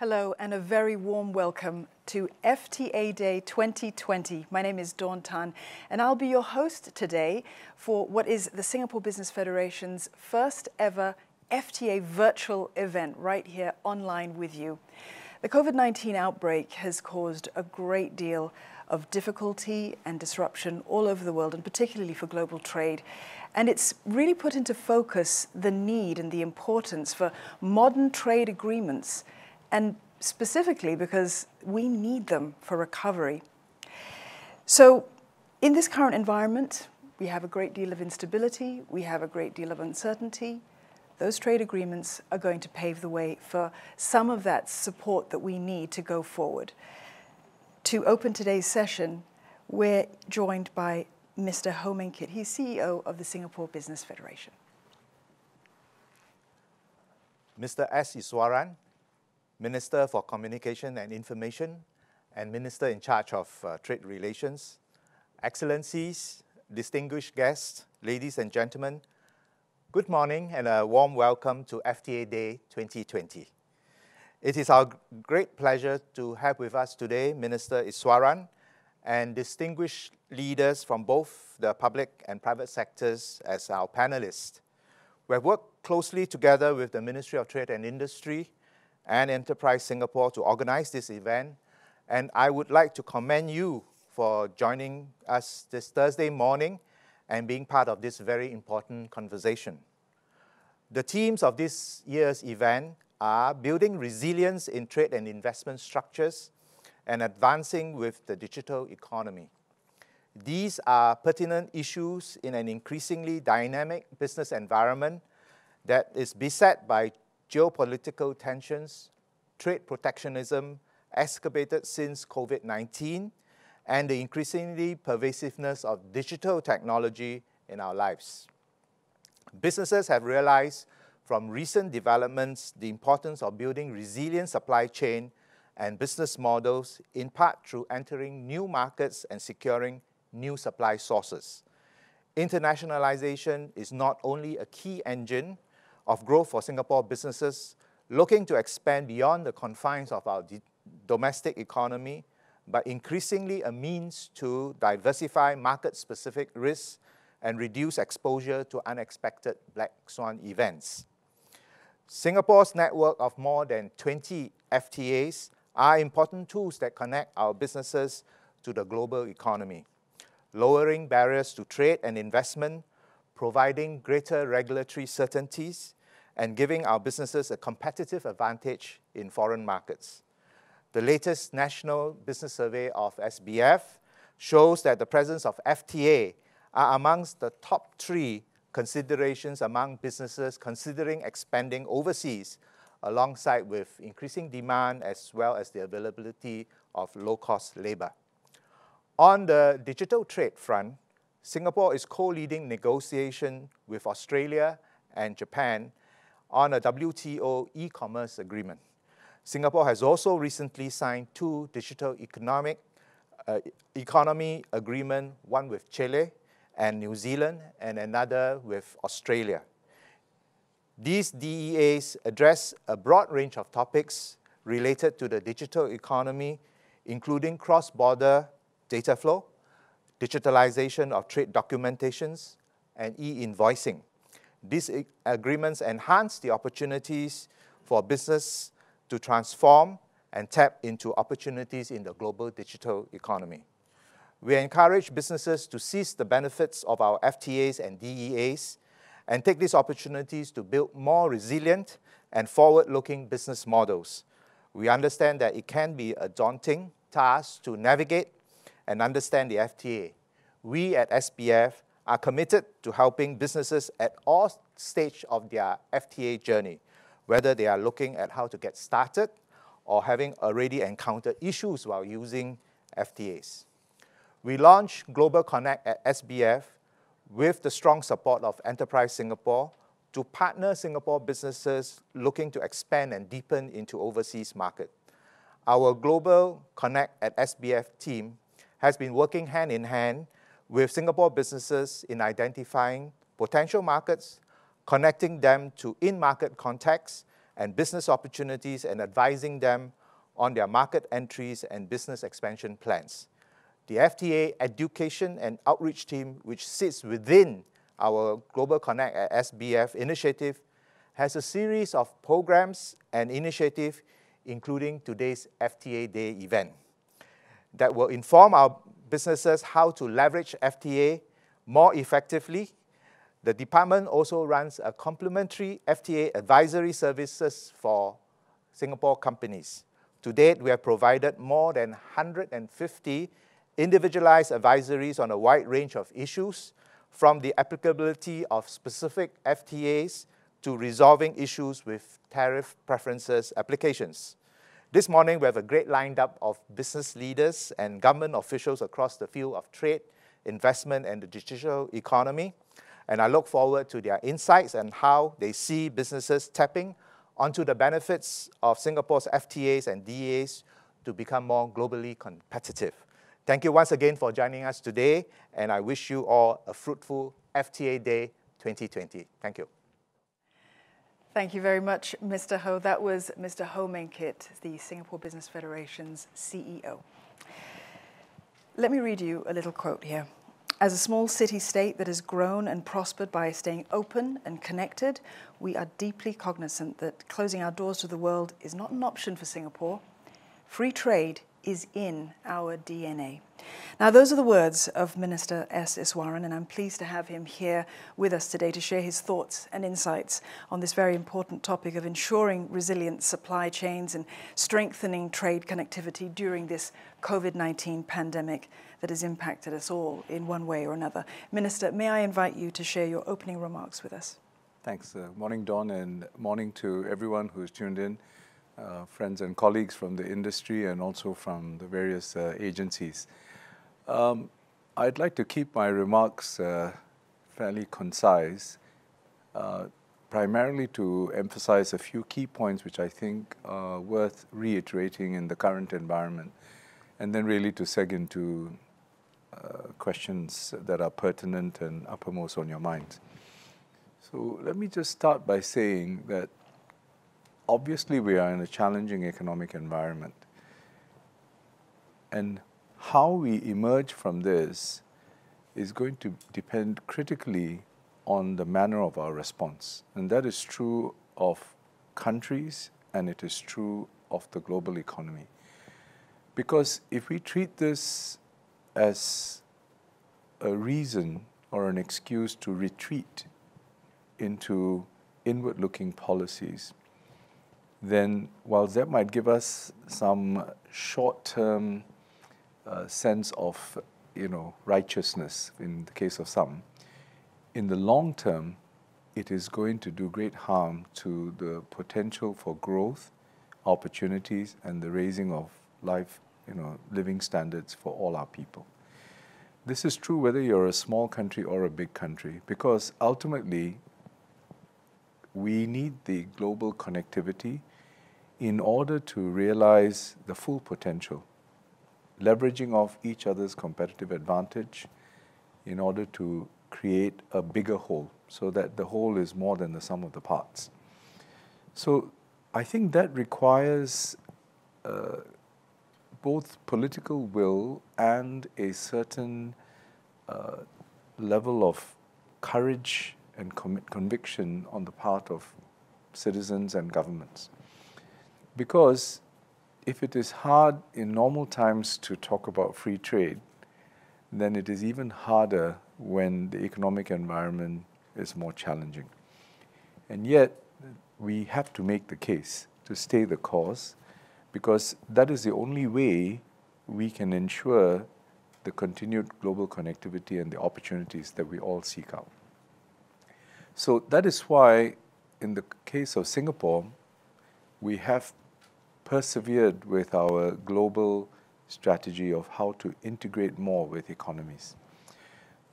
Hello and a very warm welcome to FTA Day 2020. My name is Dawn Tan and I'll be your host today for what is the Singapore Business Federation's first ever FTA virtual event right here online with you. The COVID-19 outbreak has caused a great deal of difficulty and disruption all over the world, and particularly for global trade. And it's really put into focus the need and the importance for modern trade agreements, and specifically because we need them for recovery. So in this current environment, we have a great deal of instability, we have a great deal of uncertainty. Those trade agreements are going to pave the way for some of that support that we need to go forward. To open today's session, we're joined by Mr. Ho Meng Kit. He's CEO of the Singapore Business Federation. Mr. S. Iswaran, Minister for Communication and Information and Minister in charge of Trade Relations. Excellencies, distinguished guests, ladies and gentlemen, good morning and a warm welcome to FTA Day 2020. It is our great pleasure to have with us today Minister Iswaran and distinguished leaders from both the public and private sectors as our panelists. We have worked closely together with the Ministry of Trade and Industry and Enterprise Singapore to organize this event, and I would like to commend you for joining us this Thursday morning and being part of this very important conversation. The themes of this year's event are building resilience in trade and investment structures and advancing with the digital economy. These are pertinent issues in an increasingly dynamic business environment that is beset by geopolitical tensions, trade protectionism exacerbated since COVID-19, and the increasingly pervasiveness of digital technology in our lives. Businesses have realized from recent developments the importance of building resilient supply chain and business models, in part through entering new markets and securing new supply sources. Internationalization is not only a key engine of growth for Singapore businesses looking to expand beyond the confines of our domestic economy, but increasingly a means to diversify market-specific risks and reduce exposure to unexpected black swan events. Singapore's network of more than 20 FTAs are important tools that connect our businesses to the global economy, lowering barriers to trade and investment, providing greater regulatory certainties, and giving our businesses a competitive advantage in foreign markets. The latest National Business Survey of SBF shows that the presence of FTA are amongst the top 3 considerations among businesses considering expanding overseas, alongside with increasing demand as well as the availability of low-cost labor. On the digital trade front, Singapore is co-leading negotiation with Australia and Japan on a WTO e-commerce agreement. Singapore has also recently signed 2 digital economy agreements, one with Chile and New Zealand and another with Australia. These DEAs address a broad range of topics related to the digital economy, including cross-border data flow, digitalization of trade documentations, and e-invoicing. These agreements enhance the opportunities for business to transform and tap into opportunities in the global digital economy. We encourage businesses to seize the benefits of our FTAs and DEAs and take these opportunities to build more resilient and forward-looking business models. We understand that it can be a daunting task to navigate and understand the FTA. We at SBF are committed to helping businesses at all stages of their FTA journey, whether they are looking at how to get started or having already encountered issues while using FTAs. We launched Global Connect at SBF with the strong support of Enterprise Singapore to partner Singapore businesses looking to expand and deepen into overseas market. Our Global Connect at SBF team has been working hand in hand with Singapore businesses in identifying potential markets, connecting them to in-market contacts, and business opportunities and advising them on their market entries and business expansion plans. The FTA Education and Outreach Team, which sits within our Global Connect at SBF initiative, has a series of programs and initiatives, including today's FTA Day event, that will inform our businesses how to leverage FTA more effectively. The department also runs a complimentary FTA advisory services for Singapore companies. To date, we have provided more than 150 individualized advisories on a wide range of issues, from the applicability of specific FTAs to resolving issues with tariff preferences applications. This morning, we have a great lineup of business leaders and government officials across the field of trade, investment, and the digital economy. And I look forward to their insights and how they see businesses tapping onto the benefits of Singapore's FTAs and DEAs to become more globally competitive. Thank you once again for joining us today, and I wish you all a fruitful FTA Day 2020. Thank you. Thank you very much, Mr. Ho. That was Mr. Ho Meng Kit, the Singapore Business Federation's CEO. Let me read you a little quote here. As a small city-state that has grown and prospered by staying open and connected, we are deeply cognizant that closing our doors to the world is not an option for Singapore. Free trade is in our DNA. Now, those are the words of Minister S. Iswaran, and I'm pleased to have him here with us today to share his thoughts and insights on this very important topic of ensuring resilient supply chains and strengthening trade connectivity during this COVID-19 pandemic that has impacted us all in one way or another. Minister, may I invite you to share your opening remarks with us? Thanks. Morning, Dawn, and morning to everyone who's tuned in, friends and colleagues from the industry and also from the various agencies. I'd like to keep my remarks fairly concise, primarily to emphasize a few key points which I think are worth reiterating in the current environment, and then really to seg into questions that are pertinent and uppermost on your minds. So let me just start by saying that obviously we are in a challenging economic environment, and how we emerge from this is going to depend critically on the manner of our response. And that is true of countries, and it is true of the global economy. Because if we treat this as a reason or an excuse to retreat into inward-looking policies, then whilst that might give us some short-term sense of, righteousness in the case of some, in the long term, it is going to do great harm to the potential for growth, opportunities, and the raising of living standards for all our people. This is true whether you're a small country or a big country, because ultimately we need the global connectivity in order to realize the full potential, leveraging off each other's competitive advantage in order to create a bigger whole, so that the whole is more than the sum of the parts. So I think that requires both political will and a certain level of courage and conviction on the part of citizens and governments. Because if it is hard in normal times to talk about free trade, then it is even harder when the economic environment is more challenging. And yet, we have to make the case to stay the course, because that is the only way we can ensure the continued global connectivity and the opportunities that we all seek out. So that is why, in the case of Singapore, we have persevered with our global strategy of how to integrate more with economies.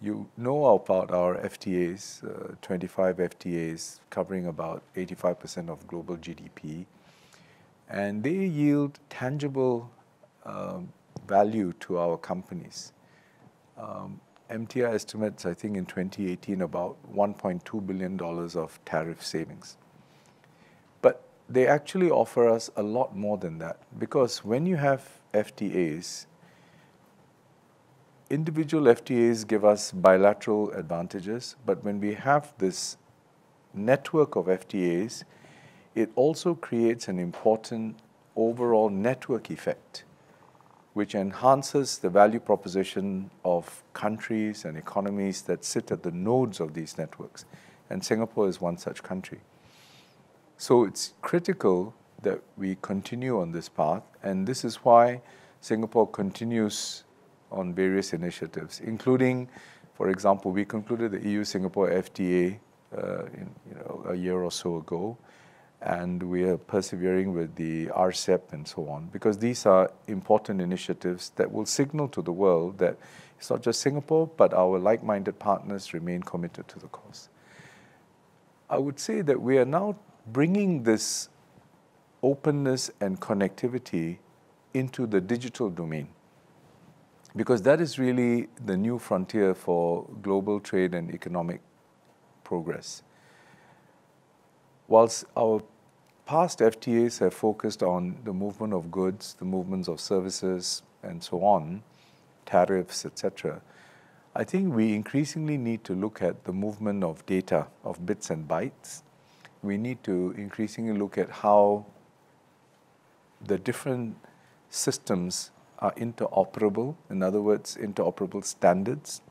You know about our FTAs, 25 FTAs covering about 85% of global GDP, and they yield tangible value to our companies. MTI estimates, I think in 2018, about $1.2 billion of tariff savings. But they actually offer us a lot more than that. Because when you have FTAs, individual FTAs give us bilateral advantages, but when we have this network of FTAs, it also creates an important overall network effect, which enhances the value proposition of countries and economies that sit at the nodes of these networks. And Singapore is one such country. So it's critical that we continue on this path, and this is why Singapore continues on various initiatives, including, for example, we concluded the EU-Singapore FTA a year or so ago, and we are persevering with the RCEP and so on, because these are important initiatives that will signal to the world that it's not just Singapore, but our like-minded partners remain committed to the cause. I would say that we are now bringing this openness and connectivity into the digital domain, because that is really the new frontier for global trade and economic progress. Whilst our past FTAs have focused on the movement of goods, the movements of services, and so on, tariffs, etc., I think we increasingly need to look at the movement of data, of bits and bytes. We need to increasingly look at how the different systems are interoperable, in other words, interoperable standards,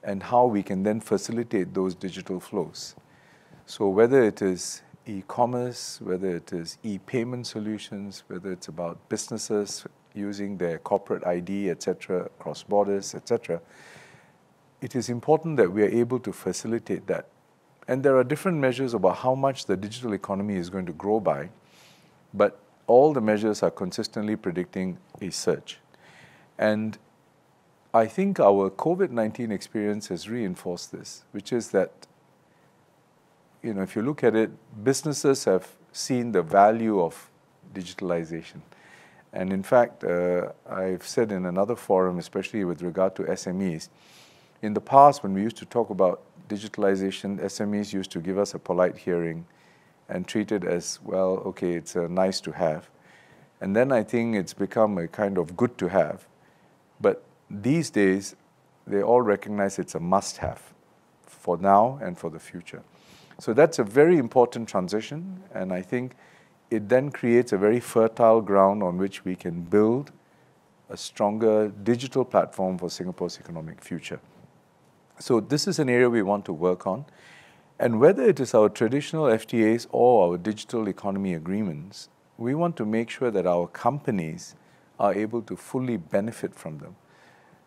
and how we can then facilitate those digital flows. So whether it is e-commerce, whether it is e-payment solutions, whether it's about businesses using their corporate ID, etc., across borders, etc., it is important that we are able to facilitate that. And there are different measures about how much the digital economy is going to grow by, but all the measures are consistently predicting a surge. And I think our COVID-19 experience has reinforced this, which is that, if you look at it, businesses have seen the value of digitalization. And in fact, I've said in another forum, especially with regard to SMEs, in the past when we used to talk about digitalization, SMEs used to give us a polite hearing and treat it as, well, okay, it's a nice to have. And then I think it's become a kind of good to have. But these days, they all recognize it's a must have for now and for the future. So that's a very important transition, and I think it then creates a very fertile ground on which we can build a stronger digital platform for Singapore's economic future. So this is an area we want to work on. And whether it is our traditional FTAs or our digital economy agreements, we want to make sure that our companies are able to fully benefit from them.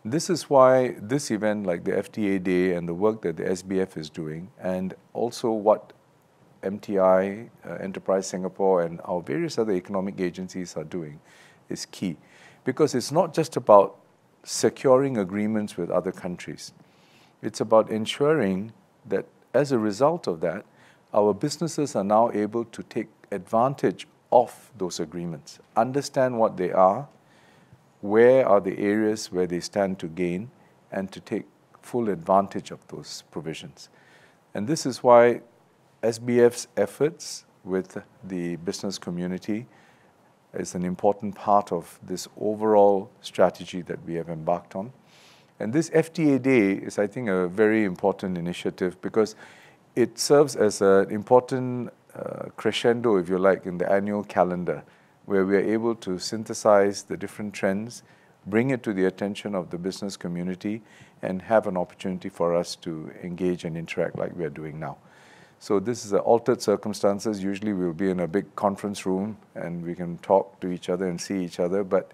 This is why this event, like the FTA Day and the work that the SBF is doing, and also what MTI, Enterprise Singapore, and our various other economic agencies are doing, is key. Because it's not just about securing agreements with other countries. It's about ensuring that as a result of that, our businesses are now able to take advantage of those agreements, understand what they are, where are the areas where they stand to gain, and to take full advantage of those provisions. And this is why SBF's efforts with the business community is an important part of this overall strategy that we have embarked on. And this FTA Day is, I think, a very important initiative because it serves as an important crescendo, if you like, in the annual calendar, where we are able to synthesize the different trends, bring it to the attention of the business community, and have an opportunity for us to engage and interact like we are doing now. So this is altered circumstances. Usually we'll be in a big conference room and we can talk to each other and see each other, but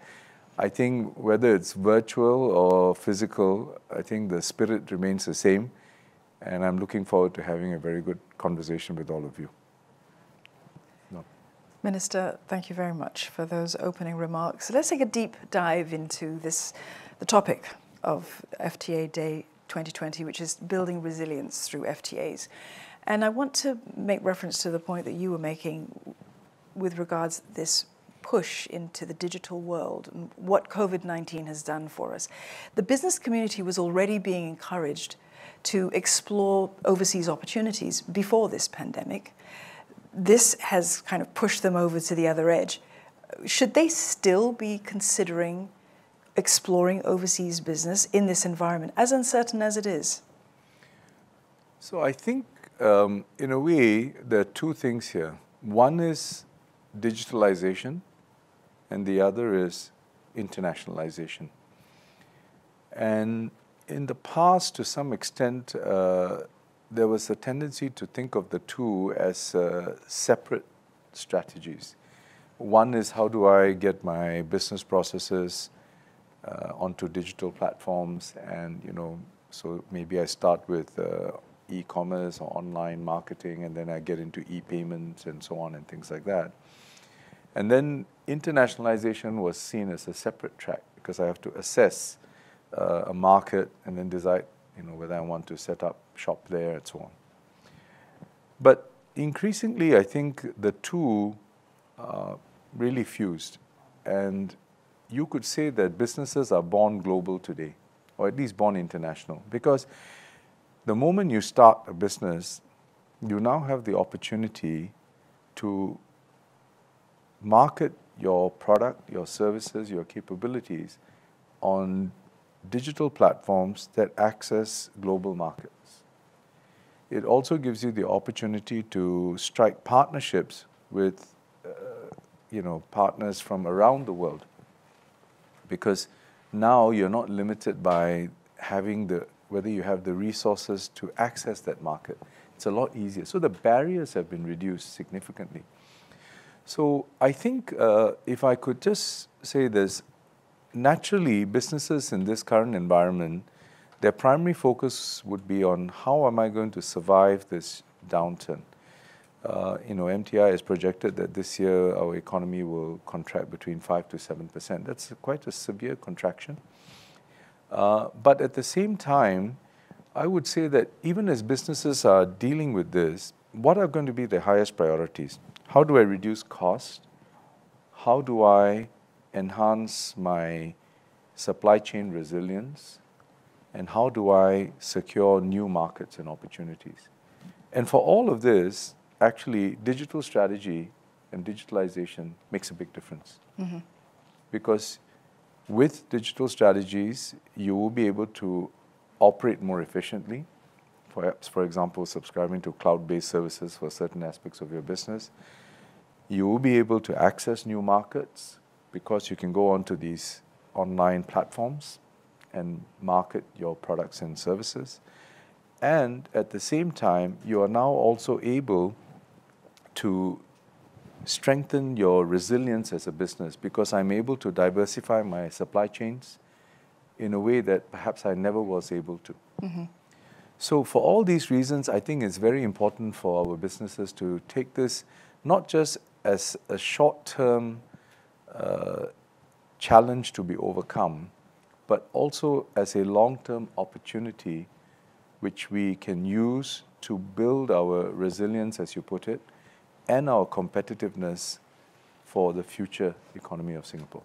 I think whether it's virtual or physical, I think the spirit remains the same, and I'm looking forward to having a very good conversation with all of you. Minister, thank you very much for those opening remarks. Let's take a deep dive into the topic of FTA Day 2020, which is building resilience through FTAs. And I want to make reference to the point that you were making with regards to this push into the digital world and what COVID-19 has done for us. The business community was already being encouraged to explore overseas opportunities before this pandemic. this has kind of pushed them over to the other edge. Should they still be considering exploring overseas business in this environment, as uncertain as it is? So I think, in a way, there are two things here. One is digitalization, and the other is internationalization. And in the past, to some extent, there was a tendency to think of the two as separate strategies. One is, how do I get my business processes onto digital platforms, and so maybe I start with e-commerce or online marketing, and then I get into e-payments and so on and things like that. And then internationalization was seen as a separate track, because I have to assess a market and then decide whether I want to set up shop there and so on. But increasingly, I think the two really fused, and you could say that businesses are born global today, or at least born international, because the moment you start a business, you now have the opportunity to market your product, your services, your capabilities on digital platforms that access global markets. It also gives you the opportunity to strike partnerships with partners from around the world, because now you're not limited by having whether you have the resources to access that market. It's a lot easier. So the barriers have been reduced significantly. So I think if I could just say this, naturally businesses in this current environment, their primary focus would be on how am I going to survive this downturn. MTI has projected that this year our economy will contract between 5 to 7%. That's quite a severe contraction. But at the same time, I would say that even as businesses are dealing with this, what are going to be the highest priorities? How do I reduce cost? How do I enhance my supply chain resilience? And how do I secure new markets and opportunities? And for all of this, actually, digital strategy and digitalization makes a big difference. Mm-hmm. Because with digital strategies, you will be able to operate more efficiently. Perhaps, for example, subscribing to cloud-based services for certain aspects of your business. You will be able to access new markets because you can go onto these online platforms and market your products and services. And at the same time, you are now also able to strengthen your resilience as a business, because I'm able to diversify my supply chains in a way that perhaps I never was able to. Mm-hmm. So for all these reasons, I think it's very important for our businesses to take this not just as a short-term challenge to be overcome, but also as a long-term opportunity which we can use to build our resilience, as you put it, and our competitiveness for the future economy of Singapore.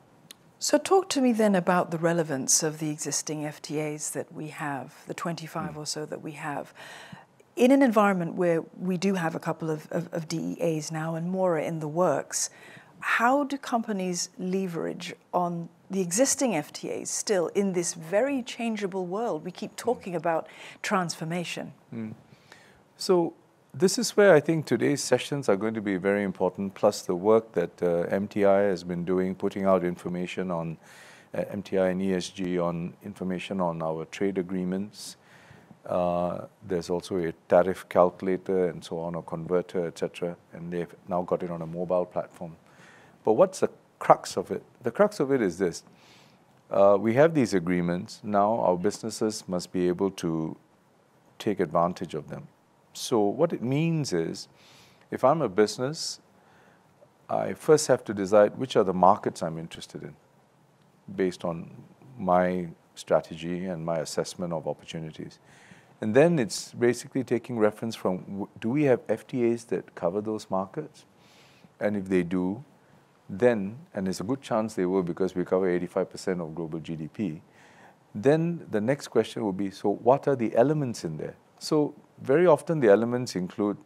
So talk to me then about the relevance of the existing FTAs that we have, the 25 or so that we have. In an environment where we do have a couple of DEAs now and more are in the works, how do companies leverage on the existing FTAs still in this very changeable world? We keep talking about transformation. So this is where I think today's sessions are going to be very important, plus the work that MTI has been doing, putting out information on MTI and ESG, on information on our trade agreements. There's also a tariff calculator and so on, or converter, etc. And they've now got it on a mobile platform. But what's the crux of it? The crux of it is this. We have these agreements. Now our businesses must be able to take advantage of them. So what it means is, if I'm a business, I first have to decide which are the markets I'm interested in based on my strategy and my assessment of opportunities. And then it's basically taking reference from, do we have FTAs that cover those markets? And if they do, then, and there's a good chance they will because we cover 85% of global GDP, then the next question will be, so what are the elements in there? So very often the elements include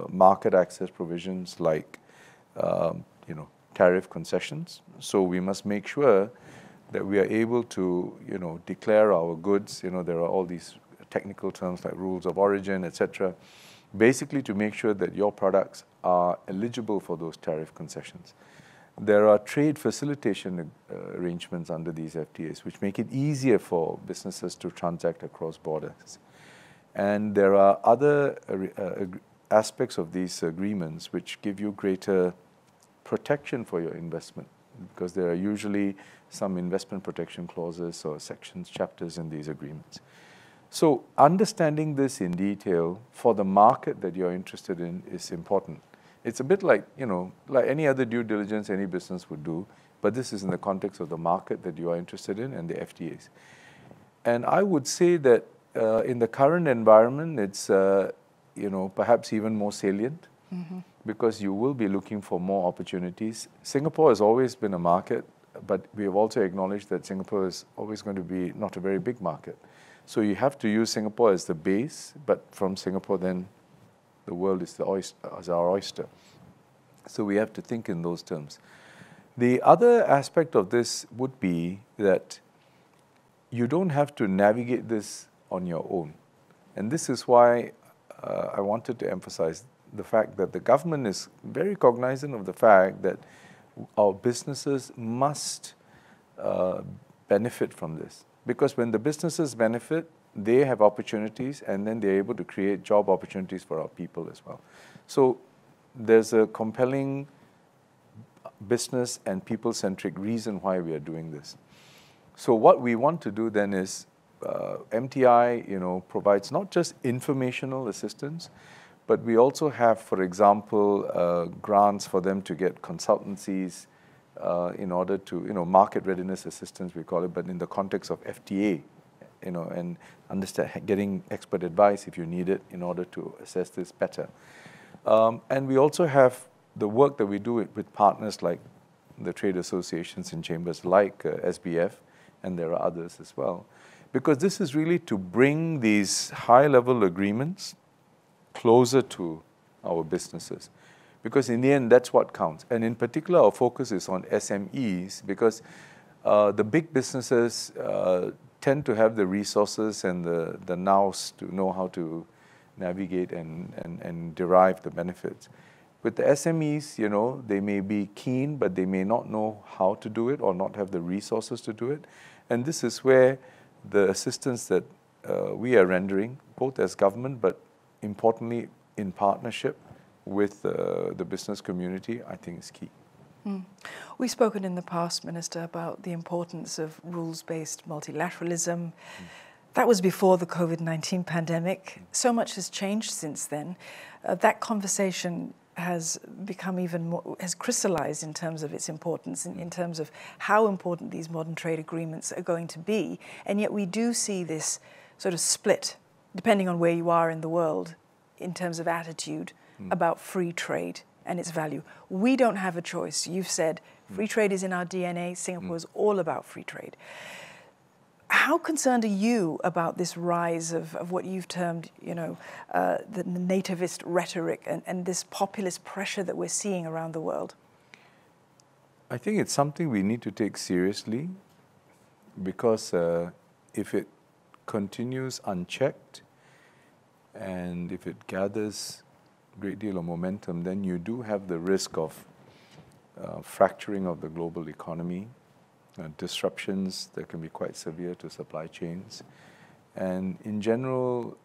market access provisions like, tariff concessions. So we must make sure that we are able to, declare our goods. There are all these technical terms like rules of origin, etc. Basically to make sure that your products are eligible for those tariff concessions. There are trade facilitation arrangements under these FTAs, which make it easier for businesses to transact across borders. And there are other aspects of these agreements which give you greater protection for your investment, because there are usually some investment protection clauses or sections, chapters in these agreements. So understanding this in detail for the market that you're interested in is important. It's a bit like, like any other due diligence any business would do, but this is in the context of the market that you are interested in and the FTAs. And I would say that in the current environment, it's, perhaps even more salient, because you will be looking for more opportunities. Singapore has always been a market, but we have also acknowledged that Singapore is always going to be not a very big market. So you have to use Singapore as the base, but from Singapore then the world is our oyster. So we have to think in those terms. The other aspect of this would be that you don't have to navigate this on your own. And this is why I wanted to emphasize the fact that the government is very cognizant of the fact that our businesses must benefit from this. Because when the businesses benefit, they have opportunities, and then they're able to create job opportunities for our people as well. So there's a compelling business and people-centric reason why we are doing this. So what we want to do then is MTI, provides not just informational assistance, but we also have, for example, grants for them to get consultancies in order to, market readiness assistance, we call it, but in the context of FTA, and understand, getting expert advice if you need it in order to assess this better. And we also have the work that we do with partners like the trade associations and chambers like SBF, and there are others as well. Because this is really to bring these high-level agreements closer to our businesses. Because in the end, that's what counts. And in particular, our focus is on SMEs, because the big businesses tend to have the resources and the nous to know how to navigate and derive the benefits. With the SMEs, they may be keen, but they may not know how to do it or not have the resources to do it. And this is where the assistance that we are rendering, both as government, but importantly in partnership with the business community, I think is key. We've spoken in the past, Minister, about the importance of rules-based multilateralism. That was before the COVID-19 pandemic. So much has changed since then. That conversation has become even more, has crystallized in terms of its importance, in terms of how important these modern trade agreements are going to be. And yet we do see this sort of split, depending on where you are in the world, in terms of attitude about free trade and its value. We don't have a choice. You've said free trade is in our DNA. Singapore is all about free trade. How concerned are you about this rise of what you've termed, the nativist rhetoric and this populist pressure that we're seeing around the world? I think it's something we need to take seriously, because if it continues unchecked and if it gathers a great deal of momentum, then you do have the risk of fracturing of the global economy, disruptions that can be quite severe to supply chains, and in general,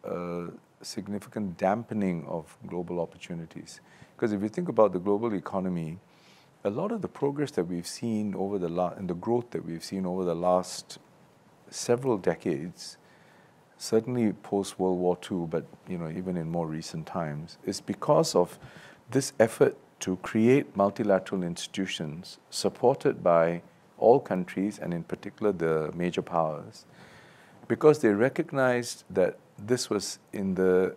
significant dampening of global opportunities. Because if you think about the global economy, a lot of the progress that we've seen over and the growth that we've seen over the last several decades, certainly post-World War II, but even in more recent times, is because of this effort to create multilateral institutions supported by all countries, and in particular the major powers, because they recognized that this was in the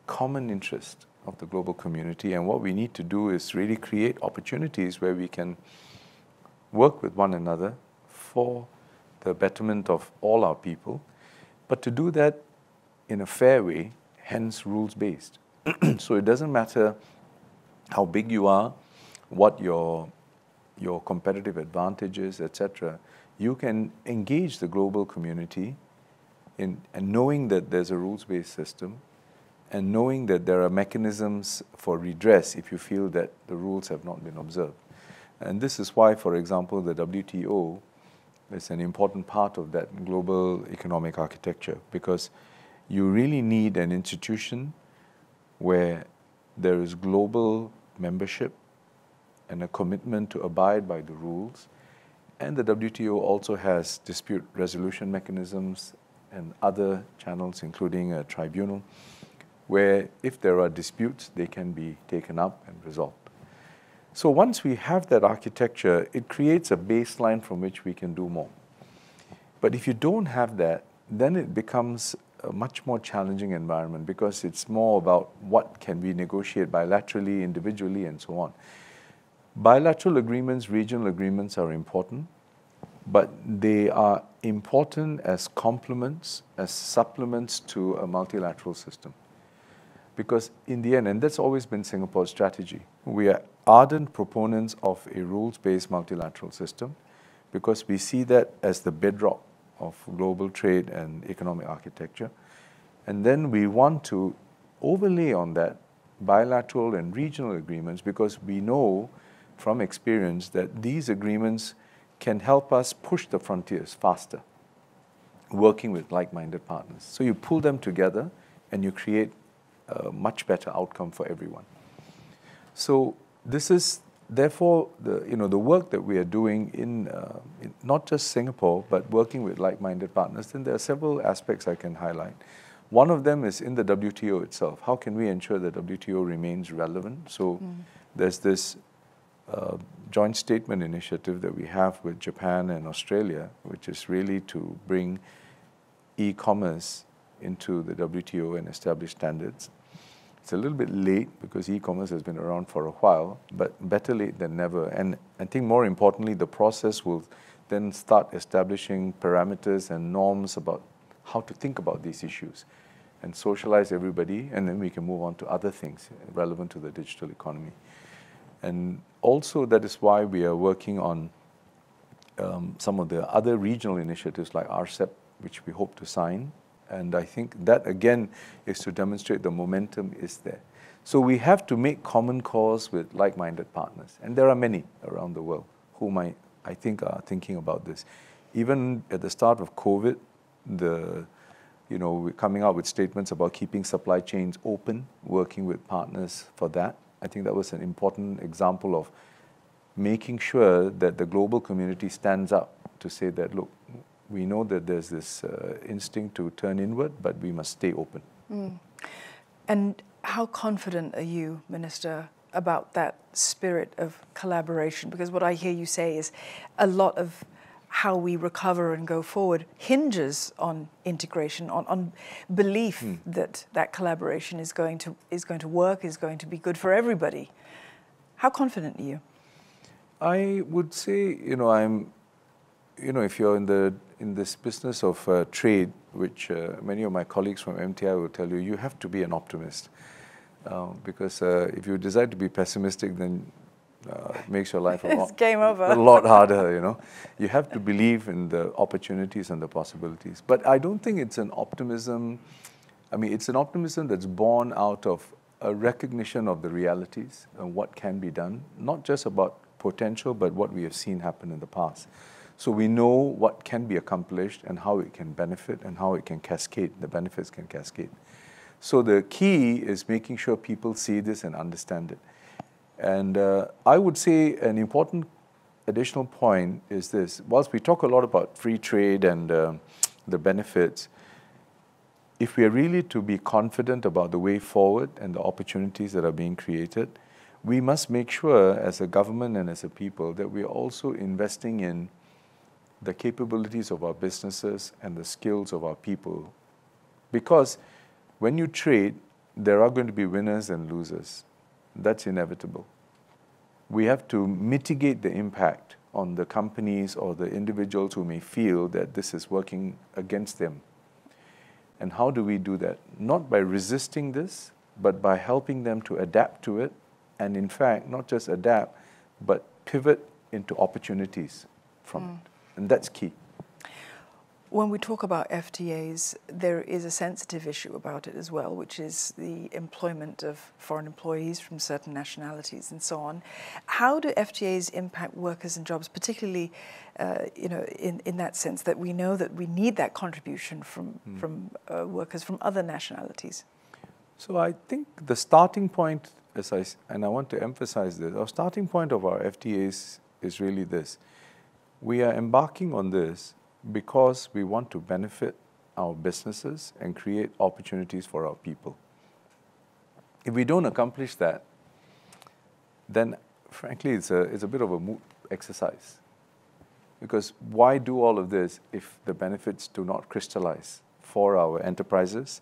common interest of the global community, and what we need to do is really create opportunities where we can work with one another for the betterment of all our people. But to do that in a fair way, hence rules-based. So it doesn't matter how big you are, what your competitive advantages, etc. You can engage the global community and knowing that there's a rules-based system and knowing that there are mechanisms for redress if you feel that the rules have not been observed. And this is why, for example, the WTO is an important part of that global economic architecture, because you really need an institution where there is global membership and a commitment to abide by the rules. And the WTO also has dispute resolution mechanisms and other channels, including a tribunal, where if there are disputes, they can be taken up and resolved. So once we have that architecture, it creates a baseline from which we can do more. But if you don't have that, then it becomes a much more challenging environment, because it's more about what can we negotiate bilaterally, individually, and so on. Bilateral agreements, regional agreements are important, but they are important as complements, as supplements to a multilateral system. Because in the end, and that's always been Singapore's strategy, we are ardent proponents of a rules-based multilateral system because we see that as the bedrock of global trade and economic architecture. And then we want to overlay on that bilateral and regional agreements, because we know from experience that these agreements can help us push the frontiers faster, working with like-minded partners. So you pull them together and you create a much better outcome for everyone. So this is therefore the work that we are doing in not just Singapore, but working with like-minded partners. Then there are several aspects I can highlight. One of them is in the WTO itself. How can we ensure that WTO remains relevant? So there's this joint statement initiative that we have with Japan and Australia, which is really to bring e-commerce into the WTO and establish standards. It's a little bit late because e-commerce has been around for a while, but better late than never. And I think more importantly, the process will then start establishing parameters and norms about how to think about these issues and socialize everybody, and then we can move on to other things relevant to the digital economy. And also that is why we are working on some of the other regional initiatives like RCEP, which we hope to sign. And I think that, again, is to demonstrate the momentum is there. So we have to make common cause with like-minded partners. And there are many around the world whom I think are thinking about this. Even at the start of COVID, we're coming out with statements about keeping supply chains open, working with partners for that. I think that was an important example of making sure that the global community stands up to say that, look, we know that there's this instinct to turn inward, but we must stay open. And how confident are you, Minister, about that spirit of collaboration? Because what I hear you say is a lot of how we recover and go forward hinges on integration, on belief that that collaboration is going to work, is going to be good for everybody. How confident are you? I would say, if you're in this business of trade, which many of my colleagues from MTI will tell you, you have to be an optimist. Because if you decide to be pessimistic, then it makes your life a lot harder, You have to believe in the opportunities and the possibilities. But I don't think it's an optimism. It's an optimism that's born out of a recognition of the realities and what can be done, not just about potential, but what we have seen happen in the past. So we know what can be accomplished and how it can benefit and how it can cascade, the benefits can cascade. So the key is making sure people see this and understand it. And I would say an important additional point is this. Whilst we talk a lot about free trade and the benefits, if we are really to be confident about the way forward and the opportunities that are being created, we must make sure as a government and as a people that we are also investing in the capabilities of our businesses and the skills of our people. Because when you trade, there are going to be winners and losers. That's inevitable. We have to mitigate the impact on the companies or the individuals who may feel that this is working against them. And how do we do that? Not by resisting this, but by helping them to adapt to it, and in fact, not just adapt, but pivot into opportunities from it. And that's key. When we talk about FTAs, there is a sensitive issue about it as well, which is the employment of foreign employees from certain nationalities and so on. How do FTAs impact workers and jobs, particularly in that sense that we know that we need that contribution from workers from other nationalities? So I think the starting point, and I want to emphasize this, our starting point of our FTAs is really this. We are embarking on this because we want to benefit our businesses and create opportunities for our people. If we don't accomplish that, then frankly it's a bit of a moot exercise. Because why do all of this if the benefits do not crystallize for our enterprises,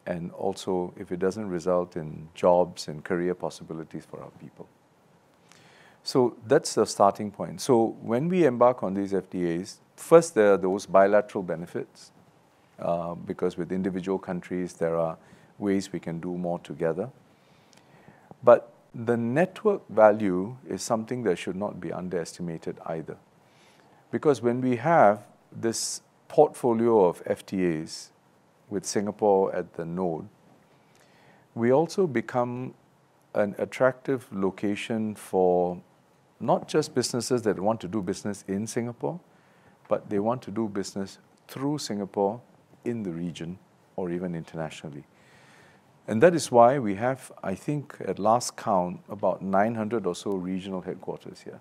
and also if it doesn't result in jobs and career possibilities for our people? So that's the starting point. So when we embark on these FTAs, first there are those bilateral benefits, because with individual countries there are ways we can do more together. But the network value is something that should not be underestimated either. Because when we have this portfolio of FTAs with Singapore at the node, we also become an attractive location for not just businesses that want to do business in Singapore, but they want to do business through Singapore in the region or even internationally. And that is why we have, I think, at last count, about 900 or so regional headquarters here.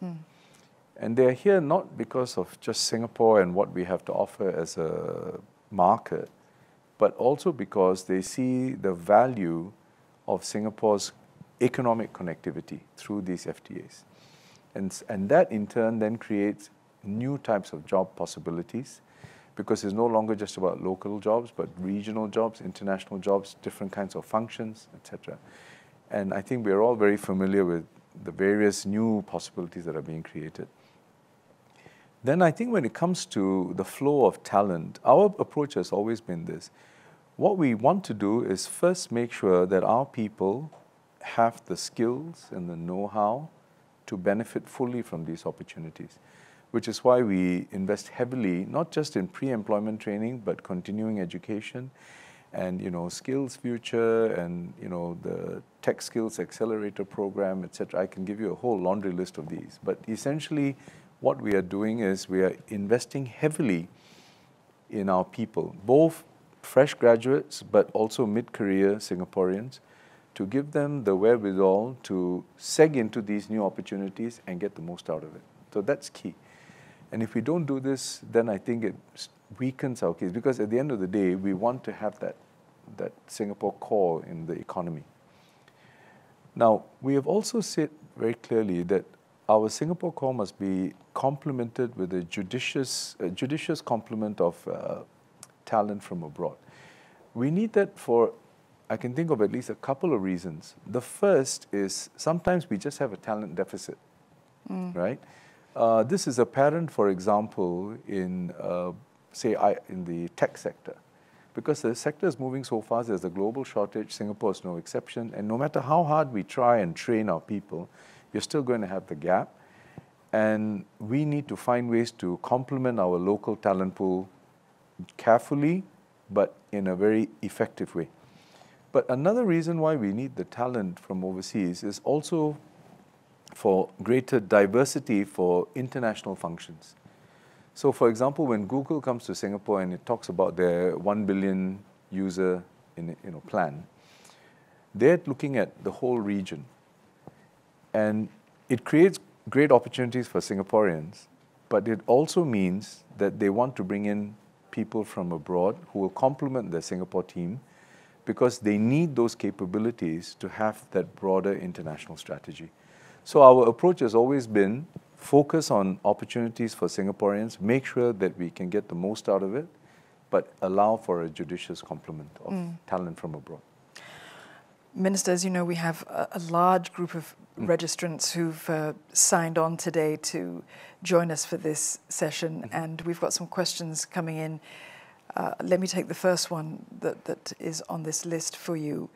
And they're here not because of just Singapore and what we have to offer as a market, but also because they see the value of Singapore's economic connectivity through these FTAs. And that in turn then creates new types of job possibilities, because it's no longer just about local jobs, but regional jobs, international jobs, different kinds of functions, etc. And I think we're all very familiar with the various new possibilities that are being created. Then I think when it comes to the flow of talent, our approach has always been this. What we want to do is first make sure that our people have the skills and the know-how to benefit fully from these opportunities, which is why we invest heavily, not just in pre-employment training, but continuing education and, Skills Future and, the Tech Skills Accelerator Program, etc. I can give you a whole laundry list of these. But essentially, what we are doing is we are investing heavily in our people, both fresh graduates, but also mid-career Singaporeans, to give them the wherewithal to seg into these new opportunities and get the most out of it. So that's key. And if we don't do this, then I think it weakens our case, because at the end of the day, we want to have that Singapore core in the economy. Now, we have also said very clearly that our Singapore core must be complemented with a judicious complement of talent from abroad. We need that for, I can think of at least a couple of reasons. The first is sometimes we just have a talent deficit, right? This is apparent, for example, in the tech sector. Because the sector is moving so fast, there's a global shortage, Singapore is no exception, and no matter how hard we try and train our people, you're still going to have the gap. And we need to find ways to complement our local talent pool carefully, but in a very effective way. But another reason why we need the talent from overseas is also for greater diversity for international functions. So for example, when Google comes to Singapore and it talks about their 1 billion user plan, they're looking at the whole region. And it creates great opportunities for Singaporeans, but it also means that they want to bring in people from abroad who will complement the Singapore team, because they need those capabilities to have that broader international strategy. So our approach has always been focus on opportunities for Singaporeans, make sure that we can get the most out of it, but allow for a judicious complement of talent from abroad. Minister, as you know, we have a large group of registrants who've signed on today to join us for this session, and we've got some questions coming in. Let me take the first one that is on this list for you.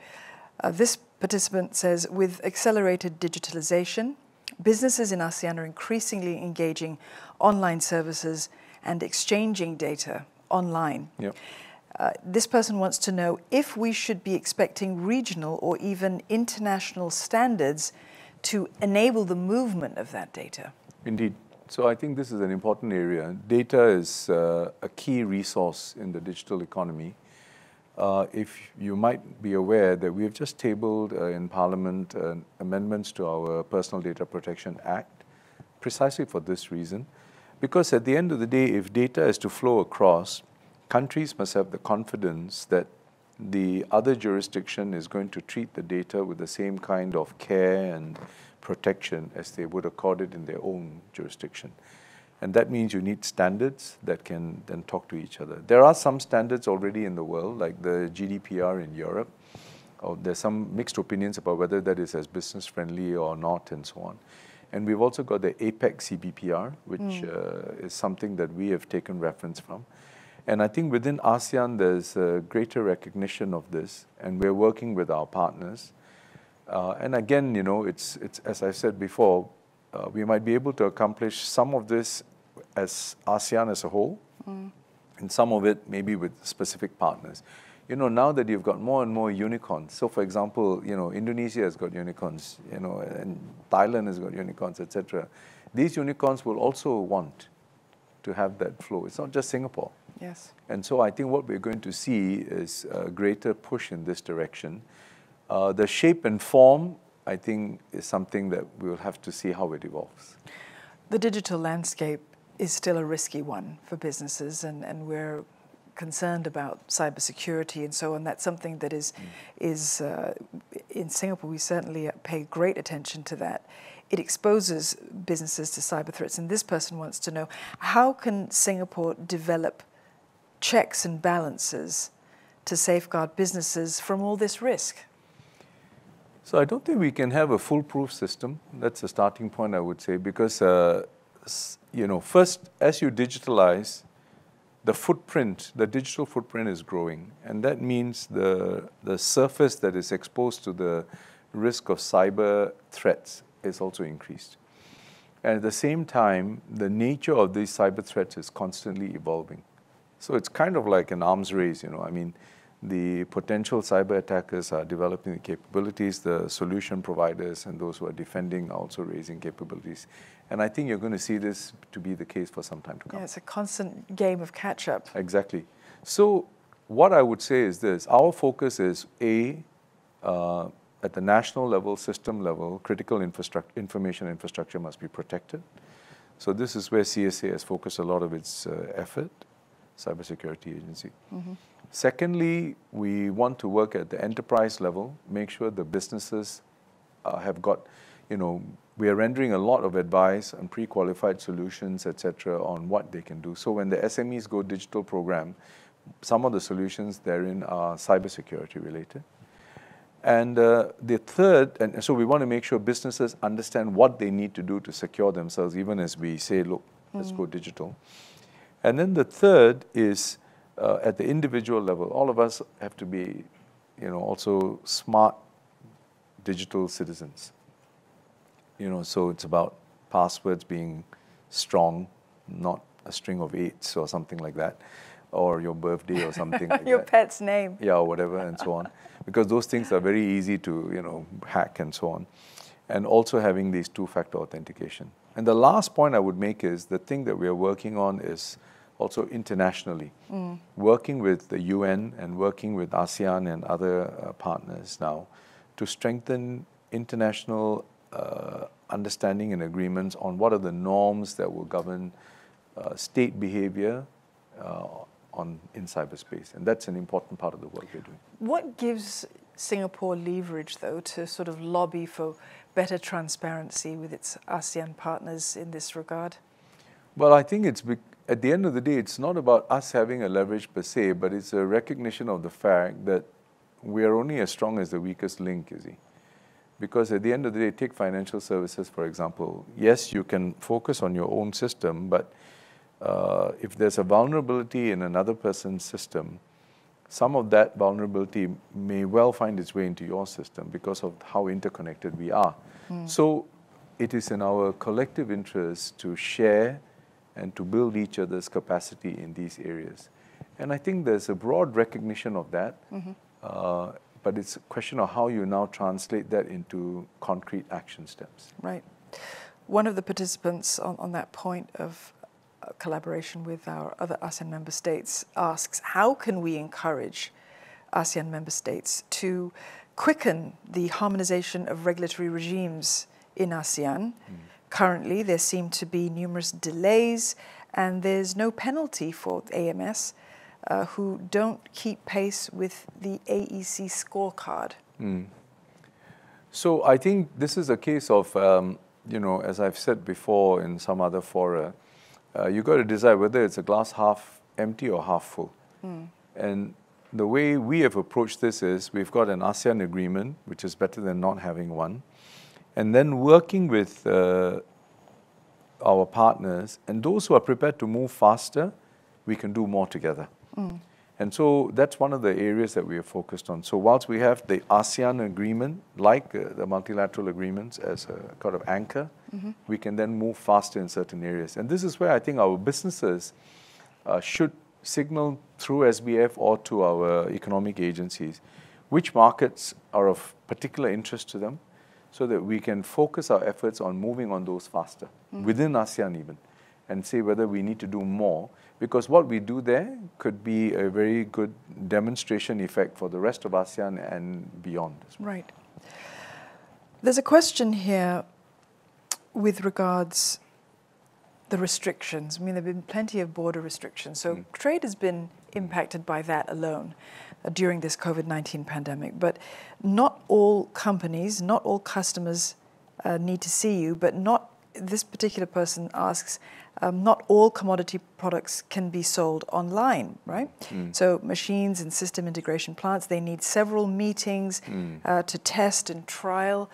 This participant says, with accelerated digitalization, businesses in ASEAN are increasingly engaging online services and exchanging data online. Yep. This person wants to know if we should be expecting regional or even international standards to enable the movement of that data. Indeed. So I think this is an important area. Data is a key resource in the digital economy. If you might be aware that we have just tabled in Parliament amendments to our Personal Data Protection Act, precisely for this reason. Because at the end of the day, if data is to flow across, countries must have the confidence that the other jurisdiction is going to treat the data with the same kind of care and protection as they would accord it in their own jurisdiction. And that means you need standards that can then talk to each other. There are some standards already in the world, like the GDPR in Europe. There's some mixed opinions about whether that is as business friendly or not and so on. And we've also got the APEC CBPR, which is something that we have taken reference from. And I think within ASEAN, there's a greater recognition of this, and we're working with our partners. And again, you know, it's as I said before, we might be able to accomplish some of this as ASEAN as a whole, and some of it maybe with specific partners. You know, now that you've got more and more unicorns, so for example, you know, Indonesia has got unicorns, you know, and Thailand has got unicorns, etc. These unicorns will also want to have that flow. It's not just Singapore. Yes. And so I think what we're going to see is a greater push in this direction. The shape and form, I think, is something that we will have to see how it evolves. The digital landscape is still a risky one for businesses, and we're concerned about cybersecurity and so on. That's something that is in Singapore, we certainly pay great attention to that. It exposes businesses to cyber threats, and this person wants to know, how can Singapore develop checks and balances to safeguard businesses from all this risk? So I don't think we can have a foolproof system. That's a starting point, I would say, because, you know, first, as you digitalize, the footprint, the digital footprint is growing. And that means the surface that is exposed to the risk of cyber threats is also increased. And at the same time, the nature of these cyber threats is constantly evolving. So it's kind of like an arms race, you know. I mean, the potential cyber attackers are developing the capabilities, the solution providers and those who are defending are also raising capabilities. And I think you're going to see this to be the case for some time to come. Yeah, it's a constant game of catch-up. Exactly. So what I would say is this. Our focus is, at the national level, system level, critical information infrastructure must be protected. So this is where CSA has focused a lot of its effort, Cybersecurity Agency. Secondly, we want to work at the enterprise level, make sure the businesses have got, you know, we are rendering a lot of advice on pre-qualified solutions, etc., on what they can do. So when the SMEs Go Digital program, some of the solutions therein are cybersecurity related. And the third, and so we want to make sure businesses understand what they need to do to secure themselves, even as we say, look, let's go digital. And then the third is at the individual level. All of us have to be, you know, also smart digital citizens. You know, so it's about passwords being strong, not a string of 8s or something like that, or your birthday or something like Your that. pet's name. Yeah, or whatever, and so on. Because those things are very easy to, you know, hack and so on. And also having these two-factor authentication. And the last point I would make is the thing that we are working on is also internationally, working with the UN and working with ASEAN and other partners now to strengthen international understanding and agreements on what are the norms that will govern state behavior in cyberspace. And that's an important part of the work we're doing. What gives Singapore leverage, though, to sort of lobby for better transparency with its ASEAN partners in this regard? Well, I think at the end of the day, it's not about us having a leverage per se, but it's a recognition of the fact that we are only as strong as the weakest link, you see. Because at the end of the day, take financial services, for example. Yes, you can focus on your own system, but if there's a vulnerability in another person's system, some of that vulnerability may well find its way into your system because of how interconnected we are. So it is in our collective interest to share and to build each other's capacity in these areas. And I think there's a broad recognition of that, but it's a question of how you now translate that into concrete action steps. Right. One of the participants on that point of collaboration with our other ASEAN member states asks, how can we encourage ASEAN member states to quicken the harmonization of regulatory regimes in ASEAN? Currently, there seem to be numerous delays, and there's no penalty for AMS who don't keep pace with the AEC scorecard. So I think this is a case of, as I've said before in some other fora, you've got to decide whether it's a glass half empty or half full. And the way we have approached this is we've got an ASEAN agreement, which is better than not having one. And then working with our partners and those who are prepared to move faster, we can do more together. And so that's one of the areas that we are focused on. So whilst we have the ASEAN agreement, like the multilateral agreements as a kind of anchor, we can then move faster in certain areas. And this is where I think our businesses should signal through SBF or to our economic agencies which markets are of particular interest to them, so that we can focus our efforts on moving on those faster, within ASEAN even, and see whether we need to do more, because what we do there could be a very good demonstration effect for the rest of ASEAN and beyond. Right. There's a question here with regards the restrictions. I mean, there have been plenty of border restrictions, so trade has been impacted by that alone during this COVID-19 pandemic. But not all companies, not all customers need to see you, but not, this particular person asks, not all commodity products can be sold online, right? So machines and system integration plants, they need several meetings to test and trial.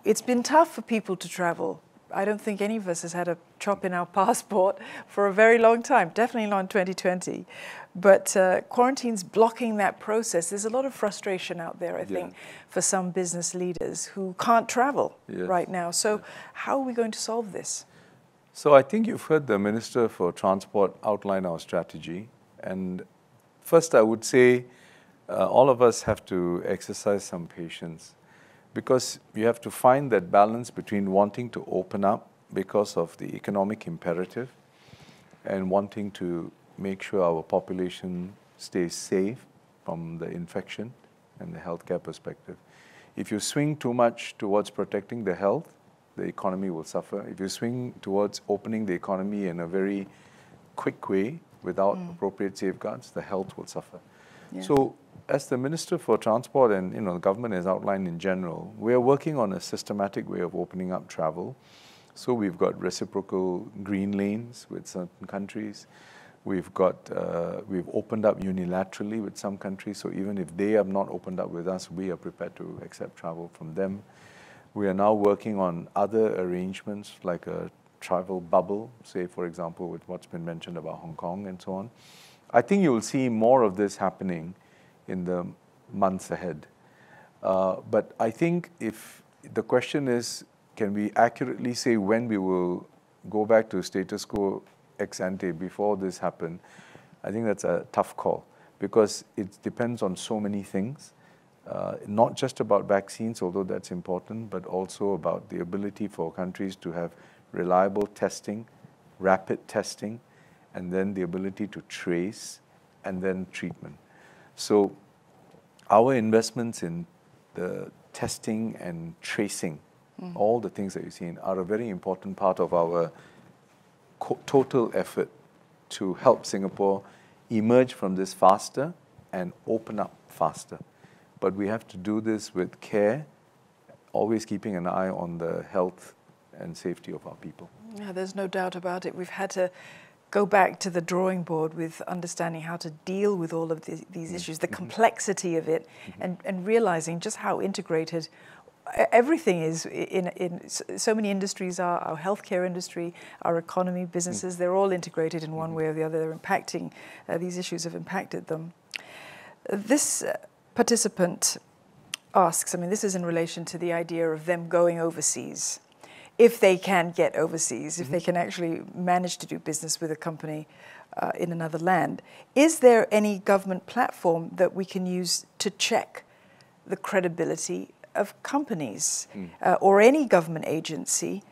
It's been tough for people to travel. I don't think any of us has had a chop in our passport for a very long time, definitely not in 2020. But quarantine's blocking that process. There's a lot of frustration out there, I think, for some business leaders who can't travel right now. So how are we going to solve this? So I think you've heard the Minister for Transport outline our strategy. And first I would say all of us have to exercise some patience, because you have to find that balance between wanting to open up because of the economic imperative and wanting to make sure our population stays safe from the infection and the healthcare perspective. If you swing too much towards protecting the health, the economy will suffer. If you swing towards opening the economy in a very quick way without appropriate safeguards, the health will suffer. So as the Minister for Transport and the government has outlined in general, we are working on a systematic way of opening up travel. So we've got reciprocal green lanes with certain countries. We've opened up unilaterally with some countries. So even if they have not opened up with us, we are prepared to accept travel from them. We are now working on other arrangements like a travel bubble, say for example with what's been mentioned about Hong Kong and so on. I think you'll see more of this happening in the months ahead. But I think if the question is, can we accurately say when we will go back to status quo ex ante before this happened, I think that's a tough call, because it depends on so many things, not just about vaccines, although that's important, but also about the ability for countries to have reliable testing, rapid testing, and then the ability to trace and then treatment. So our investments in the testing and tracing, all the things that you've seen, are a very important part of our total effort to help Singapore emerge from this faster and open up faster. But we have to do this with care, always keeping an eye on the health and safety of our people. Yeah, there's no doubt about it. We've had to go back to the drawing board with understanding how to deal with all of these issues, the complexity of it, and realizing just how integrated everything is in so many industries, our healthcare industry, our economy, businesses, they're all integrated in one way or the other. They're impacting, these issues have impacted them. This participant asks, I mean, this is in relation to the idea of them going overseas. If they can get overseas, if they can actually manage to do business with a company in another land, is there any government platform that we can use to check the credibility of companies or any government agency?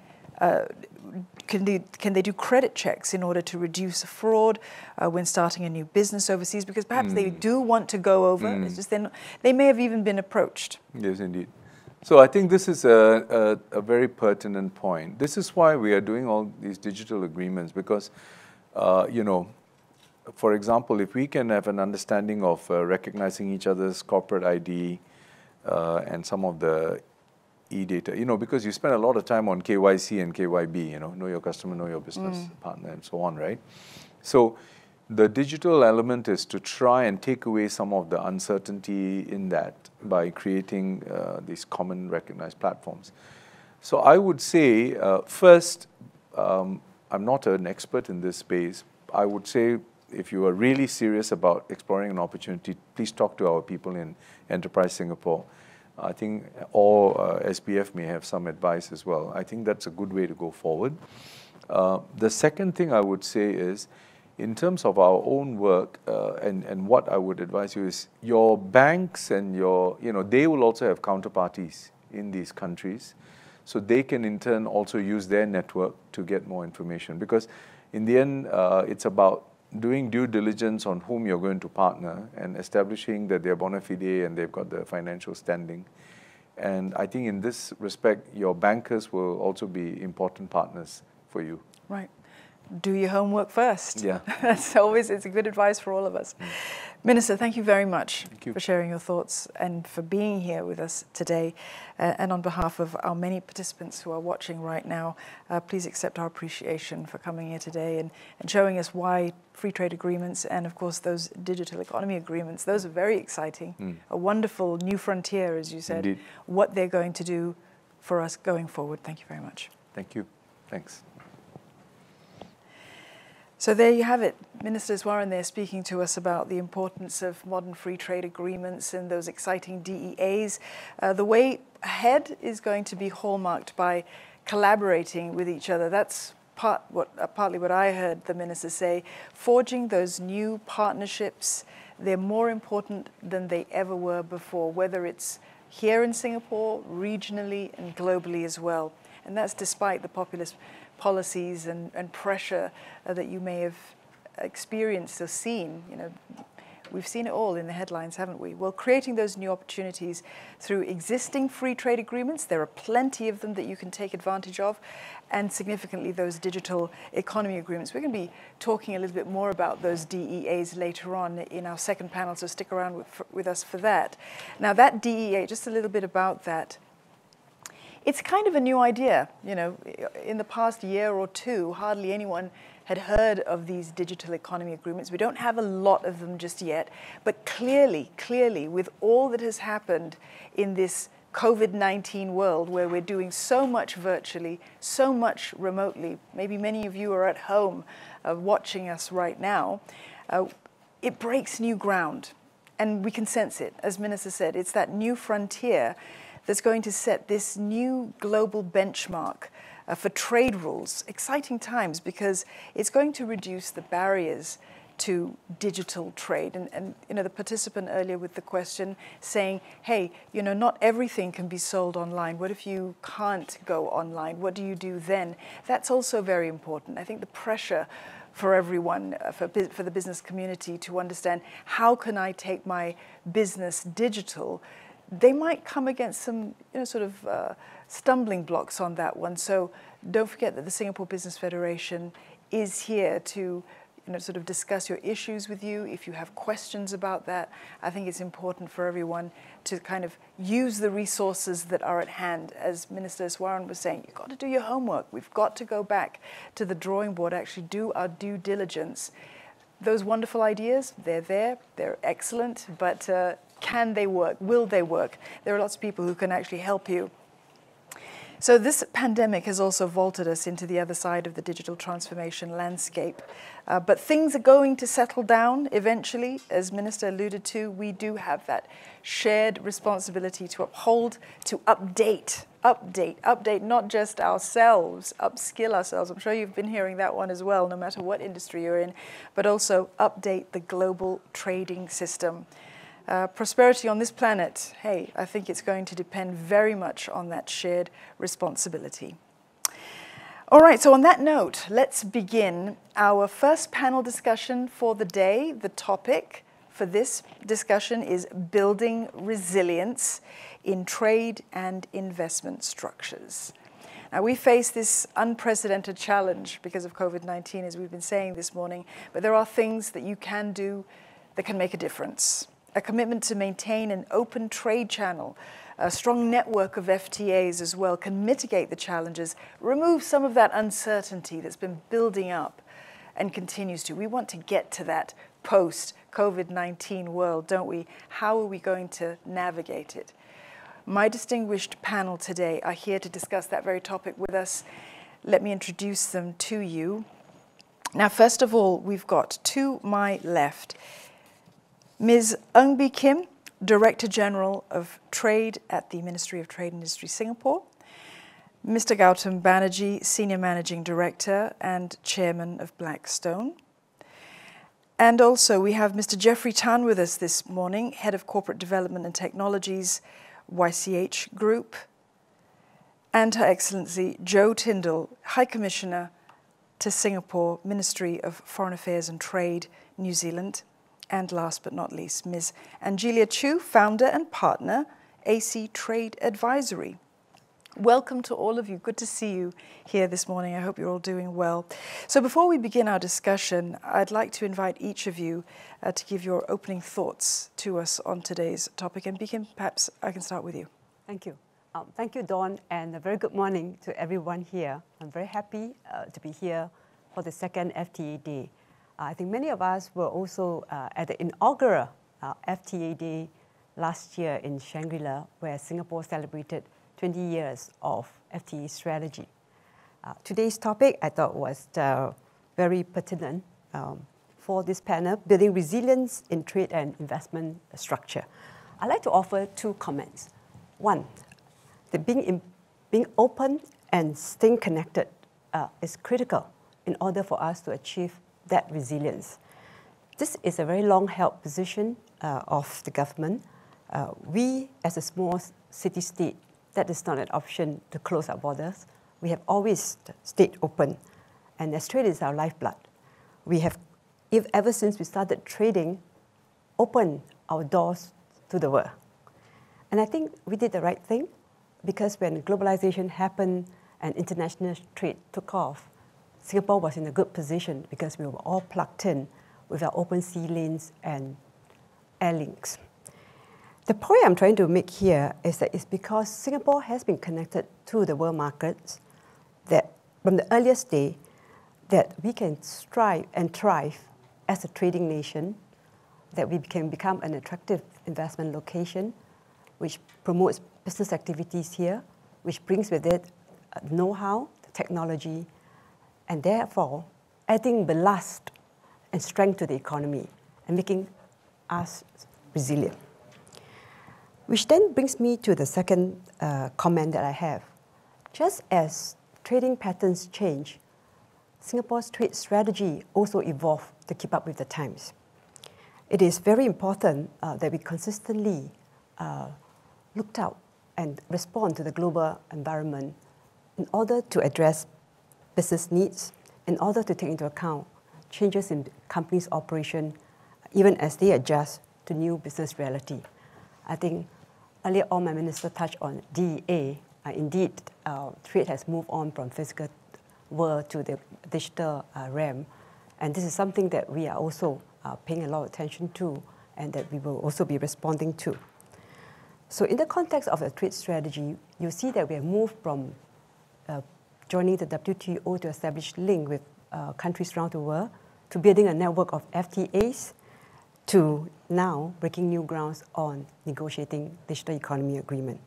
Can they do credit checks in order to reduce fraud when starting a new business overseas? Because perhaps they do want to go over. It's just they may have even been approached. Yes, indeed. So I think this is a very pertinent point. This is why we are doing all these digital agreements, because, you know, for example, if we can have an understanding of recognizing each other's corporate ID and some of the e-data, you know, because you spend a lot of time on KYC and KYB, you know your customer, know your business partner, and so on, right? So the digital element is to try and take away some of the uncertainty in that by creating these common recognized platforms. So I would say, first, I'm not an expert in this space. I would say if you are really serious about exploring an opportunity, please talk to our people in Enterprise Singapore. I think, or SBF may have some advice as well. I think that's a good way to go forward. The second thing I would say is, in terms of our own work, and what I would advise you is, your banks and they will also have counterparties in these countries, so they can in turn also use their network to get more information. Because in the end, it's about doing due diligence on whom you're going to partner and establishing that they're bona fide and they've got the financial standing. And I think in this respect, your bankers will also be important partners for you. Right. Do your homework first. Yeah. It's a good advice for all of us. Minister, thank you very much for sharing your thoughts and for being here with us today. And on behalf of our many participants who are watching right now, please accept our appreciation for coming here today and showing us why free trade agreements and, of course, those digital economy agreements, those are very exciting, a wonderful new frontier, as you said, what they're going to do for us going forward. Thank you very much. Thank you. Thanks. So there you have it. Minister Iswaran there speaking to us about the importance of modern free trade agreements and those exciting DEAs. The way ahead is going to be hallmarked by collaborating with each other. That's partly what I heard the minister say. Forging those new partnerships, they're more important than they ever were before, whether it's here in Singapore, regionally and globally as well. And that's despite the populist policies and pressure that you may have experienced or seen. You know, we've seen it all in the headlines, haven't we? Well, creating those new opportunities through existing free trade agreements, there are plenty of them that you can take advantage of, and significantly those digital economy agreements. We're going to be talking a little bit more about those DEAs later on in our second panel, so stick around with us for that. Now that DEA, just a little bit about that. It's kind of a new idea. You know, in the past year or two, hardly anyone had heard of these digital economy agreements. We don't have a lot of them just yet, but clearly, with all that has happened in this COVID-19 world where we're doing so much virtually, so much remotely, maybe many of you are at home watching us right now, it breaks new ground. And we can sense it. As Minister said, it's that new frontier that's going to set this new global benchmark for trade rules. Exciting times, because it's going to reduce the barriers to digital trade. And you know, the participant earlier with the question saying, hey, you know, not everything can be sold online. What if you can't go online? What do you do then? That's also very important. I think the pressure for everyone, for the business community to understand, how can I take my business digital? They might come against some, you know, sort of stumbling blocks on that one. So don't forget that the Singapore Business Federation is here to, you know, sort of discuss your issues with you. If you have questions about that, I think it's important for everyone to kind of use the resources that are at hand. As Minister Iswaran was saying, you've got to do your homework. We've got to go back to the drawing board, actually do our due diligence. Those wonderful ideas, they're there, they're excellent, but can they work? Will they work? There are lots of people who can actually help you So this pandemic has also vaulted us into the other side of the digital transformation landscape. But things are going to settle down eventually. As Minister alluded to, we do have that shared responsibility to uphold, to update, not just ourselves, upskill ourselves. I'm sure you've been hearing that one as well, no matter what industry you're in, but also update the global trading system. Prosperity on this planet, hey, I think it's going to depend very much on that shared responsibility. All right, so on that note, let's begin our first panel discussion for the day. The topic for this discussion is building resilience in trade and investment structures. Now, we face this unprecedented challenge because of COVID-19, as we've been saying this morning, but there are things that you can do that can make a difference. A commitment to maintain an open trade channel, a strong network of FTAs as well, can mitigate the challenges, remove some of that uncertainty that's been building up and continues to. We want to get to that post-COVID-19 world, don't we? How are we going to navigate it? My distinguished panel today are here to discuss that very topic with us. Let me introduce them to you. Now, first of all, we've got to my left Ms. Eunbi Kim, Director General of Trade at the Ministry of Trade and Industry Singapore. Mr. Gautam Banerjee, Senior Managing Director and Chairman of Blackstone. And also we have Mr. Jeffrey Tan with us this morning, Head of Corporate Development and Technologies, YCH Group. And Her Excellency Joe Tyndall, High Commissioner to Singapore, Ministry of Foreign Affairs and Trade, New Zealand. And last but not least, Ms. Angelia Chu, founder and partner, AC Trade Advisory. Welcome to all of you. Good to see you here this morning. I hope you're all doing well. So before we begin our discussion, I'd like to invite each of you to give your opening thoughts to us on today's topic. And Kim, perhaps I can start with you. Thank you. Thank you, Dawn, and a very good morning to everyone here. I'm very happy to be here for the second FTA Day. I think many of us were also at the inaugural FTA Day last year in Shangri-La, where Singapore celebrated 20 years of FTA strategy. Today's topic I thought was very pertinent for this panel, building resilience in trade and investment structure. I'd like to offer two comments. One, that being open and staying connected is critical in order for us to achieve that resilience. This is a very long-held position of the government. We, as a small city-state, that is not an option to close our borders. We have always stayed open, and as trade is our lifeblood. We have, ever since we started trading, opened our doors to the world. And I think we did the right thing, because when globalization happened and international trade took off, Singapore was in a good position because we were all plugged in with our open sea lanes and air links. The point I'm trying to make here is that it's because Singapore has been connected to the world markets that from the earliest day that we can strive and thrive as a trading nation, that we can become an attractive investment location, which promotes business activities here, which brings with it know-how, technology, and therefore adding ballast and strength to the economy and making us resilient. Which then brings me to the second comment that I have. Just as trading patterns change, Singapore's trade strategy also evolved to keep up with the times. It is very important that we consistently look out and respond to the global environment in order to address business needs, in order to take into account changes in companies' operation, even as they adjust to new business reality. I think earlier on my minister touched on DEA. Indeed, trade has moved on from physical world to the digital realm. And this is something that we are also paying a lot of attention to and that we will also be responding to. So in the context of a trade strategy, you see that we have moved from joining the WTO to establish link with countries around the world, to building a network of FTAs, to now breaking new grounds on negotiating digital economy agreement.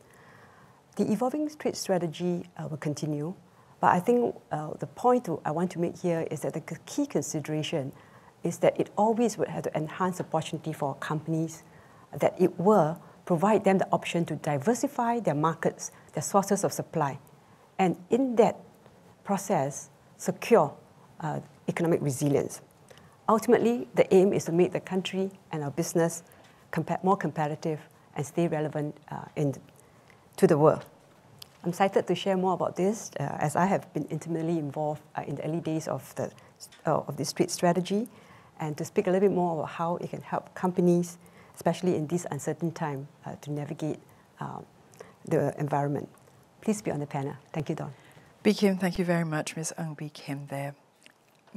The evolving trade strategy will continue, but I think the point I want to make here is that the key consideration is that it always would have to enhance opportunity for companies, that it will provide them the option to diversify their markets, their sources of supply, and in that process, secure economic resilience. Ultimately, the aim is to make the country and our business more competitive and stay relevant to the world. I'm excited to share more about this as I have been intimately involved in the early days of this trade strategy, and to speak a little bit more about how it can help companies, especially in this uncertain time, to navigate the environment. Please be on the panel. Thank you, Don. Bee Kim, thank you very much, Ms. Ng Bee Kim there.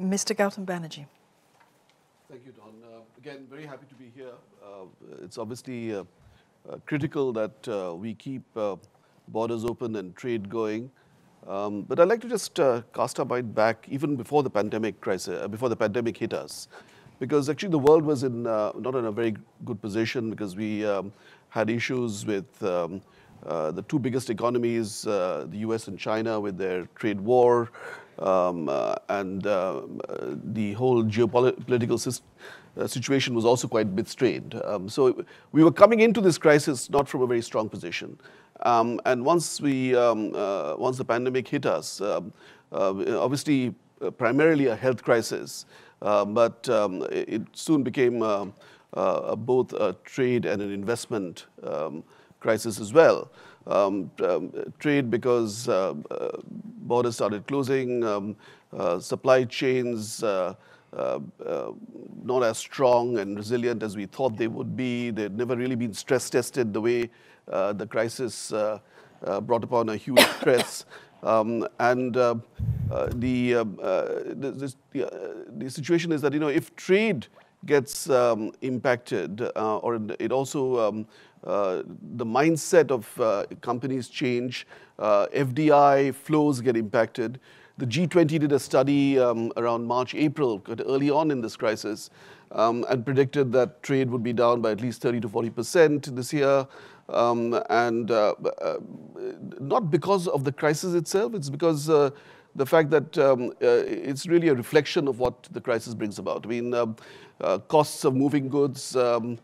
Mr. Gautam Banerjee. Thank you, Don. Again, very happy to be here. It's obviously critical that we keep borders open and trade going. But I'd like to just cast our mind back even before the pandemic crisis, before the pandemic hit us, because actually the world was not in a very good position, because we had issues with the two biggest economies, the US and China, with their trade war, and the whole geopolitical situation was also quite a bit strained. So we were coming into this crisis not from a very strong position. And once the pandemic hit us, obviously primarily a health crisis, but it soon became both a trade and an investment crisis as well. Trade because borders started closing, supply chains not as strong and resilient as we thought they would be. They'd never really been stress tested the way the crisis brought upon a huge stress. And the situation is that, if trade gets impacted, or it also, the mindset of companies change, FDI flows get impacted. The G20 did a study around March, April, early on in this crisis, and predicted that trade would be down by at least 30 to 40% this year. And not because of the crisis itself, it's because the fact that it's really a reflection of what the crisis brings about. I mean, costs of moving goods have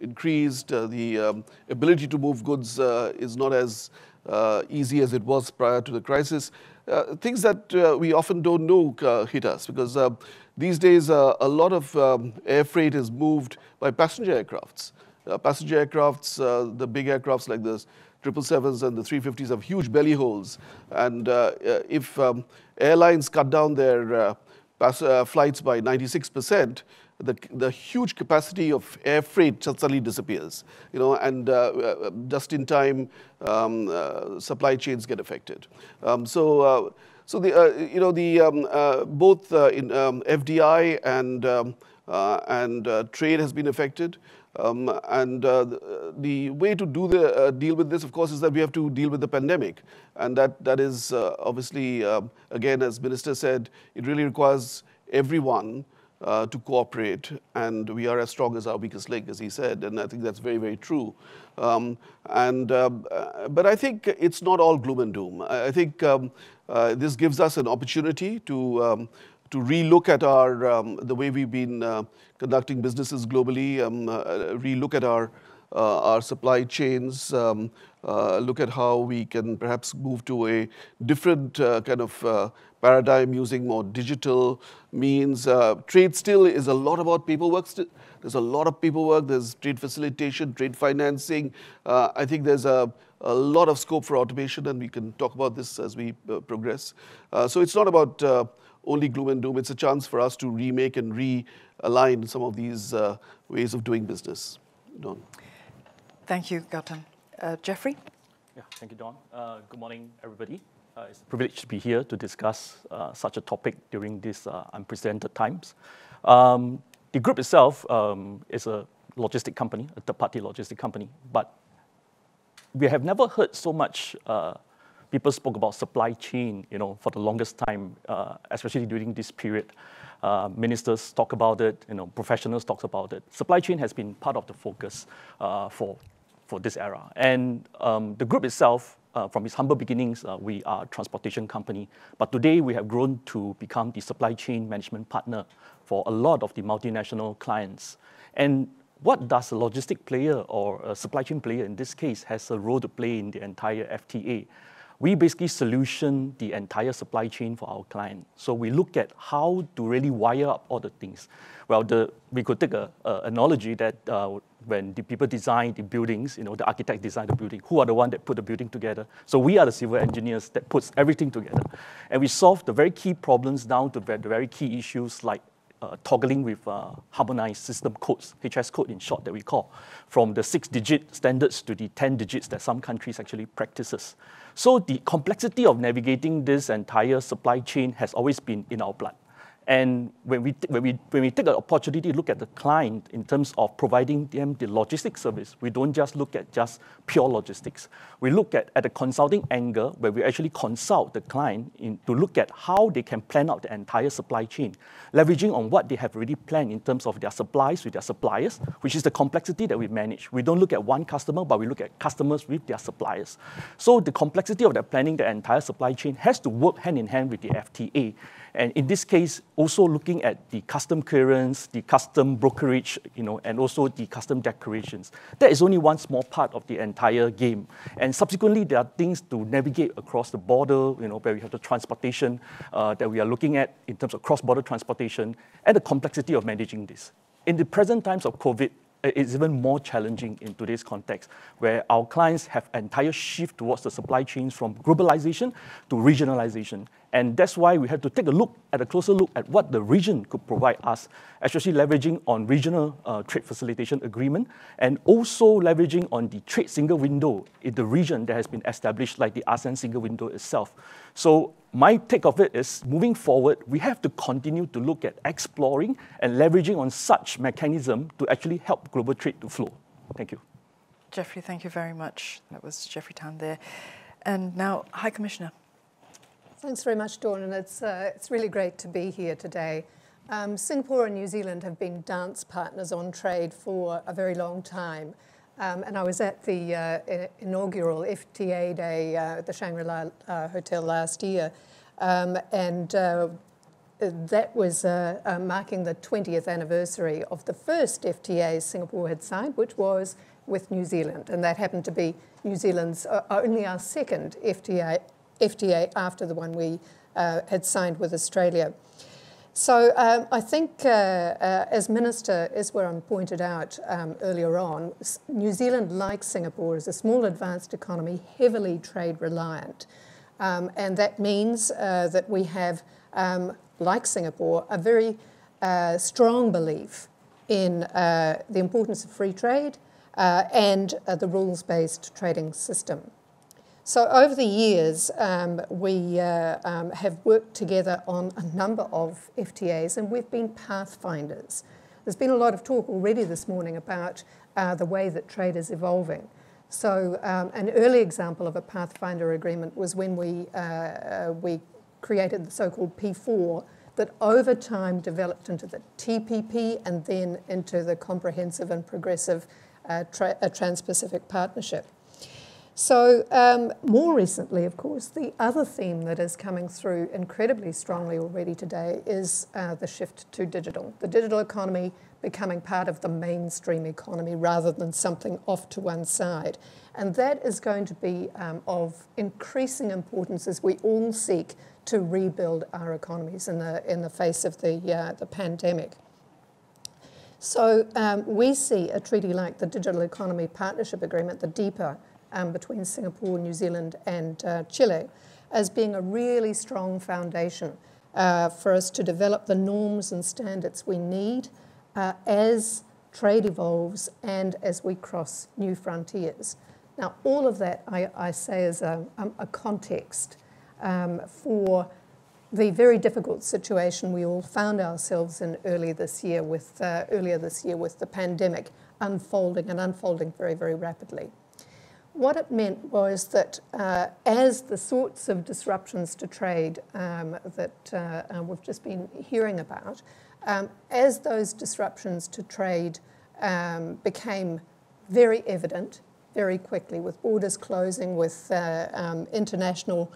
increased. The ability to move goods is not as easy as it was prior to the crisis. Things that we often don't know hit us, because these days a lot of air freight is moved by passenger aircrafts. Passenger aircrafts, the big aircrafts like the 777s and the 350s have huge belly holes. And if airlines cut down their flights by 96%, the huge capacity of air freight suddenly disappears, and just-in-time supply chains get affected. So the both in FDI and trade has been affected. And the way to deal with this, of course, is that we have to deal with the pandemic. And that is obviously, again, as Minister said, it really requires everyone to cooperate. And we are as strong as our weakest link, as he said. And I think that's very, very true. But I think it's not all gloom and doom. I think this gives us an opportunity to relook at the way we've been conducting businesses globally, relook at our supply chains, look at how we can perhaps move to a different kind of paradigm using more digital means. Trade still is a lot about paperwork. There's a lot of paperwork. There's trade facilitation, trade financing. I think there's a lot of scope for automation, and we can talk about this as we progress. So it's not about only gloom and doom. It's a chance for us to remake and realign some of these ways of doing business. Don. Thank you, Gautam. Jeffrey? Yeah, thank you, Don. Good morning, everybody. It's a privilege to be here to discuss such a topic during these unprecedented times. The group itself is a logistic company, a third-party logistic company, but we have never heard so much people spoke about supply chain, for the longest time, especially during this period. Ministers talk about it, professionals talk about it. Supply chain has been part of the focus for for this era. And the group itself, from its humble beginnings, we are a transportation company. But today we have grown to become the supply chain management partner for a lot of the multinational clients. And what does a logistic player or a supply chain player in this case has a role to play in the entire FTA? We basically solution the entire supply chain for our client. So we look at how to really wire up all the things. Well, we could take an analogy that when the people design the buildings, the architect design the building, who are the one that put the building together? So we are the civil engineers that puts everything together. And we solve the very key problems down to the very key issues like toggling with harmonized system codes, HS code in short that we call, from the 6-digit standards to the 10 digits that some countries actually practices. So the complexity of navigating this entire supply chain has always been in our blood. And when we take an opportunity to look at the client in terms of providing them the logistics service, we don't just look at just pure logistics. We look at a consulting angle where we actually consult the client to look at how they can plan out the entire supply chain, leveraging on what they have already planned in terms of their supplies with their suppliers, which is the complexity that we manage. We don't look at one customer, but we look at customers with their suppliers. So the complexity of that planning the entire supply chain has to work hand in hand with the FTA. And in this case, also looking at the custom clearance, the custom brokerage, and also the custom declarations. That is only one small part of the entire game. And subsequently, there are things to navigate across the border, where we have the transportation that we are looking at in terms of cross-border transportation, and the complexity of managing this. In the present times of COVID, it's even more challenging in today's context, where our clients have an entire shift towards the supply chains from globalization to regionalization. And that's why we have to take a closer look at what the region could provide us, especially leveraging on regional trade facilitation agreement, and also leveraging on the trade single window in the region that has been established, like the ASEAN single window itself. So my take of it is, moving forward, we have to continue to look at exploring and leveraging on such mechanism to actually help global trade to flow. Thank you. Jeffrey, thank you very much. That was Jeffrey Tan there. And now, High Commissioner. Thanks very much, Dawn, and it's really great to be here today. Singapore and New Zealand have been dance partners on trade for a very long time. And I was at the inaugural FTA day at the Shangri-La Hotel last year, and that was marking the 20th anniversary of the first FTA Singapore had signed, which was with New Zealand, and that happened to be New Zealand's only our second FTA after the one we had signed with Australia. So I think, as Minister Iswaran pointed out earlier on, New Zealand, like Singapore, is a small advanced economy, heavily trade reliant. And that means that we have, like Singapore, a very strong belief in the importance of free trade and the rules-based trading system. So over the years, we have worked together on a number of FTAs, and we've been pathfinders. There's been a lot of talk already this morning about the way that trade is evolving. So an early example of a pathfinder agreement was when we created the so-called P4 that over time developed into the TPP and then into the comprehensive and progressive Trans-Pacific Partnership. So more recently, of course, the other theme that is coming through incredibly strongly already today is the shift to digital. The digital economy becoming part of the mainstream economy rather than something off to one side. And that is going to be of increasing importance as we all seek to rebuild our economies in the face of the pandemic. So we see a treaty like the Digital Economy Partnership Agreement, the DEPA, between Singapore, New Zealand and Chile, as being a really strong foundation for us to develop the norms and standards we need as trade evolves and as we cross new frontiers. Now, all of that, I say, is a context for the very difficult situation we all found ourselves in earlier this year with the pandemic unfolding very, very rapidly. What it meant was that as the sorts of disruptions to trade that we've just been hearing about, as those disruptions to trade became very evident very quickly, with borders closing, with international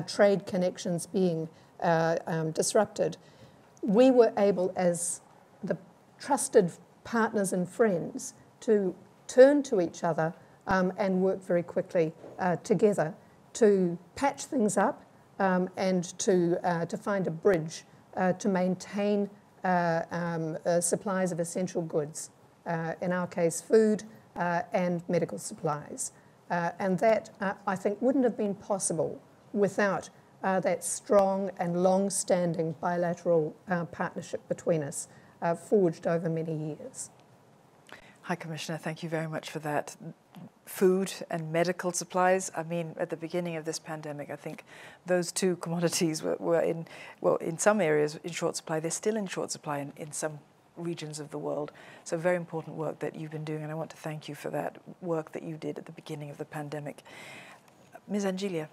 trade connections being disrupted. We were able, as the trusted partners and friends, to turn to each other and work very quickly together to patch things up and to find a bridge to maintain supplies of essential goods, in our case food and medical supplies. And that, I think, wouldn't have been possible without that strong and long-standing bilateral partnership between us, forged over many years. High Commissioner, thank you very much for that. Food and medical supplies, I mean, at the beginning of this pandemic, I think those two commodities were in, well, in some areas in short supply. They're still in short supply in some regions of the world. So very important work that you've been doing, and I want to thank you for that work that you did at the beginning of the pandemic. Ms. Angelia.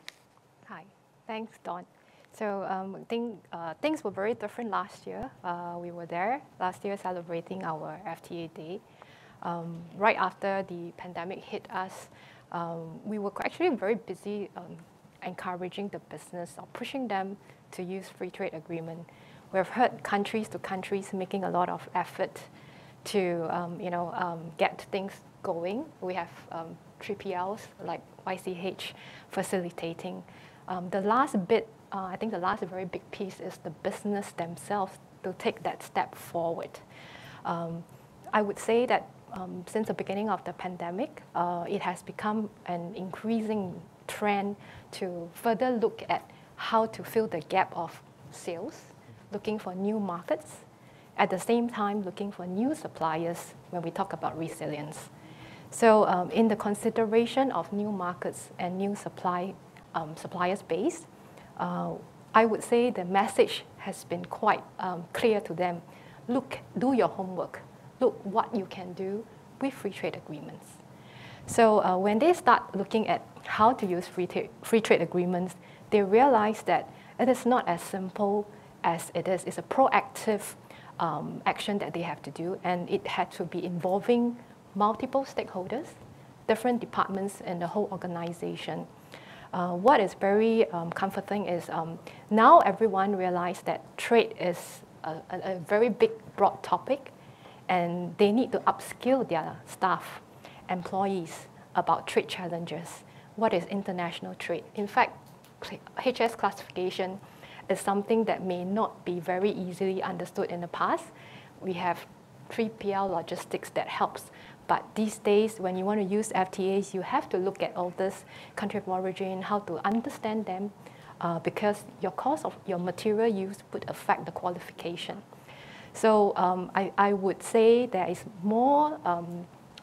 Hi, thanks, Dawn. So I think things were very different last year. We were there last year celebrating our FTA Day. Right after the pandemic hit us, we were actually very busy encouraging the business or pushing them to use free trade agreement. We have heard countries to countries making a lot of effort to get things going. We have 3PLs like YCH facilitating. The last bit, I think the last very big piece is the business themselves to take that step forward. I would say that since the beginning of the pandemic, it has become an increasing trend to further look at how to fill the gap of sales, looking for new markets, at the same time looking for new suppliers when we talk about resilience. So in the consideration of new markets and new suppliers base, I would say the message has been quite clear to them. Look, do your homework. Look what you can do with free trade agreements. So when they start looking at how to use free trade agreements, they realize that it is not as simple as it is. It's a proactive action that they have to do, and it had to be involving multiple stakeholders, different departments in the whole organization. What is very comforting is now everyone realizes that trade is a very big, broad topic, and they need to upskill their staff, employees, about trade challenges. What is international trade? In fact, HS classification is something that may not be very easily understood in the past. We have 3PL logistics that helps, but these days, when you want to use FTAs, you have to look at all this country of origin, how to understand them, because your cost of your material use would affect the qualification. So I would say there is more,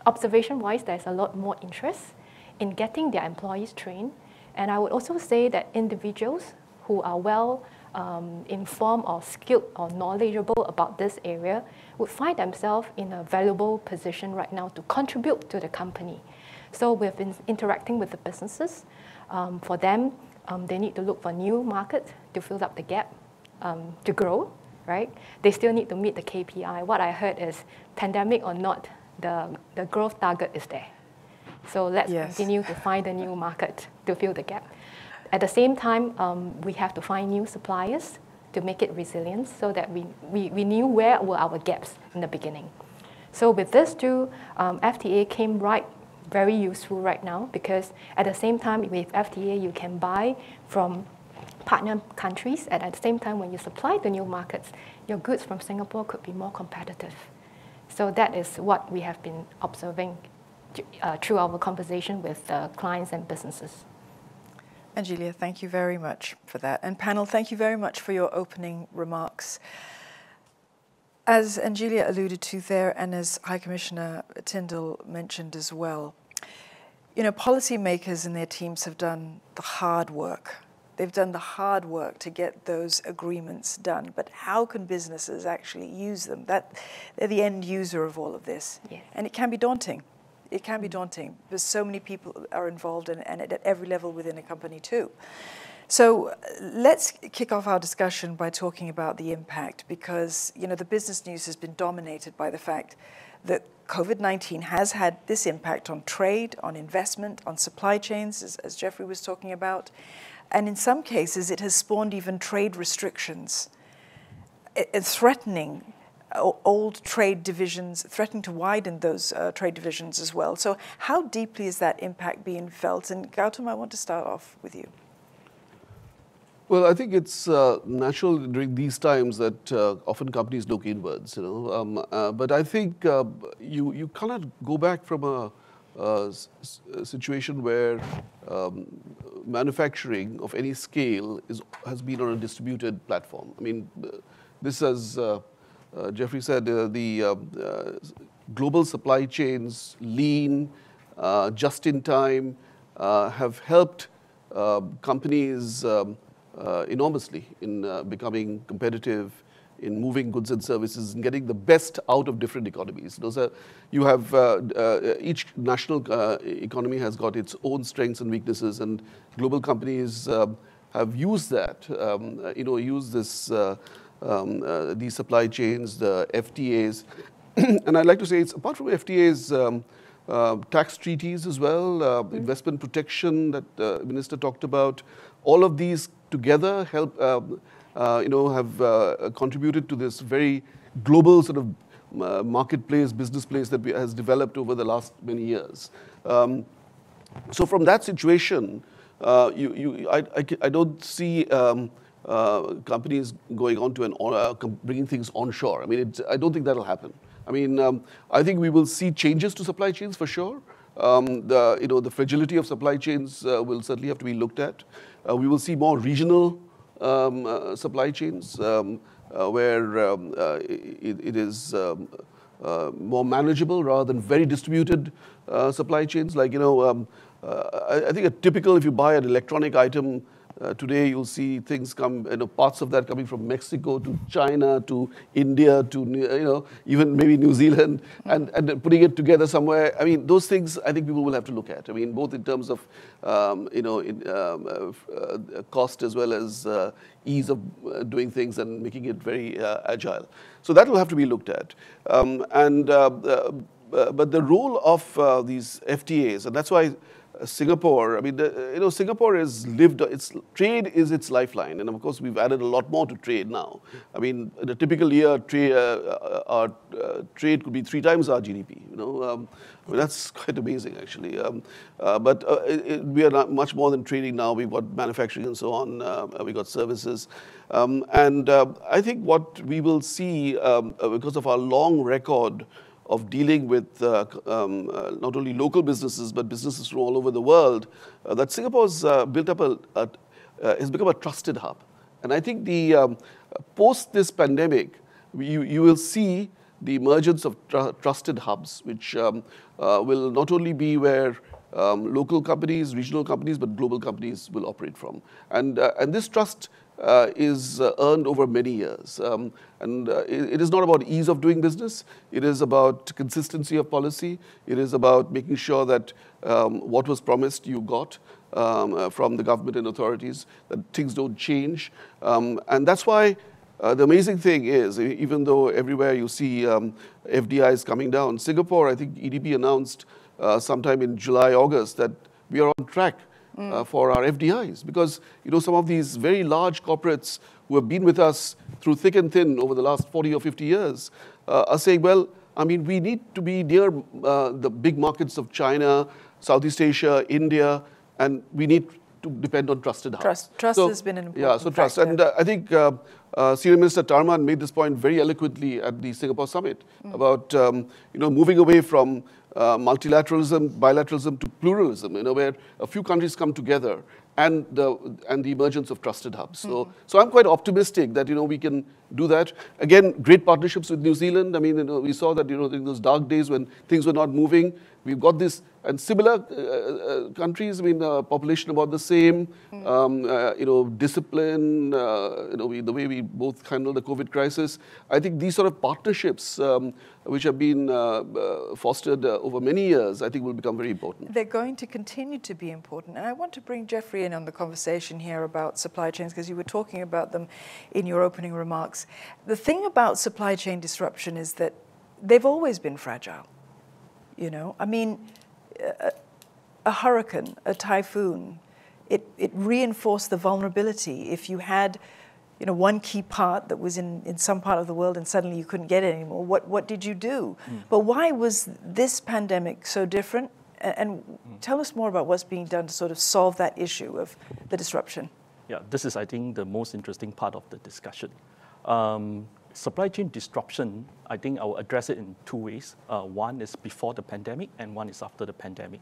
observation-wise, there's a lot more interest in getting their employees trained. And I would also say that individuals who are well informed or skilled or knowledgeable about this area would find themselves in a valuable position right now to contribute to the company. So we've been interacting with the businesses. For them, they need to look for new markets to fill up the gap, to grow. Right? They still need to meet the KPI. What I heard is, pandemic or not, the growth target is there. So let's continue to find a new market to fill the gap. At the same time, we have to find new suppliers to make it resilient so that we knew where were our gaps in the beginning. So with this too, FTA came very useful right now, because at the same time with FTA you can buy from partner countries, and at the same time when you supply to new markets, your goods from Singapore could be more competitive. So that is what we have been observing through our conversation with clients and businesses. Angelia, thank you very much for that. And panel, thank you very much for your opening remarks. As Angelia alluded to there, and as High Commissioner Tyndall mentioned as well, policymakers and their teams have done the hard work. They've done the hard work to get those agreements done. But how can businesses actually use them? They're the end user of all of this. Yes. And it can be daunting. It can be daunting because so many people are involved and at every level within a company too. So let's kick off our discussion by talking about the impact, because the business news has been dominated by the fact that COVID-19 has had this impact on trade, on investment, on supply chains, as Jeffrey was talking about. And in some cases, it has spawned even trade restrictions, threatening old trade divisions, threatening to widen those trade divisions as well. So how deeply is that impact being felt? And Gautam, I want to start off with you. Well, I think it's natural during these times that often companies look inwards, but I think you cannot go back from a situation where manufacturing of any scale has been on a distributed platform. I mean, this, as Jeffrey said, the global supply chains, lean, just in time, have helped companies enormously in becoming competitive, in moving goods and services, and getting the best out of different economies. You have each national economy has got its own strengths and weaknesses, and global companies have used that. Use this these supply chains, the FTAs, and I'd like to say it's apart from FTAs. Tax treaties as well, investment protection that the minister talked about. All of these together help, have contributed to this very global sort of marketplace, business place that has developed over the last many years. So from that situation, I don't see companies going on to bringing things onshore. I mean, I don't think that'll happen. I mean, I think we will see changes to supply chains for sure. The fragility of supply chains will certainly have to be looked at. We will see more regional supply chains where it is more manageable rather than very distributed supply chains. Like, I think a typical, if you buy an electronic item, today you'll see things come, parts of that coming from Mexico to China to India to, even maybe New Zealand, and putting it together somewhere. I mean, those things I think people will have to look at. I mean, both in terms of, cost as well as ease of doing things and making it very agile. So that will have to be looked at. But the role of these FTAs, and that's why Singapore, I mean, Singapore has lived, trade is its lifeline. And of course, we've added a lot more to trade now. I mean, in a typical year, our trade could be 3 times our GDP. That's quite amazing, actually. But we are not much more than trading now. We've got manufacturing and so on. We've got services. And I think what we will see, because of our long record of dealing with not only local businesses, but businesses from all over the world, that Singapore's built up has become a trusted hub. And I think the post this pandemic, you will see the emergence of trusted hubs, which will not only be where local companies, regional companies, but global companies will operate from. And this trust is earned over many years. It is not about ease of doing business. It is about consistency of policy. It is about making sure that what was promised you got from the government and authorities, that things don't change. And that's why the amazing thing is, even though everywhere you see FDIs coming down, Singapore, I think EDB announced sometime in July, August, that we are on track for our FDIs, because some of these very large corporates who have been with us through thick and thin over the last 40 or 50 years are saying, well, I mean, we need to be near the big markets of China, Southeast Asia, India, and we need to depend on trusted hubs. Trust has been an important so trust. factor. And I think Senior Minister Tharman made this point very eloquently at the Singapore summit about moving away from multilateralism, bilateralism to pluralism, where a few countries come together, and the emergence of trusted hubs. So I'm quite optimistic that we can do that. Again, great partnerships with New Zealand. I mean, we saw that in those dark days when things were not moving, we've got this, and similar countries. I mean, population about the same. Discipline. The way we both handle the COVID crisis. I think these sort of partnerships, which have been fostered over many years, I think will become very important. They're going to continue to be important. And I want to bring Jeffrey in on the conversation here about supply chains, because you were talking about them in your opening remarks. The thing about supply chain disruption is that they've always been fragile. You know, I mean, a hurricane, a typhoon, it reinforced the vulnerability. If you had, you know, one key part that was in some part of the world and suddenly you couldn't get it anymore, what did you do? But why was this pandemic so different? And tell us more about what's being done to sort of solve that issue of the disruption. Yeah, this is, I think, the most interesting part of the discussion. Supply chain disruption, I think I will address it in two ways. One is before the pandemic and one is after the pandemic.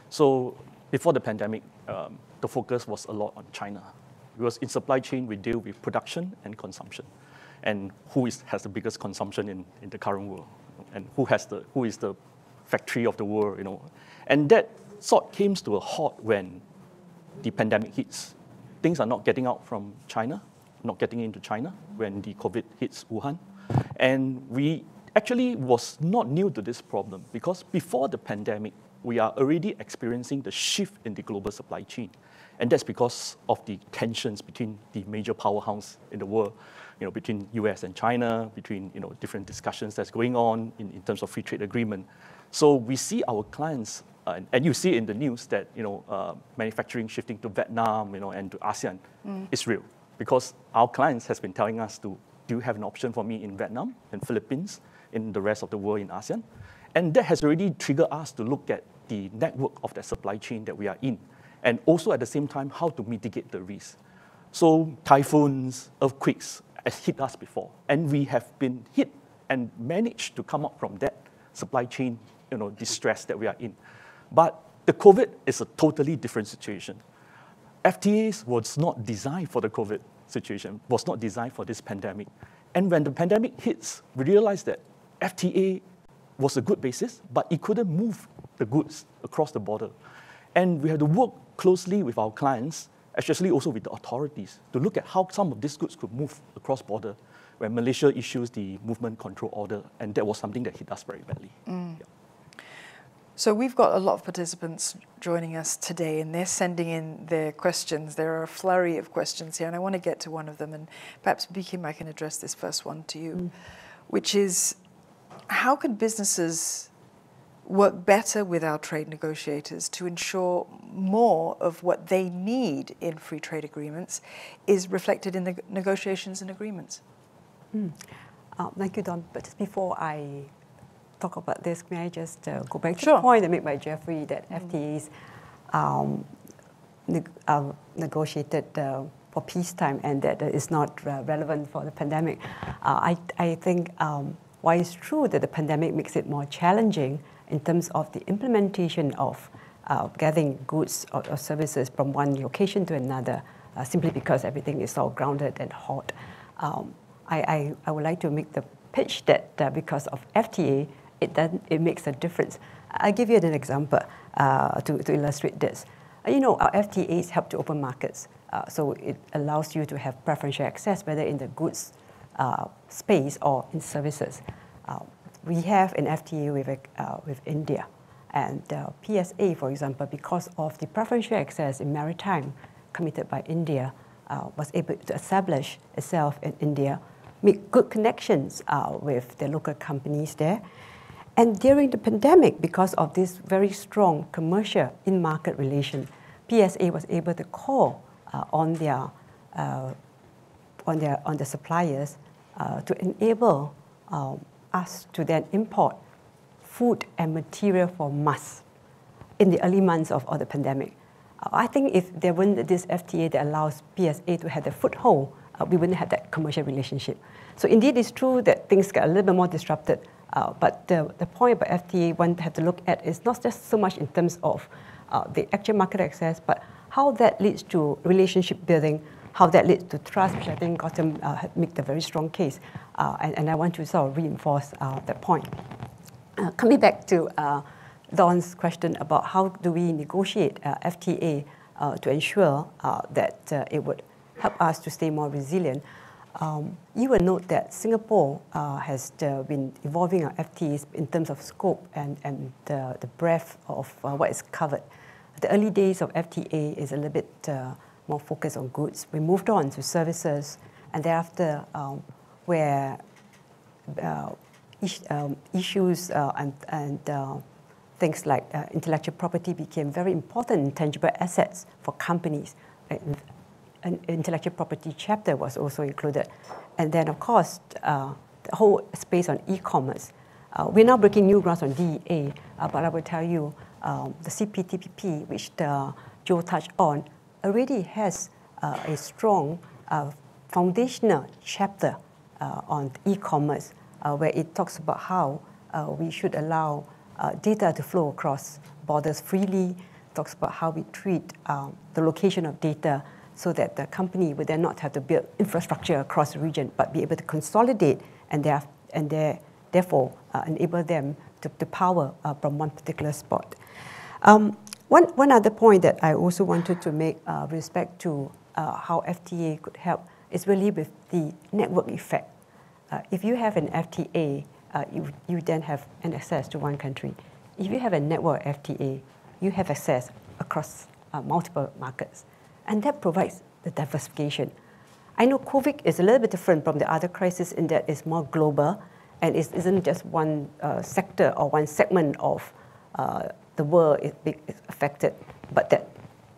So before the pandemic, the focus was a lot on China. Because in supply chain, we deal with production and consumption. And who has the biggest consumption in the current world? And who is the factory of the world, you know? And that sort came to a halt when the pandemic hits. Things are not getting out from China, not getting into China when the COVID hits Wuhan. And we actually was not new to this problem because before the pandemic, we are already experiencing the shift in the global supply chain. And that's because of the tensions between the major powerhouse in the world, you know, between US and China, between, you know, different discussions that's going on in terms of free trade agreement. So we see our clients, and you see in the news that, you know, manufacturing shifting to Vietnam, you know, and to ASEAN is real. Because our clients has been telling us do you have an option for me in Vietnam, in Philippines, in the rest of the world in ASEAN? And that has already triggered us to look at the network of that supply chain that we are in. And also at the same time, how to mitigate the risk. So typhoons, earthquakes has hit us before. And we have been hit and managed to come up from that supply chain, you know, distress that we are in. But the COVID is a totally different situation. FTAs was not designed for the COVID situation, was not designed for this pandemic. And when the pandemic hits, we realized that FTA was a good basis, but it couldn't move the goods across the border. And we had to work closely with our clients, especially also with the authorities, to look at how some of these goods could move across border when Malaysia issues the movement control order, and that was something that hit us very badly. Yeah. So we've got a lot of participants joining us today, and they're sending in their questions. There are a flurry of questions here, and I want to get to one of them, and perhaps, Bikim, I can address this first one to you, which is, how can businesses work better with our trade negotiators to ensure more of what they need in free trade agreements is reflected in the negotiations and agreements? Thank you, Don. But just before I talk about this, may I just go back to the point made by Jeffrey that FTAs negotiated for peacetime and that is not relevant for the pandemic. I think while it's true that the pandemic makes it more challenging in terms of the implementation of gathering goods or services from one location to another, simply because everything is all grounded and hot. I would like to make the pitch that because of FTA, it makes a difference. I'll give you an example to illustrate this. You know, our FTAs help to open markets. So it allows you to have preferential access, whether in the goods space or in services. We have an FTA with India. And PSA, for example, because of the preferential access in maritime committed by India, was able to establish itself in India, make good connections with the local companies there. And during the pandemic, because of this very strong commercial in-market relation, PSA was able to call on the suppliers to enable us to then import food and material for mass in the early months of the pandemic. I think if there weren't this FTA that allows PSA to have the foothold, we wouldn't have that commercial relationship. So indeed, it's true that things get a little bit more disrupted. But the point about FTA one have to look at is not just so much in terms of the actual market access, but how that leads to relationship building, how that leads to trust, which I think Gautam made a very strong case. And I want to sort of reinforce that point. Coming back to Don's question about how do we negotiate FTA to ensure that it would help us to stay more resilient. You will note that Singapore has been evolving our FTAs in terms of scope and the breadth of what is covered. The early days of FTA is a little bit more focused on goods. We moved on to services, and thereafter where issues and things like intellectual property became very important intangible assets for companies. An intellectual property chapter was also included. And then, of course, the whole space on e-commerce. We're now breaking new grounds on DEA, but I will tell you, the CPTPP, which Joe touched on, already has a strong foundational chapter on e-commerce, where it talks about how we should allow data to flow across borders freely, talks about how we treat the location of data so that the company would then not have to build infrastructure across the region, but be able to consolidate and therefore enable them to power from one particular spot. One other point that I also wanted to make with respect to how FTA could help is really with the network effect. If you have an FTA, you then have an access to one country. If you have a network FTA, you have access across multiple markets. And that provides the diversification. I know COVID is a little bit different from the other crises in that it's more global and it isn't just one sector or one segment of the world is affected, but that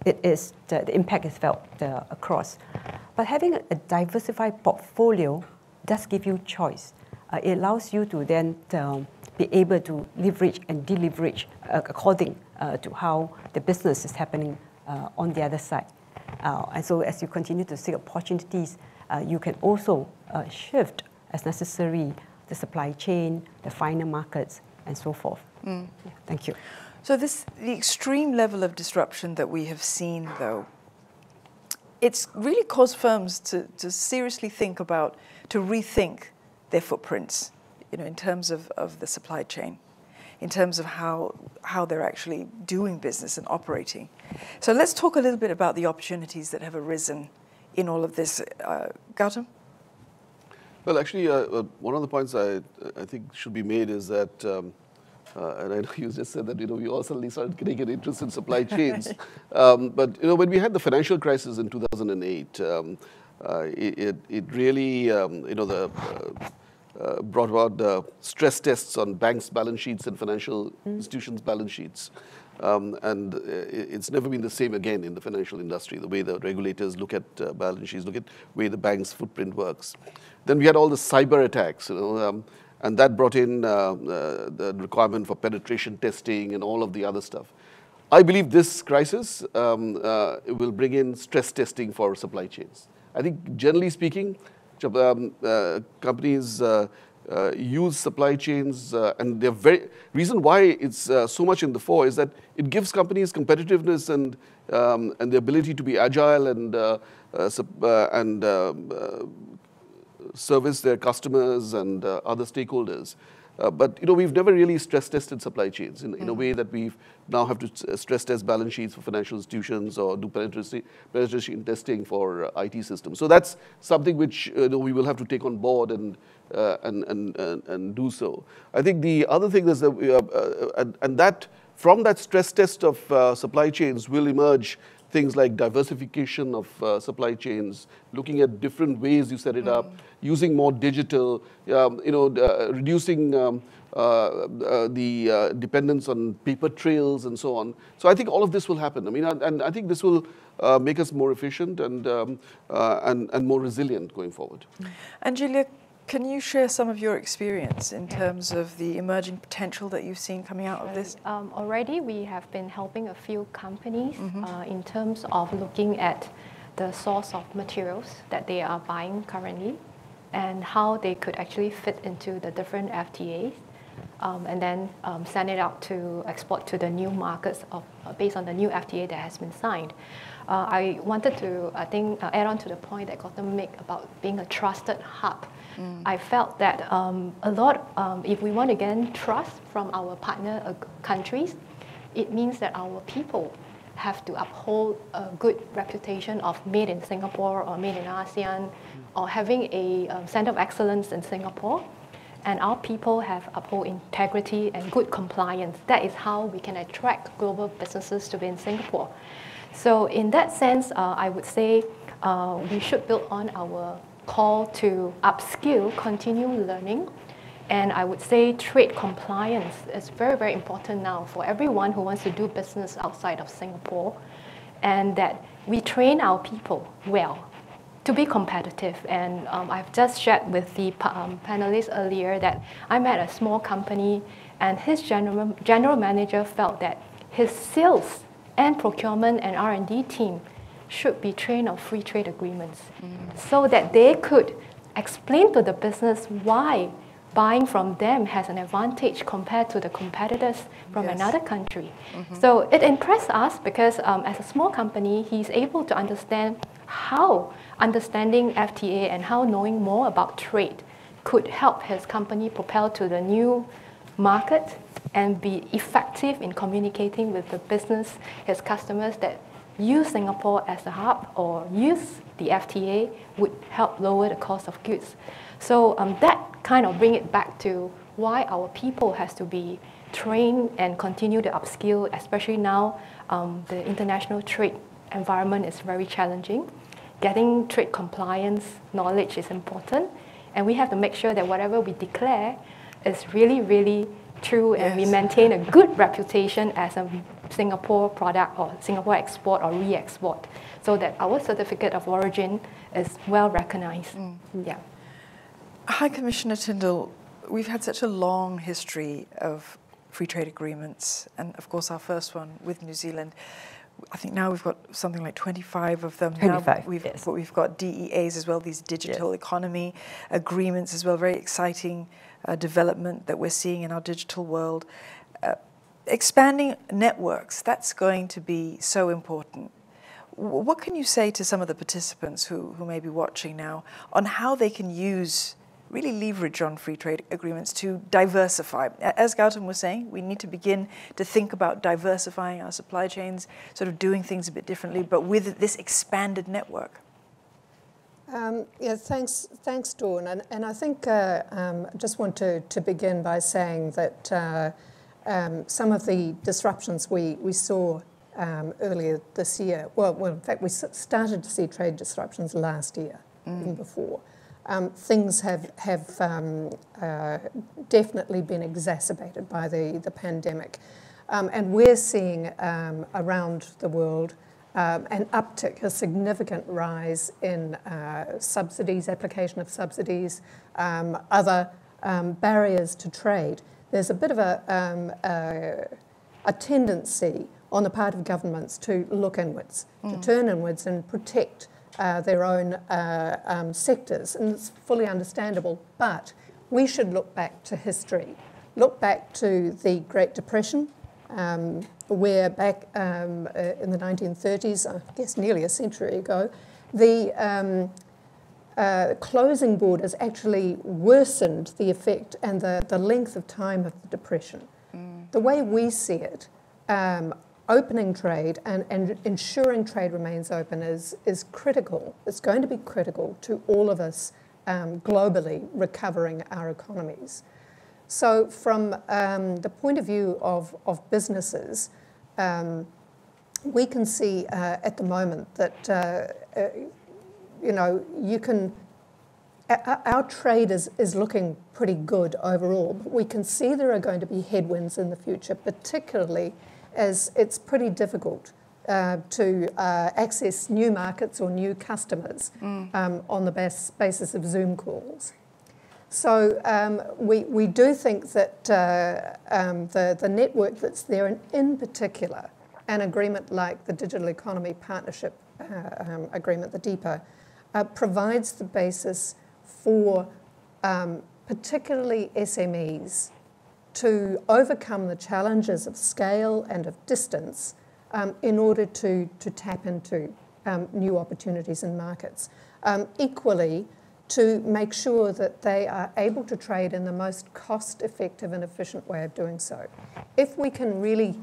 it is the impact is felt across. But having a diversified portfolio does give you choice. It allows you to then be able to leverage and deleverage according to how the business is happening on the other side. And so as you continue to see opportunities, you can also shift as necessary the supply chain, the final markets, and so forth. Yeah, thank you. So the extreme level of disruption that we have seen, though, it's really caused firms to seriously think about, to rethink their footprints, in terms of the supply chain, in terms of how they're actually doing business and operating. So let's talk a little bit about the opportunities that have arisen in all of this. Gautam? Well, actually, one of the points I think should be made is that, and I know you just said that, we all suddenly started getting an interest in supply chains. But, when we had the financial crisis in 2008, it really, brought about the stress tests on banks' balance sheets and financial institutions' balance sheets. And it's never been the same again in the financial industry, the way the regulators look at balance sheets, look at the way the bank's footprint works. Then we had all the cyber attacks, and that brought in the requirement for penetration testing and all of the other stuff. I believe this crisis will bring in stress testing for supply chains. I think, generally speaking, companies use supply chains, and they're reason why it's so much in the fore is that it gives companies competitiveness and the ability to be agile and service their customers and other stakeholders. But we've never really stress tested supply chains in a way that we now have to stress test balance sheets for financial institutions or do penetration testing for IT systems. So that's something which we will have to take on board and do so. I think the other thing is that from that stress test of supply chains will emerge things like diversification of supply chains, looking at different ways you set it up, using more digital, reducing the dependence on paper trails and so on. So I think all of this will happen. I mean, and I think this will make us more efficient and more resilient going forward. And Julia, can you share some of your experience in terms of the emerging potential that you've seen coming out of this? Already we have been helping a few companies in terms of looking at the source of materials that they are buying currently and how they could actually fit into the different FTAs and then send it out to export to the new markets based on the new FTA that has been signed. I wanted to, add on to the point that Gautam made about being a trusted hub. I felt that a lot, if we want to gain trust from our partner countries, it means that our people have to uphold a good reputation of made in Singapore or made in ASEAN or having a center of excellence in Singapore. And our people have uphold integrity and good compliance. That is how we can attract global businesses to be in Singapore. So in that sense, I would say we should build on our call to upskill, continue learning, And I would say trade compliance is very, very important now for everyone who wants to do business outside of Singapore, and that we train our people well to be competitive. And I've just shared with the panelists earlier that I'm at a small company, and his general manager felt that his sales and procurement and R&D team should be trained on free trade agreements so that they could explain to the business why buying from them has an advantage compared to the competitors from another country. So it impressed us because as a small company, he's able to understand how understanding FTA and how knowing more about trade could help his company propel to the new market and be effective in communicating with the business, his customers, that use Singapore as a hub or use the FTA would help lower the cost of goods. So that kind of bring it back to why our people has to be trained and continue to upskill, especially now the international trade environment is very challenging. Getting trade compliance knowledge is important, and we have to make sure that whatever we declare is really, really true, and we maintain a good reputation as a Singapore product or Singapore export or re-export, so that our certificate of origin is well recognized. Yeah. High Commissioner Tyndall, we've had such a long history of free trade agreements, and of course our first one with New Zealand. I think now we've got something like 25 of them. 25, now we've got DEAs as well, these digital economy agreements as well, very exciting development that we're seeing in our digital world. Expanding networks, that's going to be so important. What can you say to some of the participants who may be watching now on how they can really leverage on free trade agreements to diversify? As Gautam was saying, we need to begin to think about diversifying our supply chains, sort of doing things a bit differently, but with this expanded network. Thanks, Dawn. And I think I just want to begin by saying that some of the disruptions we saw earlier this year, well, in fact, we started to see trade disruptions last year, even before. Things have definitely been exacerbated by the pandemic. And we're seeing around the world an uptick, a significant rise in subsidies, application of subsidies, other barriers to trade. There's a bit of a tendency on the part of governments to look inwards, to turn inwards and protect their own sectors, and it's fully understandable, but we should look back to history, look back to the Great Depression, where back in the 1930s, I guess nearly a century ago, the closing borders actually worsened the effect and the length of time of the Depression. The way we see it, opening trade and ensuring trade remains open is critical. It's going to be critical to all of us globally recovering our economies. So from the point of view of businesses, we can see at the moment that our trade is looking pretty good overall, but we can see there are going to be headwinds in the future, particularly as it's pretty difficult to access new markets or new customers on the basis of Zoom calls. So we do think that the network that's there, and in particular an agreement like the Digital Economy Partnership Agreement, the DEPA, provides the basis for particularly SMEs to overcome the challenges of scale and of distance in order to tap into new opportunities in markets. Equally, to make sure that they are able to trade in the most cost-effective and efficient way of doing so. If we can really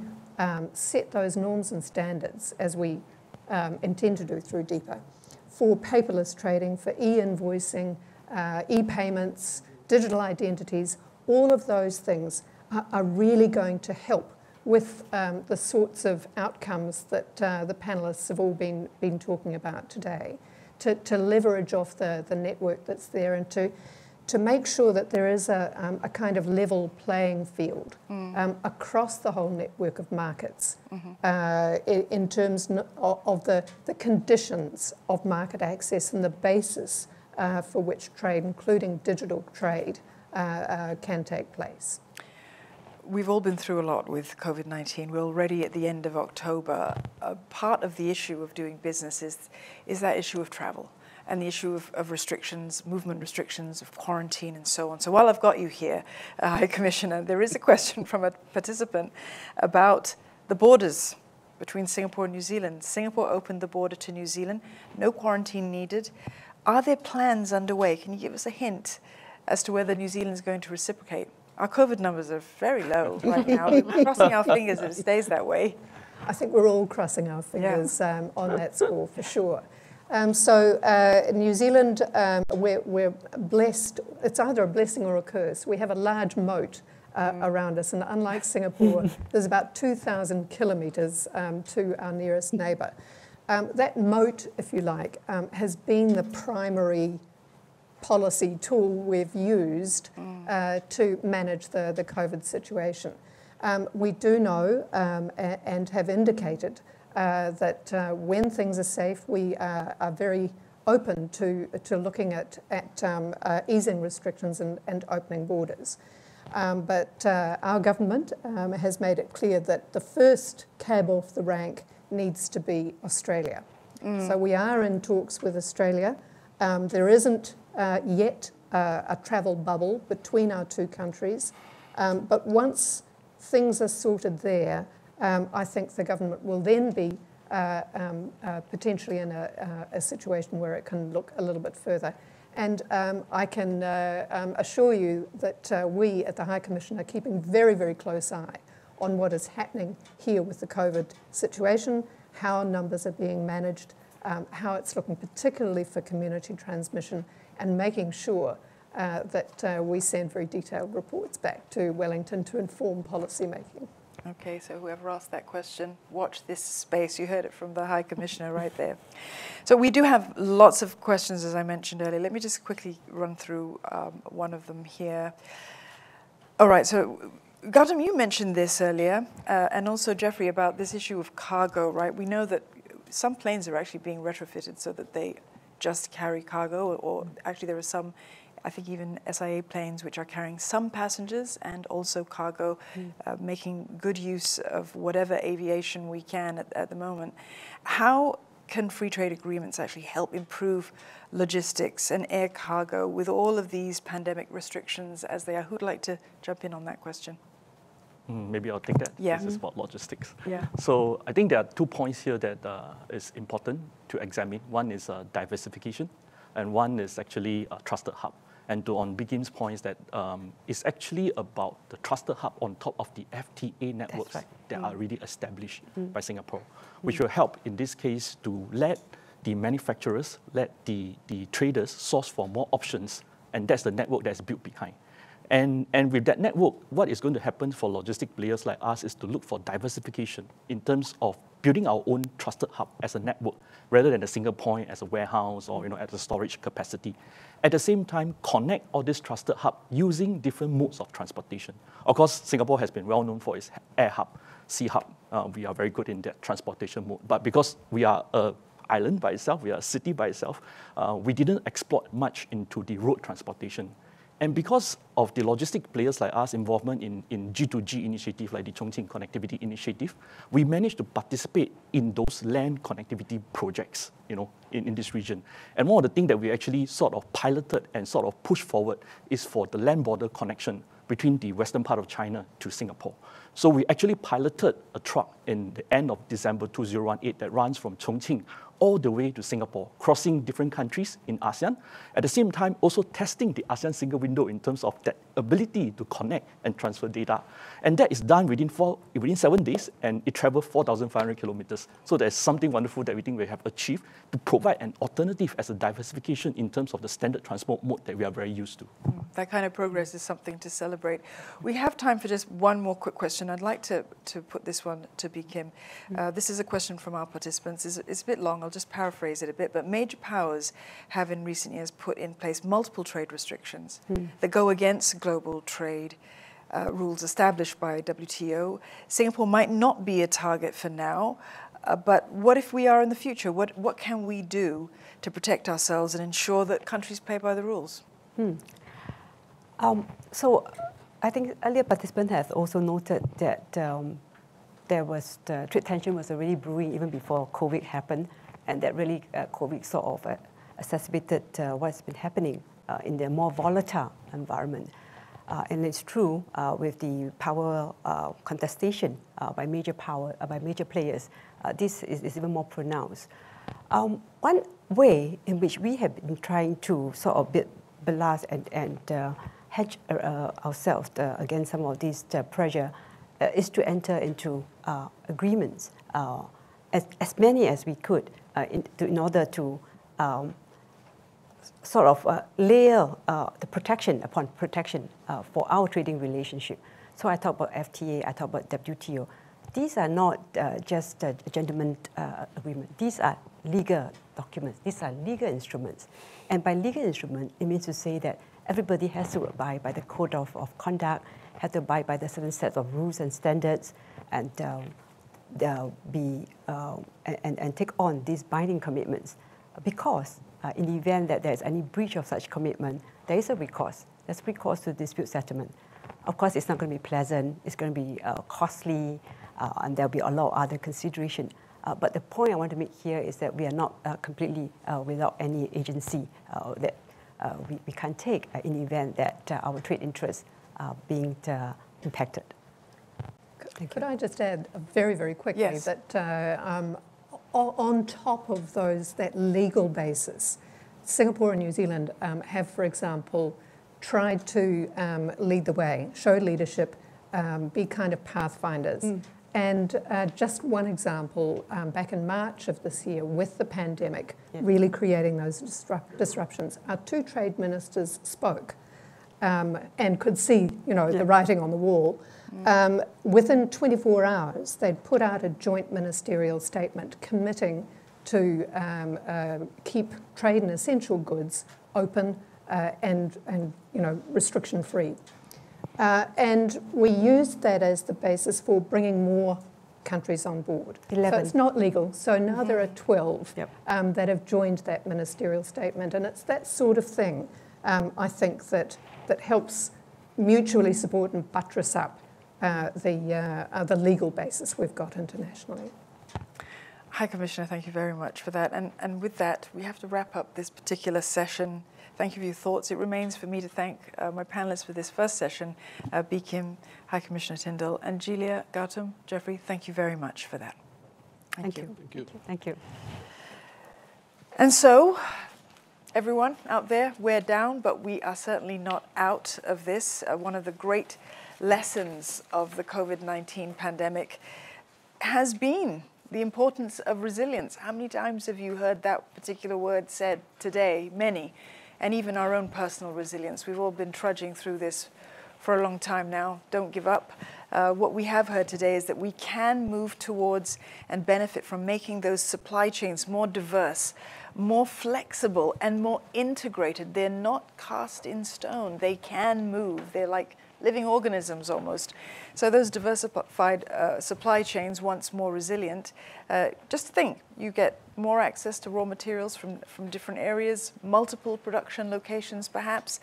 set those norms and standards, as we intend to do through DEPA, for paperless trading, for e-invoicing, e-payments, digital identities, all of those things are really going to help with the sorts of outcomes that the panelists have all been talking about today, to leverage off the network that's there and to make sure that there is a kind of level playing field across the whole network of markets in terms of the conditions of market access and the basis for which trade, including digital trade, can take place. We've all been through a lot with COVID-19. We're already at the end of October. Part of the issue of doing business is that issue of travel and the issue of restrictions, movement restrictions, of quarantine and so on. So while I've got you here, High Commissioner, there is a question from a participant about the borders between Singapore and New Zealand. Singapore opened the border to New Zealand, no quarantine needed. Are there plans underway? Can you give us a hint as to whether New Zealand is going to reciprocate? Our COVID numbers are very low right now. We're crossing our fingers that it stays that way. I think we're all crossing our fingers on that score for sure. So New Zealand, we're blessed. It's either a blessing or a curse. We have a large moat around us, and unlike Singapore, there's about 2,000 kilometres to our nearest neighbour. That moat, if you like, has been the primary policy tool we've used to manage the COVID situation. We do know and have indicated that when things are safe, we are very open to looking at easing restrictions and opening borders. But our government has made it clear that the first cab off the rank needs to be Australia. So we are in talks with Australia. There isn't yet a travel bubble between our two countries, but once things are sorted there, I think the government will then be potentially in a situation where it can look a little bit further. And I can assure you that we at the High Commission are keeping very, very close eye on what is happening here with the COVID situation, how numbers are being managed, how it's looking particularly for community transmission, and making sure that we send very detailed reports back to Wellington to inform policy making. Okay, so whoever asked that question, watch this space. You heard it from the High Commissioner right there. So we do have lots of questions, as I mentioned earlier. Let me just quickly run through one of them here. All right, so Gautam, you mentioned this earlier, and also Jeffrey, about this issue of cargo, right? We know that some planes are actually being retrofitted so that they just carry cargo, or actually there are some, I think even SIA planes which are carrying some passengers and also cargo, making good use of whatever aviation we can at the moment. How can free trade agreements actually help improve logistics and air cargo with all of these pandemic restrictions as they are? Who'd like to jump in on that question? Maybe I'll take that. Yeah. This is about logistics. Yeah. So I think there are 2 points here that is important to examine. One is diversification, and one is actually a trusted hub. And on Begin's points, that it's actually about the trusted hub on top of the FTA networks that are really established by Singapore, which will help in this case to let the manufacturers, let the traders source for more options, and that's the network that's built behind. And with that network, what is going to happen for logistic players like us is to look for diversification in terms of building our own trusted hub as a network, rather than a single point as a warehouse or as a storage capacity. At the same time, connect all this trusted hub using different modes of transportation. Of course, Singapore has been well known for its air hub, sea hub. We are very good in that transportation mode. But because we are an island by itself, we are a city by itself, we didn't exploit much into the road transportation. And because of the logistic players like us involvement in G2G initiative, like the Chongqing Connectivity Initiative, we managed to participate in those land connectivity projects, in this region. And one of the things that we actually sort of piloted and sort of pushed forward is for the land border connection between the western part of China to Singapore. So we actually piloted a truck in the end of December 2018 that runs from Chongqing all the way to Singapore, crossing different countries in ASEAN. At the same time, also testing the ASEAN single window in terms of that ability to connect and transfer data. And that is done within 7 days, and it traveled 4,500 kilometers. So there's something wonderful that we think we have achieved to provide an alternative as a diversification in terms of the standard transport mode that we are very used to. That kind of progress is something to celebrate. We have time for just one more quick question. question. I'd like to put this one to Kim. This is a question from our participants. It's a bit long. I'll just paraphrase it a bit. But major powers have in recent years put in place multiple trade restrictions that go against global trade rules established by WTO. Singapore might not be a target for now, but what if we are in the future? What can we do to protect ourselves and ensure that countries play by the rules? So I think earlier participant has also noted that there was the trade tension was already brewing even before COVID happened, and that really COVID sort of exacerbated what's been happening in the more volatile environment. And it's true with the power contestation by major players. This is even more pronounced. One way in which we have been trying to sort of balance and hedge ourselves against some of this pressure is to enter into agreements, as many as we could, in order to sort of layer the protection upon protection for our trading relationship. So I talk about FTA, I talk about WTO. These are not just a gentleman's agreement. These are legal documents. These are legal instruments. And by legal instrument, it means to say that everybody has to abide by the code of conduct, has to abide by the certain sets of rules and standards, and take on these binding commitments. Because in the event that there's any breach of such commitment, there is a recourse. There's recourse to dispute settlement. Of course, it's not going to be pleasant. It's going to be costly, and there'll be a lot of other consideration. But the point I want to make here is that we are not completely without any agency that we can take in the event that our trade interests are being impacted. Could I just add very, very quickly that on top of that legal basis, Singapore and New Zealand have, for example, tried to lead the way, show leadership, be kind of pathfinders. And just one example, back in March of this year with the pandemic, really creating those disruptions, our two trade ministers spoke and could see, the writing on the wall. Within 24 hours, they'd put out a joint ministerial statement committing to keep trade in essential goods open and restriction-free. And we used that as the basis for bringing more countries on board. 11. So it's not legal. So now there are 12 that have joined that ministerial statement. And it's that sort of thing, I think, that helps mutually support and buttress up the legal basis we've got internationally. High Commissioner, thank you very much for that. And with that, we have to wrap up this particular session. Thank you for your thoughts. It remains for me to thank my panelists for this first session, Kim, High Commissioner Tyndall, and Julia, Gautam, Jeffrey, thank you very much for that. Thank you. Thank you. Thank you. And so, everyone out there, we're down, but we are certainly not out of this. One of the great lessons of the COVID-19 pandemic has been the importance of resilience. How many times have you heard that particular word said today? Many. And even our own personal resilience. We've all been trudging through this for a long time now. Don't give up. What we have heard today is that we can move towards and benefit from making those supply chains more diverse, more flexible, and more integrated. They're not cast in stone. They can move. They're like living organisms almost. So those diversified supply chains, once more resilient, just think, you get more access to raw materials from different areas, multiple production locations perhaps,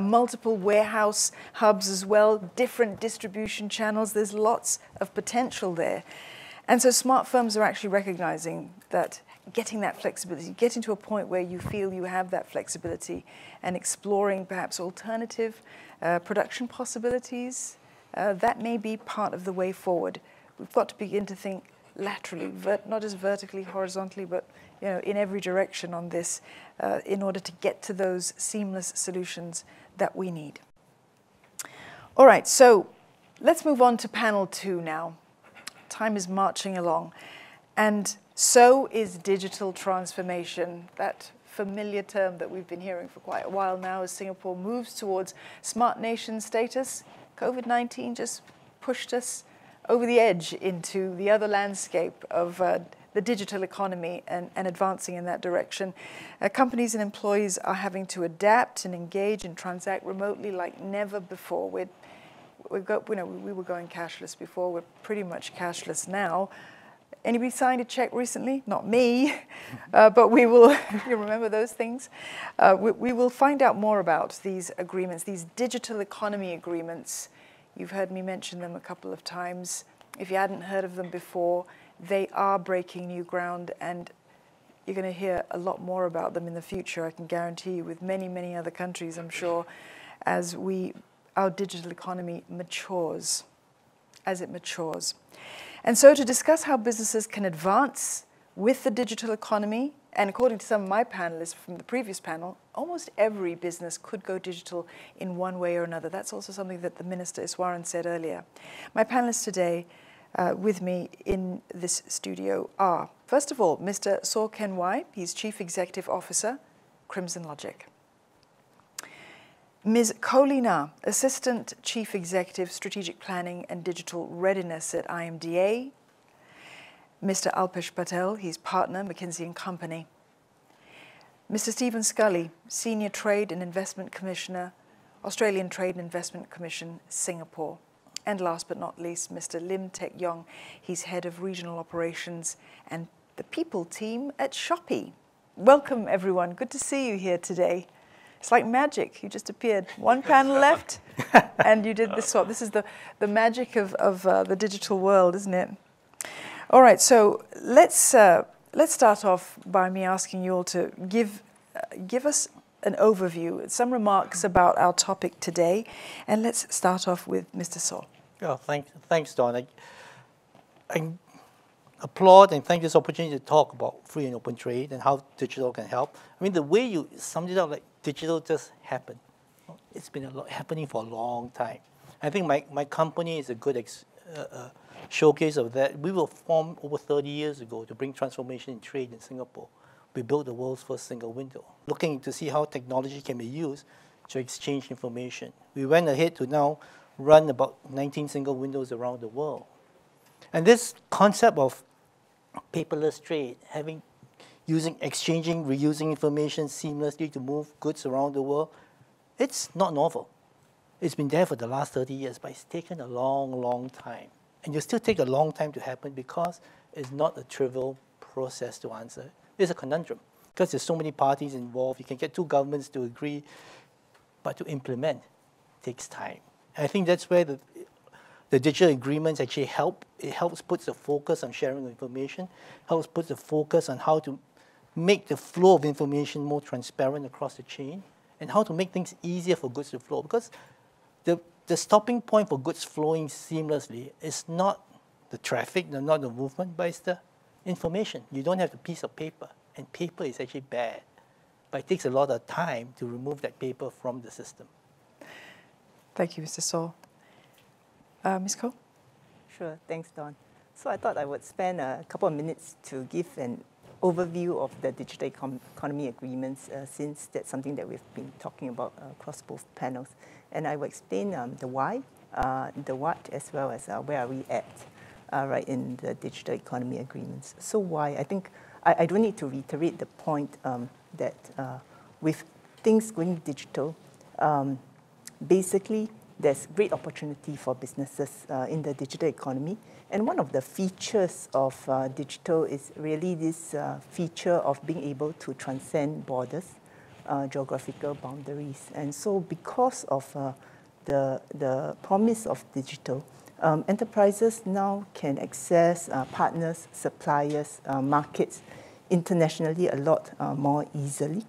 multiple warehouse hubs as well, different distribution channels. There's lots of potential there. And so smart firms are actually recognizing that getting that flexibility, getting to a point where you feel you have that flexibility and exploring perhaps alternative production possibilities, that may be part of the way forward. We've got to begin to think laterally, not just vertically, horizontally, but in every direction on this in order to get to those seamless solutions that we need. All right, so let's move on to panel 2 now. Time is marching along, and so is digital transformation, that familiar term that we've been hearing for quite a while now as Singapore moves towards smart nation status. COVID-19 just pushed us over the edge into the other landscape of the digital economy and advancing in that direction. Companies and employees are having to adapt and engage and transact remotely like never before. We were going cashless before. We're pretty much cashless now. Anybody signed a check recently? Not me, but we will. You remember those things? We will find out more about these agreements, these digital economy agreements. You've heard me mention them a couple of times. If you hadn't heard of them before, they are breaking new ground, and you're going to hear a lot more about them in the future, I can guarantee you, with many, many other countries, I'm sure, as our digital economy matures, as it matures. And so to discuss how businesses can advance with the digital economy, and according to some of my panelists from the previous panel, almost every business could go digital in one way or another. That's also something that the Minister Iswaran said earlier. My panelists today with me in this studio are, first of all, Mr. Saw Ken Wai. He's Chief Executive Officer, Crimson Logic. Ms. Kohli Na, Assistant Chief Executive, Strategic Planning and Digital Readiness at IMDA. Mr. Alpesh Patel, he's Partner, McKinsey & Company. Mr. Stephen Scully, Senior Trade and Investment Commissioner, Australian Trade and Investment Commission, Singapore. And last but not least, Mr. Lim Tek Yong, he's Head of Regional Operations and the People Team at Shopee. Welcome, everyone. Good to see you here today. It's like magic. You just appeared. One panel left, and you did this swap. This is the magic of the digital world, isn't it? All right, so let's start off by me asking you all to give us an overview, some remarks about our topic today, and let's start off with Mr. Saw. Oh, thanks, Don. I applaud and thank this opportunity to talk about free and open trade and how digital can help. I mean, the way you summed it up, like digital just happened. It's been happening for a long time. I think my company is a good showcase of that. We were formed over 30 years ago to bring transformation in trade in Singapore. We built the world's first single window, looking to see how technology can be used to exchange information. We went ahead to now run about 19 single windows around the world. And this concept of paperless trade, exchanging, reusing information seamlessly to move goods around the world, it's not novel. It's been there for the last 30 years, but it's taken a long, long time. And it'll still take a long time to happen because it's not a trivial process to answer. It's a conundrum because there's so many parties involved. You can get two governments to agree, but to implement takes time. And I think that's where the digital agreements actually help. It helps put the focus on sharing of information, helps put the focus on how to make the flow of information more transparent across the chain, and how to make things easier for goods to flow. Because the stopping point for goods flowing seamlessly is not the traffic, not the movement, but it's the information. You don't have the piece of paper, and paper is actually bad. But it takes a lot of time to remove that paper from the system. Thank you, Mr. Saw. Ms. Koh? Sure, thanks, Don. So I thought I would spend a couple of minutes to give an overview of the digital economy agreements, since that's something that we've been talking about across both panels. And I will explain the why, the what, as well as where are we at right in the digital economy agreements. So why? I think I don't need to reiterate the point that with things going digital, basically there's great opportunity for businesses in the digital economy. And one of the features of digital is really this feature of being able to transcend borders, geographical boundaries. And so because of the promise of digital, enterprises now can access partners, suppliers, markets internationally a lot more easily.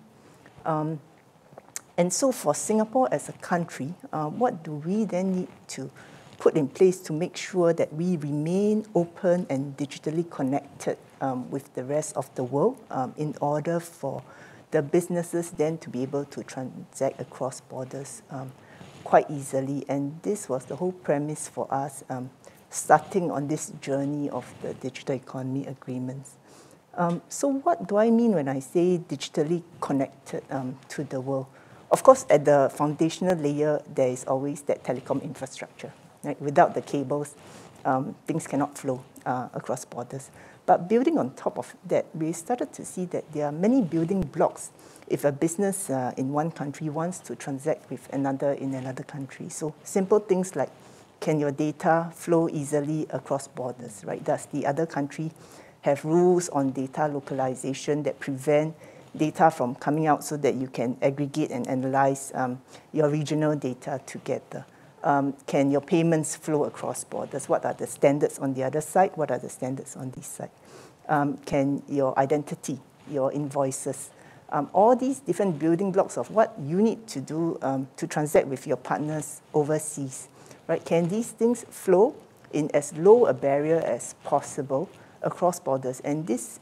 And so for Singapore as a country, what do we then need to put in place to make sure that we remain open and digitally connected with the rest of the world in order for the businesses then to be able to transact across borders quite easily? And this was the whole premise for us starting on this journey of the digital economy agreements. So what do I mean when I say digitally connected to the world? Of course, at the foundational layer, there is always that telecom infrastructure. Right? Without the cables, things cannot flow across borders. But building on top of that, we started to see that there are many building blocks if a business in one country wants to transact with another in another country. So simple things like, can your data flow easily across borders, right? Does the other country have rules on data localization that prevent data from coming out so that you can aggregate and analyze your regional data together? Can your payments flow across borders? What are the standards on the other side? What are the standards on this side? Can your identity, your invoices, all these different building blocks of what you need to do to transact with your partners overseas, right? Can these things flow in as low a barrier as possible across borders? And this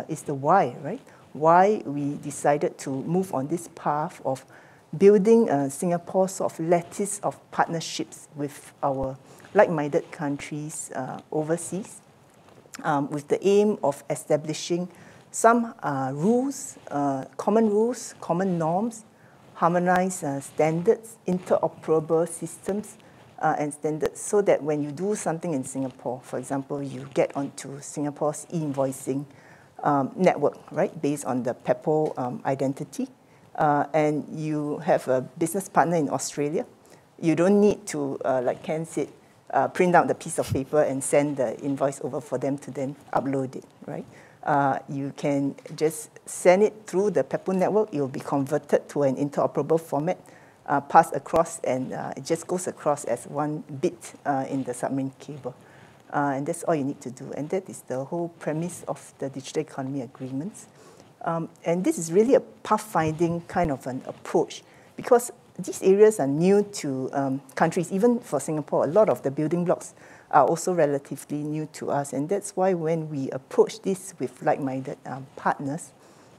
is the why, right? Why we decided to move on this path of building Singapore's sort of lattice of partnerships with our like-minded countries overseas, with the aim of establishing some rules, common norms, harmonized standards, interoperable systems, and standards, so that when you do something in Singapore, for example, you get onto Singapore's e-invoicing network, right, based on the PEPO identity, and you have a business partner in Australia, you don't need to, like Ken said, print out the piece of paper and send the invoice over for them to then upload it, right? You can just send it through the PEPO network. It will be converted to an interoperable format, passed across, and it just goes across as one bit in the submarine cable. And that's all you need to do. And that is the whole premise of the digital economy agreements. And this is really a pathfinding kind of an approach, because these areas are new to countries. Even for Singapore, a lot of the building blocks are also relatively new to us. And that's why when we approach this with like-minded partners,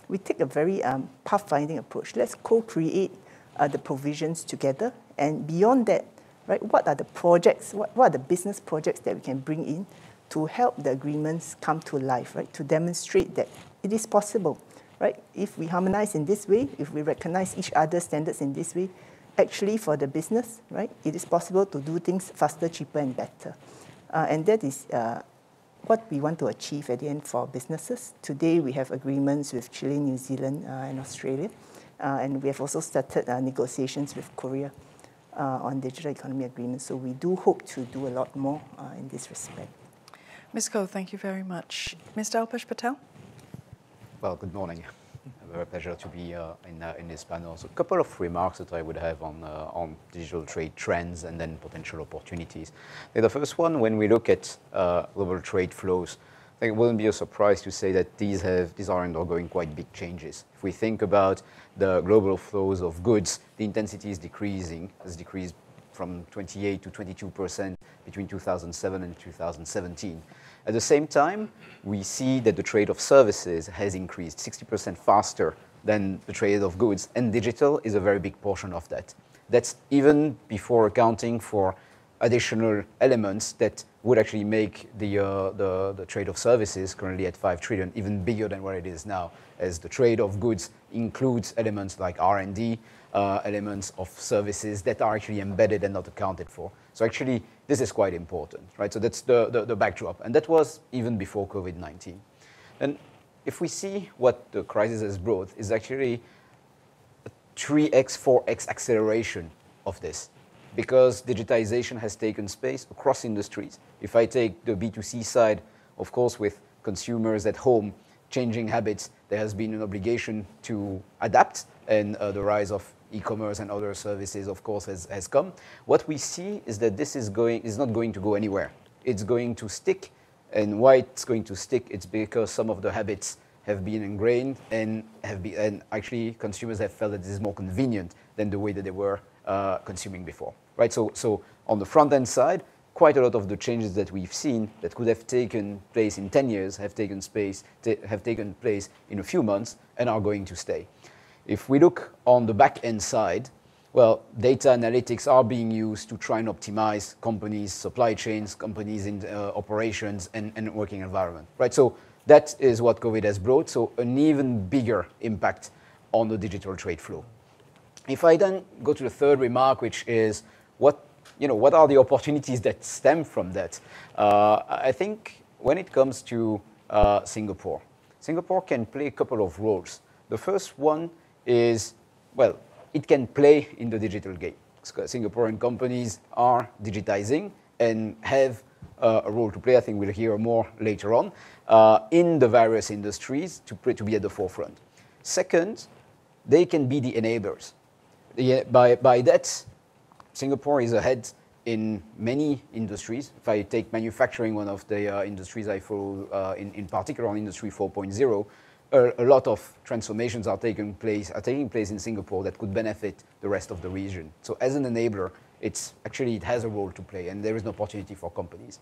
we take a very pathfinding approach. Let's co-create the provisions together. And beyond that, right, what are the projects, what are the business projects that we can bring in to help the agreements come to life, right, to demonstrate that it is possible, right? If we harmonize in this way, if we recognize each other's standards in this way, actually for the business, right, it is possible to do things faster, cheaper, and better. And that is what we want to achieve at the end for businesses. Today, we have agreements with Chile, New Zealand, and Australia. And we have also started negotiations with Korea on digital economy agreements. So we do hope to do a lot more in this respect. Ms. Koh, thank you very much. Mr. Alpesh Patel? Well, good morning. A very pleasure to be in this panel. So a couple of remarks that I would have on digital trade trends and then potential opportunities. The first one, when we look at global trade flows, I think it wouldn't be a surprise to say that these are undergoing quite big changes. If we think about the global flows of goods, the intensity is decreasing, has decreased from 28 to 22% between 2007 and 2017. At the same time, we see that the trade of services has increased 60% faster than the trade of goods, and digital is a very big portion of that. That's even before accounting for additional elements that would actually make the trade of services, currently at 5 trillion, even bigger than what it is now, as the trade of goods includes elements like R&D, elements of services that are actually embedded and not accounted for. So actually, this is quite important, right? So that's the backdrop, and that was even before COVID-19. And if we see what the crisis has brought, is actually a 3x, 4x acceleration of this, because digitization has taken space across industries. If I take the B2C side, of course, with consumers at home changing habits, there has been an obligation to adapt, and the rise of e-commerce and other services, of course, has come. What we see is that this is not going to go anywhere. It's going to stick, and why it's going to stick, it's because some of the habits have been ingrained and actually consumers have felt that this is more convenient than the way that they were consuming before, right? So on the front end side, quite a lot of the changes that we've seen that could have taken place in 10 years have taken place in a few months and are going to stay. If we look on the back end side, well, data analytics are being used to try and optimize companies' supply chains, companies' in operations and working environment, right? So that is what COVID has brought, so an even bigger impact on the digital trade flow. If I then go to the third remark, which is what what are the opportunities that stem from that? I think when it comes to Singapore can play a couple of roles. The first one is, well, it can play in the digital game. Singaporean companies are digitizing and have a role to play. I think we'll hear more later on in the various industries to be at the forefront. Second, they can be the enablers. By that, Singapore is ahead in many industries. If I take manufacturing, one of the industries I follow, in particular on Industry 4.0, a lot of transformations are taking place in Singapore that could benefit the rest of the region. So as an enabler, it has a role to play, and there is an opportunity for companies.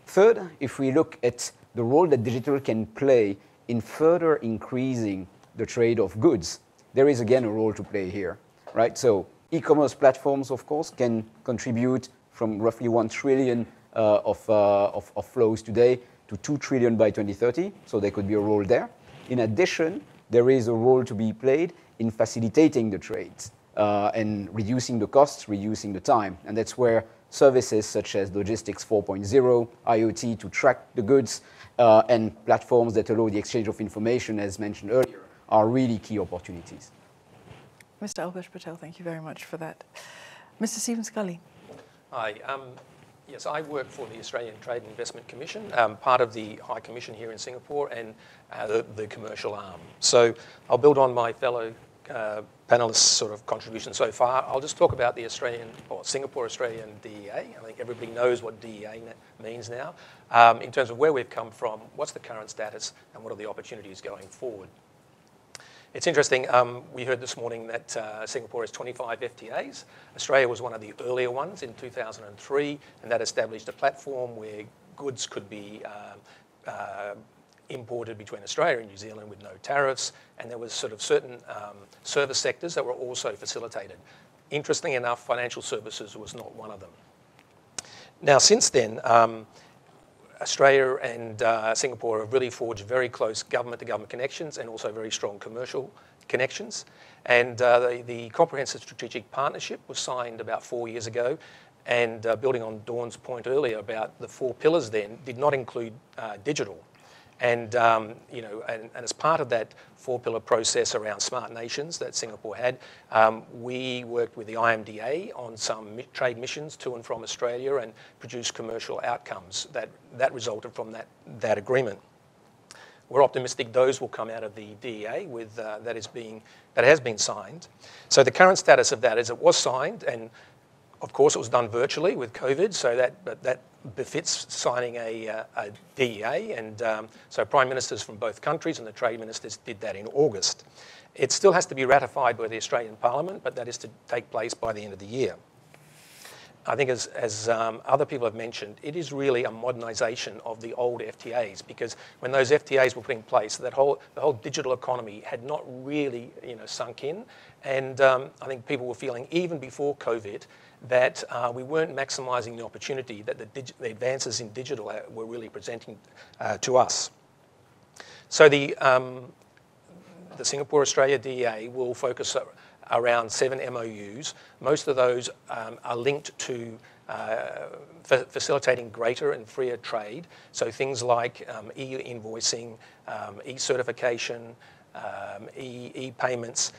Third, if we look at the role that digital can play in further increasing the trade of goods, there is again a role to play here, right? So e-commerce platforms, of course, can contribute from roughly 1 trillion of flows today to 2 trillion by 2030, so there could be a role there. In addition, there is a role to be played in facilitating the trades and reducing the costs, reducing the time. And that's where services such as Logistics 4.0, IoT to track the goods, and platforms that allow the exchange of information, as mentioned earlier, are really key opportunities. Mr. Alpesh Patel, thank you very much for that. Mr. Stephen Scully. Hi. Yes, I work for the Australian Trade and Investment Commission, part of the High Commission here in Singapore and the commercial arm. So I'll build on my fellow panelists' sort of contribution so far. I'll just talk about the Singapore Australian DEA. I think everybody knows what DEA means now. In terms of where we've come from, what's the current status, and what are the opportunities going forward? It's interesting, we heard this morning that Singapore has 25 FTAs. Australia was one of the earlier ones in 2003, and that established a platform where goods could be imported between Australia and New Zealand with no tariffs, and there was sort of certain service sectors that were also facilitated. Interestingly enough, financial services was not one of them. Now, since then, Australia and Singapore have really forged very close government-to-government connections and also very strong commercial connections. And the Comprehensive Strategic Partnership was signed about 4 years ago. And building on Dawn's point earlier about the 4 pillars then, did not include digital. And, and as part of that 4-pillar process around smart nations that Singapore had, we worked with the IMDA on some trade missions to and from Australia and produced commercial outcomes that resulted from that agreement. We're optimistic those will come out of the DEA with that has been signed. So the current status of that is it was signed, and of course it was done virtually with COVID, so that befits signing a DEA, and so Prime Ministers from both countries and the Trade Ministers did that in August. It still has to be ratified by the Australian Parliament, but that is to take place by the end of the year. I think as other people have mentioned, it is really a modernisation of the old FTAs, because when those FTAs were put in place, the whole digital economy had not really sunk in, and I think people were feeling even before COVID that we weren't maximising the opportunity that the advances in digital were really presenting to us. So the Singapore-Australia DEA will focus around 7 MOUs. Most of those are linked to facilitating greater and freer trade. So things like e-invoicing, e-certification, e-payments.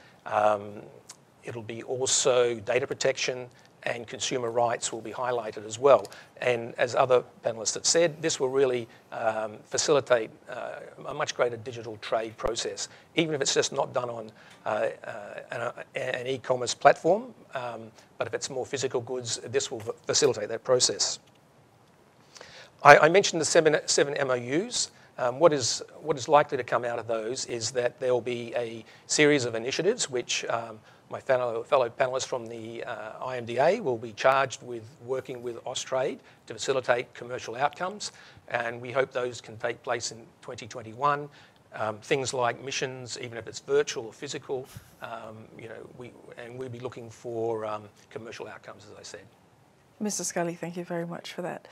It'll be also data protection, and consumer rights will be highlighted as well. And as other panelists have said, this will really facilitate a much greater digital trade process, even if it's just not done on an e-commerce platform, but if it's more physical goods, this will facilitate that process. I mentioned the seven MOUs. What is likely to come out of those is that there will be a series of initiatives which my fellow panelists from the IMDA will be charged with working with Austrade to facilitate commercial outcomes, and we hope those can take place in 2021. Things like missions, even if it's virtual or physical, we'll be looking for commercial outcomes, as I said. Mr. Scully, thank you very much for that.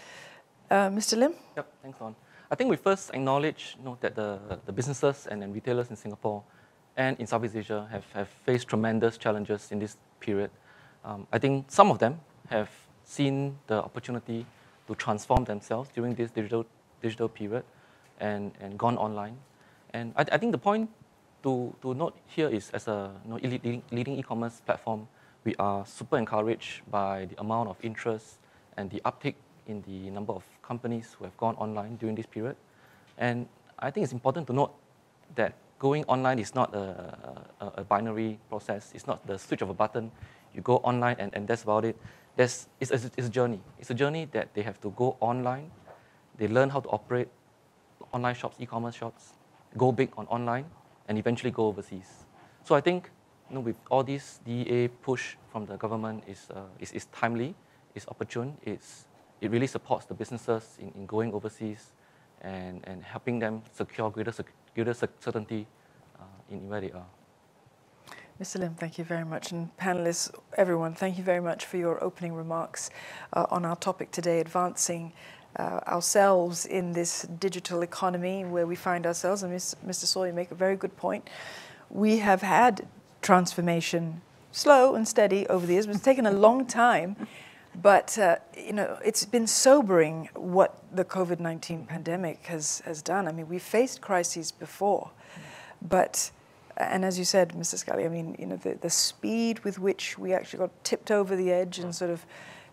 Mr. Lim? Yep, thanks, Don. I think we first acknowledge that the businesses and retailers in Singapore and in Southeast Asia have faced tremendous challenges in this period. I think some of them have seen the opportunity to transform themselves during this digital period and gone online. And I think the point to note here is, as a leading e-commerce platform, we are super encouraged by the amount of interest and the uptick in the number of companies who have gone online during this period. And I think it's important to note that going online is not a binary process. It's not the switch of a button. You go online and that's about it. It's a journey. It's a journey that they have to go online. They learn how to operate online shops, e-commerce shops, go big on online, and eventually go overseas. So I think, with all this DEA push from the government is timely, it's opportune, it really supports the businesses in going overseas and helping them secure greater certainty in where they are. Mr. Lim, thank you very much. And panelists, everyone, thank you very much for your opening remarks on our topic today, advancing ourselves in this digital economy where we find ourselves. And Mr. Saul, you make a very good point. We have had transformation, slow and steady over the years. It's taken a long time, but it's been sobering what the COVID-19 pandemic has done. I mean, we've faced crises before, but, and as you said, Mr. Scully, I mean, the speed with which we actually got tipped over the edge and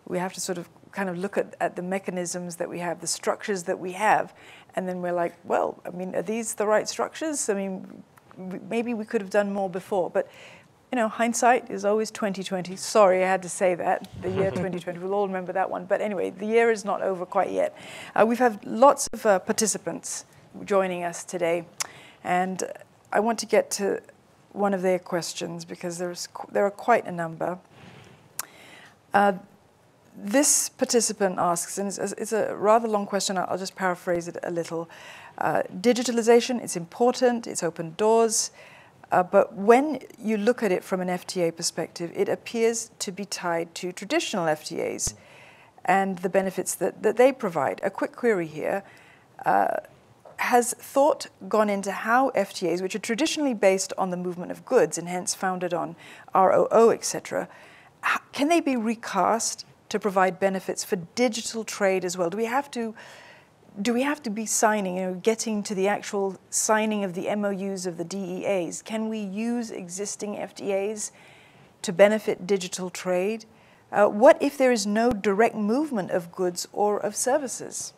we have to kind of look at the mechanisms that we have, the structures that we have, and then we're like, well, I mean, are these the right structures? I mean, maybe we could have done more before, but hindsight is always 2020. Sorry, I had to say that. The year 2020, we'll all remember that one. But anyway, the year is not over quite yet. We've had lots of participants joining us today, and I want to get to one of their questions because there are quite a number. This participant asks, and it's a rather long question, I'll just paraphrase it a little. Digitalization, it's important, it's opened doors, but when you look at it from an FTA perspective, it appears to be tied to traditional FTAs and the benefits that they provide. A quick query here. Has thought gone into how FTAs, which are traditionally based on the movement of goods and hence founded on ROO, etc., can they be recast to provide benefits for digital trade as well? Do we have to be signing, getting to the actual signing of the MOUs of the DEAs? Can we use existing FTAs to benefit digital trade? What if there is no direct movement of goods or of services?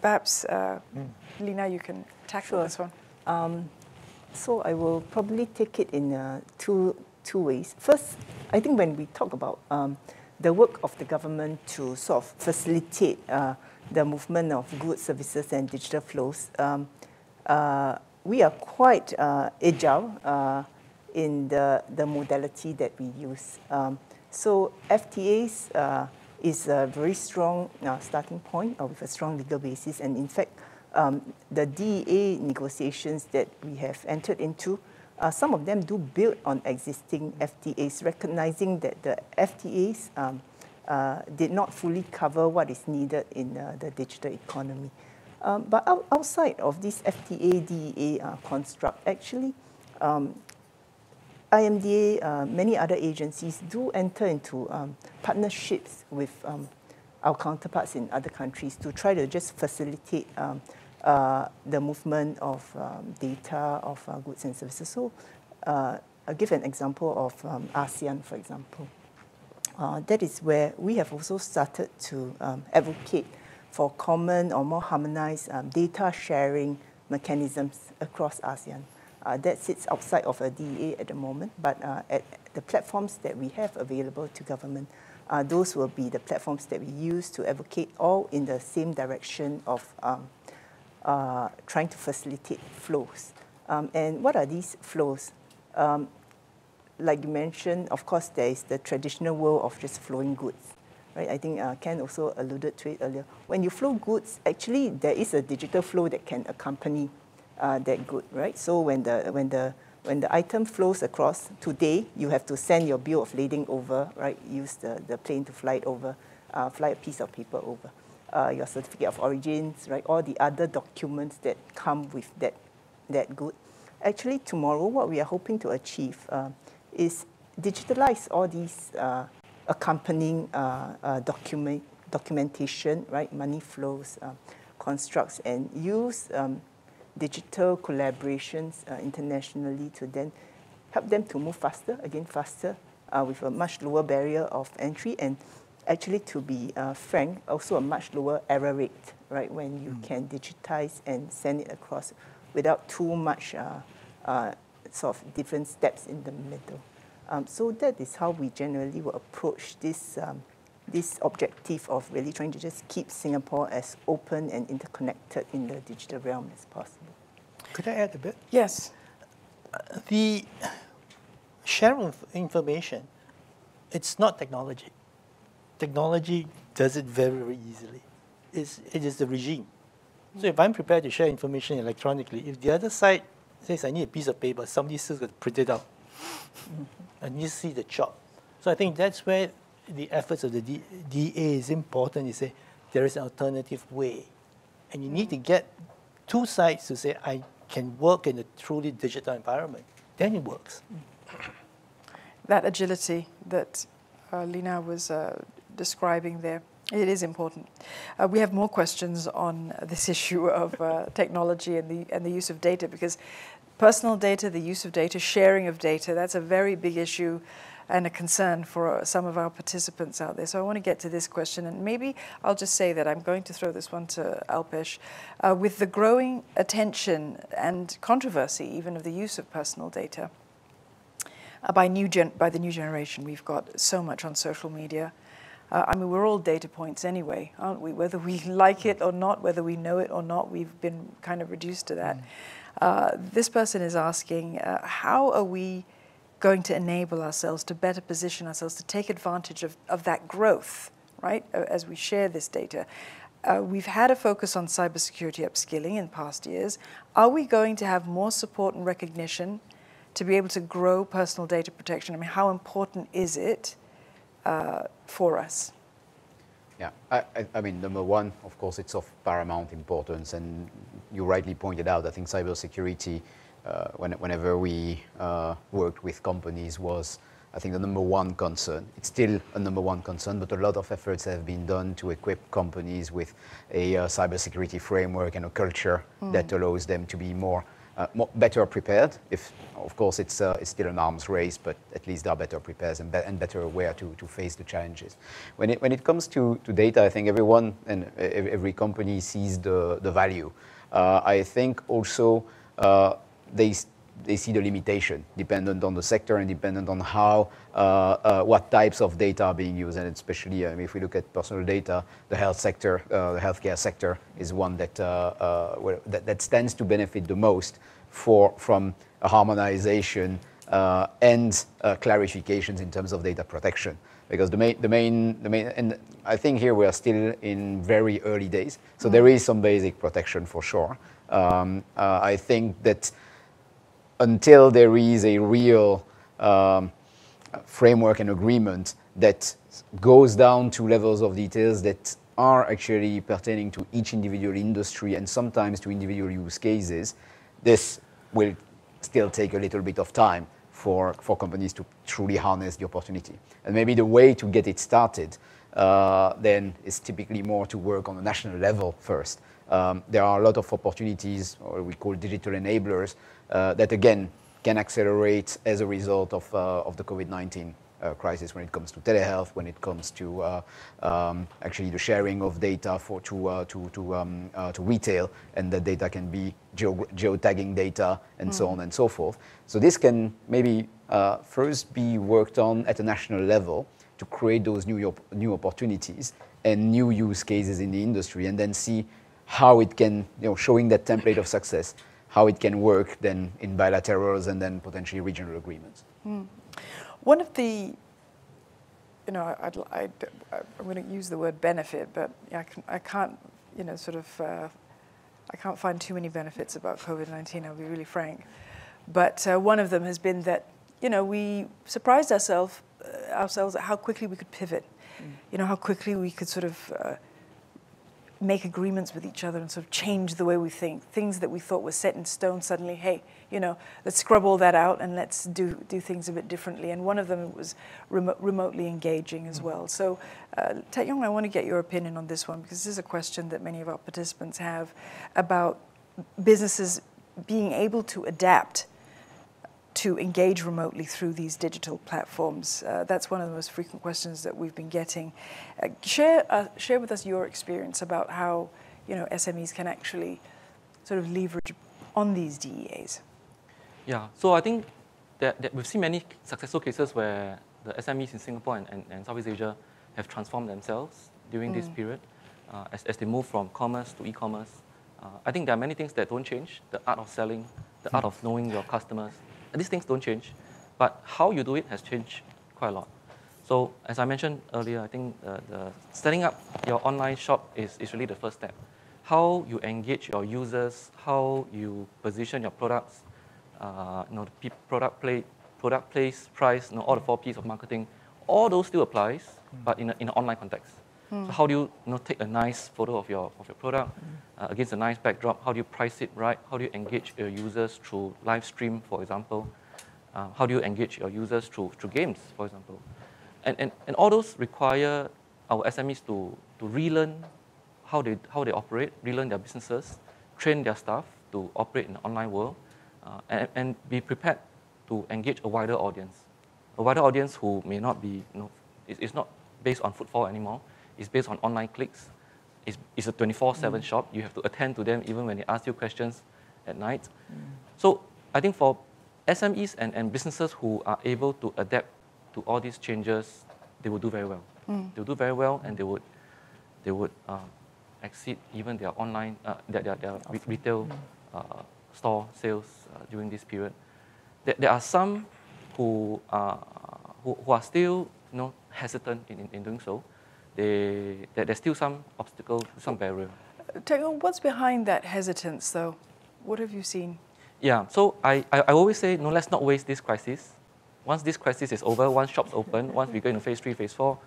Perhaps, Lina, you can tackle this one. So I will probably take it in two ways. First, I think when we talk about the work of the government to sort of facilitate the movement of goods, services, and digital flows, we are quite agile in the modality that we use. So FTAs is a very strong starting point with a strong legal basis. And in fact, the DEA negotiations that we have entered into, some of them do build on existing FTAs, recognizing that the FTAs did not fully cover what is needed in the digital economy. But outside of this FTA, DEA construct, actually, IMDA, many other agencies do enter into partnerships with our counterparts in other countries to try to just facilitate the movement of data, of goods and services. So I'll give an example of Asean, for example. That is where we have also started to advocate for common or more harmonized data sharing mechanisms across ASEAN. That sits outside of a DEA at the moment, but at the platforms that we have available to government, those will be the platforms that we use to advocate all in the same direction of trying to facilitate flows. And what are these flows? Like you mentioned, of course, there is the traditional world of just flowing goods. Right? I think Ken also alluded to it earlier. When you flow goods, actually there is a digital flow that can accompany that good, right? So when the item flows across, today you have to send your bill of lading over, right? Use the plane to fly it over, fly a piece of paper over, your certificate of origins, right? All the other documents that come with that good. Actually, tomorrow, what we are hoping to achieve is digitalize all these accompanying documentation, right, money flows, constructs, and use digital collaborations internationally to then help them to move faster, with a much lower barrier of entry, and actually, to be frank, also a much lower error rate, right, when you can digitize and send it across without too much sort of different steps in the middle. So that is how we generally will approach this objective of really trying to just keep Singapore as open and interconnected in the digital realm as possible. Could I add a bit? Yes. The sharing of information, it's not technology. Technology does it very, very easily. It is the regime. So if I'm prepared to share information electronically, if the other side says I need a piece of paper, somebody still got to print it out. And you see the chop. So I think that's where the efforts of the DA is important. You say there is an alternative way. And you need to get two sides to say, I can work in a truly digital environment. Then it works. That agility that Lina was describing there, it is important. We have more questions on this issue of technology and the use of data, because personal data, the use of data, sharing of data, that's a very big issue and a concern for some of our participants out there. So I want to get to this question, and maybe I'll just say that I'm going to throw this one to Alpesh. With the growing attention and controversy even of the use of personal data by the new generation, we've got so much on social media. I mean, we're all data points anyway, aren't we? Whether we like it or not, whether we know it or not, we've been kind of reduced to that. This person is asking, how are we going to enable ourselves to better position ourselves to take advantage of that growth, right, as we share this data? We've had a focus on cybersecurity upskilling in past years. Are we going to have more support and recognition to be able to grow personal data protection? I mean, how important is it for us? Yeah, I mean, number one, of course, it's of paramount importance, and you rightly pointed out, I think cybersecurity, whenever we worked with companies, was, I think, the number one concern. It's still a number one concern, but a lot of efforts have been done to equip companies with a cybersecurity framework and a culture that allows them to be better prepared. If, of course, it's still an arms race, but at least they are better prepared and better aware to face the challenges. When it comes to data, I think everyone and every company sees the value. I think also they see the limitation, dependent on the sector and dependent on how, what types of data are being used, and especially if we look at personal data, the health sector, the healthcare sector is one that stands to benefit the most from a harmonization and clarifications in terms of data protection. Because the main, and I think here we are still in very early days, so there is some basic protection for sure. I think that until there is a real framework and agreement that goes down to levels of details that are actually pertaining to each individual industry and sometimes to individual use cases, this will still take a little bit of time for companies to truly harness the opportunity. And maybe the way to get it started then is typically more to work on a national level first. There are a lot of opportunities, or we call digital enablers, that again can accelerate as a result of the COVID-19 crisis when it comes to telehealth, when it comes to actually the sharing of data to retail, and that data can be geotagging data and so on and so forth. So this can maybe first be worked on at a national level to create those new opportunities and new use cases in the industry, and then see how it can, showing that template of success, how it can work then in bilaterals and then potentially regional agreements. One of the, I'm going to use the word benefit, but I can't, I can't find too many benefits about COVID-19, I'll be really frank. But one of them has been that, we surprised ourselves at how quickly we could pivot, how quickly we could sort of make agreements with each other and sort of change the way we think. Things that we thought were set in stone suddenly, hey, you know, let's scrub all that out and let's do things a bit differently. And one of them was remotely engaging as well. So, Tae Yong, I want to get your opinion on this one, because this is a question that many of our participants have about businesses being able to adapt to engage remotely through these digital platforms. That's one of the most frequent questions that we've been getting. Share with us your experience about how, you know, SMEs can actually sort of leverage on these DEAs. Yeah, so I think that we've seen many successful cases where the SMEs in Singapore and Southeast Asia have transformed themselves during this period as they move from commerce to e-commerce. I think there are many things that don't change. The art of selling, the art of knowing your customers. These things don't change, but how you do it has changed quite a lot. So as I mentioned earlier, I think the setting up your online shop is really the first step. How you engage your users, how you position your products, you know, the product place, price, you know, all the 4 Ps of marketing, all those still applies, but in an online context. So how do you, take a nice photo of your product against a nice backdrop? How do you price it right? How do you engage your users through live stream, for example? How do you engage your users through games, for example? And all those require our SMEs to relearn how they operate, relearn their businesses, train their staff to operate in the online world, and be prepared to engage a wider audience. A wider audience who may not be, it's not based on footfall anymore. It's based on online clicks. It's a 24/7 shop. You have to attend to them even when they ask you questions at night. So I think for SMEs and businesses who are able to adapt to all these changes, they will do very well. They'll do very well, and they would exceed even their online, their retail store sales during this period. There are some who are still hesitant in doing so. There's still some obstacle, some barrier. Tae Yong, what's behind that hesitance, though? What have you seen? Yeah, so I always say, let's not waste this crisis. Once this crisis is over, once shops open, once we go into phase 3, phase 4,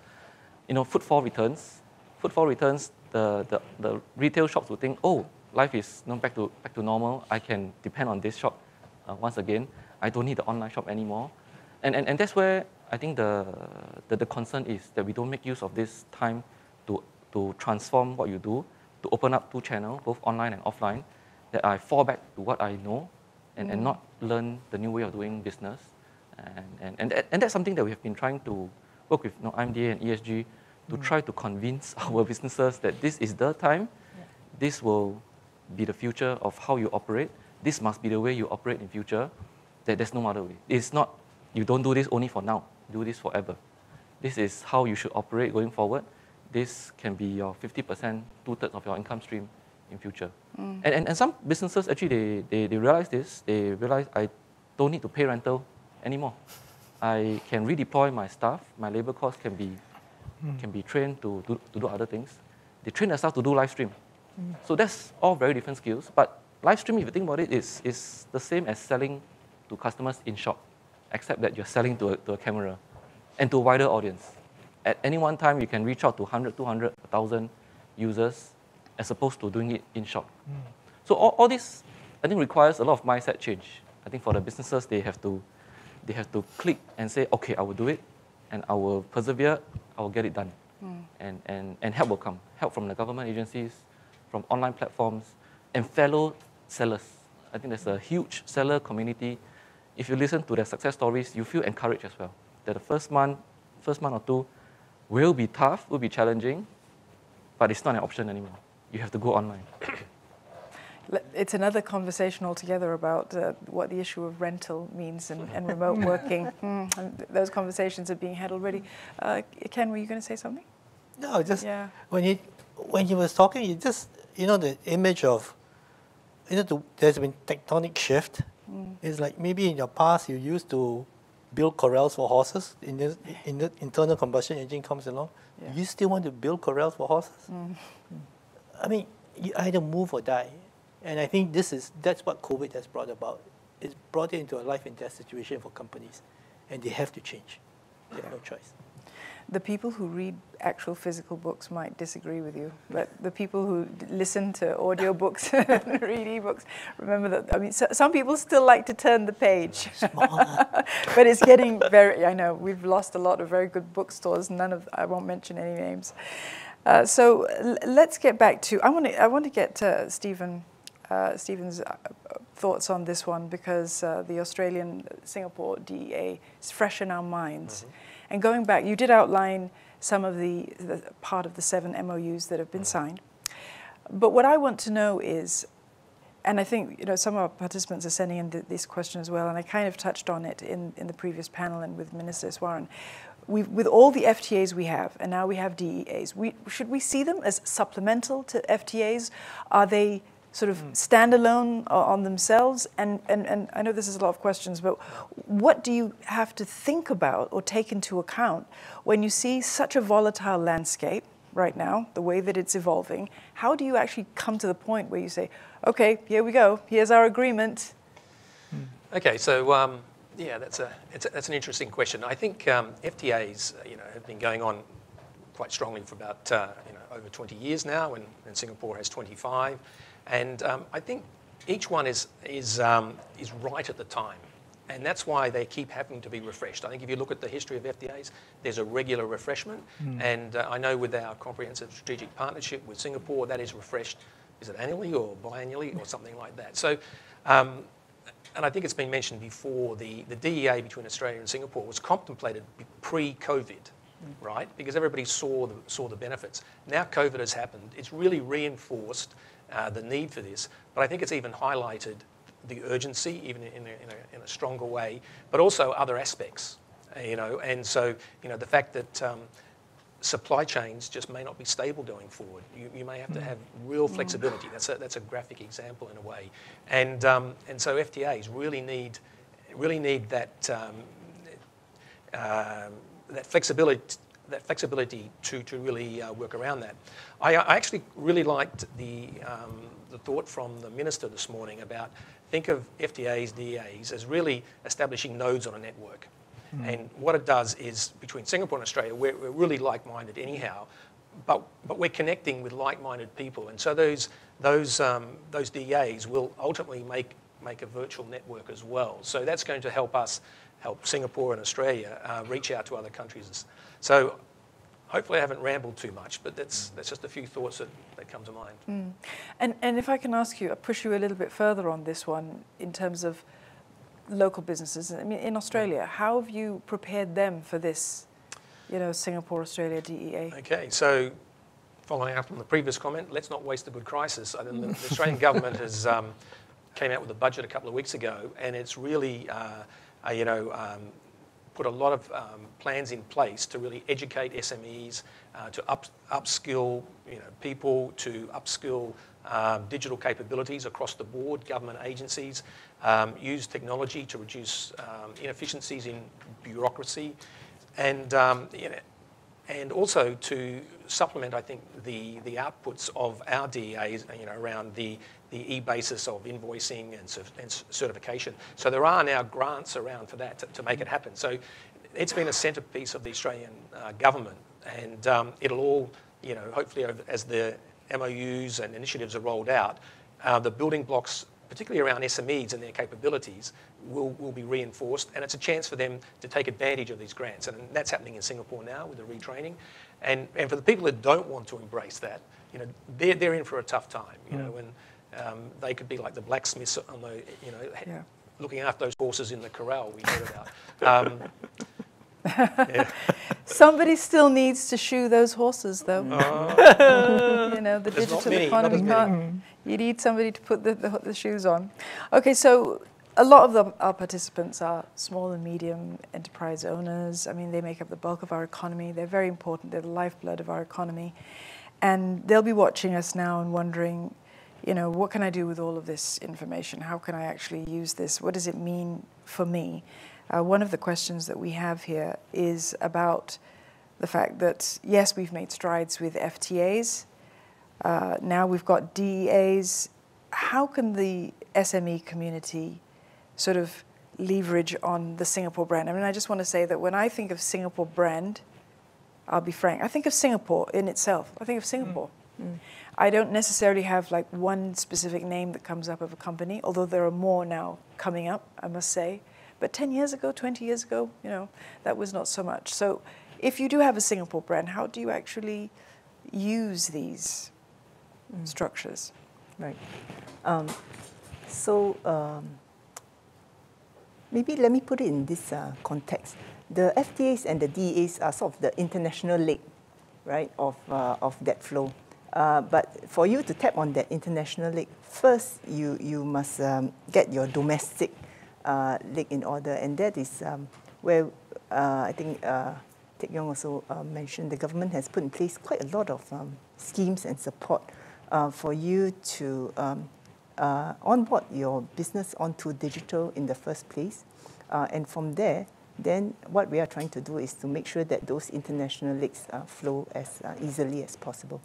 footfall returns. Footfall returns, the retail shops will think, oh, life is back to normal. I can depend on this shop once again. I don't need the online shop anymore. And that's where I think the concern is that we don't make use of this time to transform what you do, to open up 2 channels, both online and offline, that I fall back to what I know and not learn the new way of doing business. And that's something that we have been trying to work with IMDA and ESG to try to convince our businesses that this is the time, this will be the future of how you operate, this must be the way you operate in future, that there's no other way. It's not, you don't do this only for now, do this forever. This is how you should operate going forward. This can be your 50%, 2/3 of your income stream in future. And some businesses actually, they realize this, they realize I don't need to pay rental anymore. I can redeploy my staff, my labor costs can be trained to do other things. They train their staff to do live stream. So that's all very different skills, but live stream, if you think about it, is the same as selling to customers in shop, except that you're selling to a camera and to a wider audience. At any one time, you can reach out to 100, 200, 1,000 users as opposed to doing it in shop. So all this, I think, requires a lot of mindset change. I think for the businesses, they have to click and say, okay, I will do it, and I will persevere, I will get it done. And help will come. Help from the government agencies, from online platforms, and fellow sellers. I think there's a huge seller community. If you listen to their success stories, you feel encouraged as well. That the first month or 2 will be tough, will be challenging, but it's not an option anymore. You have to go online. It's another conversation altogether about what the issue of rental means and remote working. And those conversations are being had already. Ken, were you going to say something? No, just when he was talking, you just, the image of, there's been tectonic shift. It's like maybe in your past you used to build corrals for horses. In the internal combustion engine comes along. Yeah. You still want to build corrals for horses? I mean, you either move or die. And I think that's what COVID has brought about. It's brought it into a life and death situation for companies, and they have to change. They have no choice. The people who read actual physical books might disagree with you, but the people who listen to audiobooks and read ebooks, remember that, I mean, some people still like to turn the page. But it's getting very, I know, we've lost a lot of very good bookstores, I won't mention any names. So let's get back to, I want to get Stephen's thoughts on this one, because the Australian-Singapore DEA is fresh in our minds. Mm-hmm. And going back, you did outline some of the part of the 7 MOUs that have been signed. But what I want to know is, and I think some of our participants are sending in this question as well, and I kind of touched on it in the previous panel and with Minister Iswaran. With all the FTAs we have, and now we have DEAs, should we see them as supplemental to FTAs? Are they sort of standalone on themselves? And I know this is a lot of questions, but what do you have to think about or take into account when you see such a volatile landscape right now, the way that it's evolving? How do you actually come to the point where you say, okay, here we go, here's our agreement? Okay, so yeah, that's an interesting question. I think FTAs, have been going on quite strongly for about over 20 years now, and Singapore has 25. And I think each one is right at the time. And that's why they keep having to be refreshed. I think if you look at the history of FTAs, there's a regular refreshment. And I know with our comprehensive strategic partnership with Singapore, that is refreshed, is it annually or biannually or something like that? So, and I think it's been mentioned before, the DEA between Australia and Singapore was contemplated pre-COVID, right? Because everybody saw the benefits. Now COVID has happened. It's really reinforced the need for this, but I think it's even highlighted the urgency, even in a stronger way, but also other aspects, and so, the fact that supply chains just may not be stable going forward. You may have to have real flexibility. That's a graphic example in a way, and so FTAs really need that that flexibility to really work around that. I actually really liked the thought from the Minister this morning about think of FTAs, DEAs as really establishing nodes on a network. And what it does is, between Singapore and Australia, we're really like-minded anyhow, but we're connecting with like-minded people. And so those DEAs will ultimately make a virtual network as well. So that's going to help Singapore and Australia reach out to other countries. So hopefully I haven't rambled too much, but that's just a few thoughts that come to mind. And if I can ask you, push you a little bit further on this one in terms of local businesses. I mean, in Australia, how have you prepared them for this, Singapore, Australia, DEA? Okay, so following up on the previous comment, let's not waste a good crisis. I mean, the Australian government has came out with a budget a couple of weeks ago, and it's really, put a lot of plans in place to really educate SMEs, to upskill people, to upskill digital capabilities across the board, government agencies, use technology to reduce inefficiencies in bureaucracy, and also to supplement, I think, the outputs of our DEAs, around the e-basis of invoicing and certification. So there are now grants around for that to make it happen. So it's been a centrepiece of the Australian government, and it'll all, hopefully as the MOUs and initiatives are rolled out, the building blocks, particularly around SMEs and their capabilities, will be reinforced, and it's a chance for them to take advantage of these grants. And that's happening in Singapore now with the retraining. And for the people that don't want to embrace that, they're in for a tough time, and they could be like the blacksmiths on the, looking after those horses in the corral we heard about. Somebody still needs to shoe those horses, though. The digital economy can't. You need somebody to put the shoes on. Okay, so a lot of our participants are small and medium enterprise owners. I mean, they make up the bulk of our economy. They're very important. They're the lifeblood of our economy. And they'll be watching us now and wondering, what can I do with all of this information? How can I actually use this? What does it mean for me? One of the questions that we have here is about the fact that, yes, we've made strides with FTAs. Now we've got DEAs. How can the SME community sort of leverage on the Singapore brand? I mean, I just want to say that when I think of Singapore brand, I'll be frank. I think of Singapore in itself. I think of Singapore. I don't necessarily have like one specific name that comes up of a company, although there are more now coming up, I must say. But 10 years ago, 20 years ago, you know, that was not so much. So if you do have a Singapore brand, how do you actually use these structures? Right. Maybe let me put it in this context. The FTAs and the DEAs are sort of the international leg, right, of that flow. But for you to tap on that international leg, first you must get your domestic leg in order, and that is where I think Teck Yong also mentioned the government has put in place quite a lot of schemes and support for you to onboard your business onto digital in the first place. And from there, then what we are trying to do is to make sure that those international legs flow as easily as possible.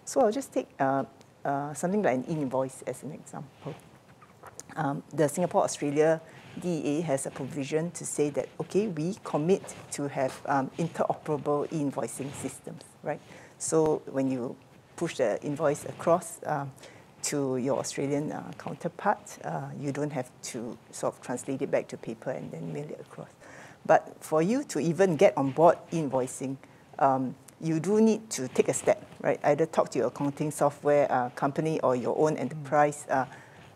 So I'll just take something like an e-invoice as an example. The Singapore-Australia DEA has a provision to say that, okay, we commit to have interoperable e-invoicing systems, right? So when you push the invoice across to your Australian counterpart, you don't have to sort of translate it back to paper and then mail it across. But for you to even get on board e-invoicing, you do need to take a step, right? Either talk to your accounting software company or your own enterprise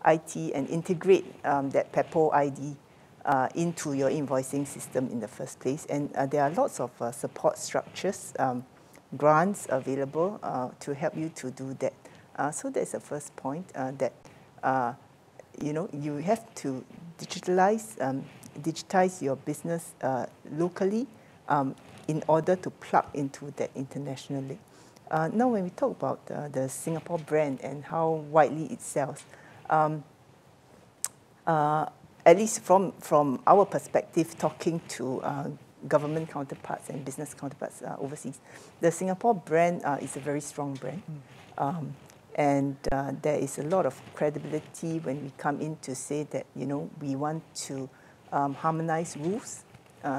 IT and integrate that PEPO ID into your invoicing system in the first place. And there are lots of support structures, grants available to help you to do that. So that's the first point, that you know, you have to digitize your business locally in order to plug into that internationally. Now, when we talk about the Singapore brand and how widely it sells, at least from our perspective, talking to government counterparts and business counterparts overseas, the Singapore brand is a very strong brand. And there is a lot of credibility when we come in to say that, you know, we want to harmonize rules,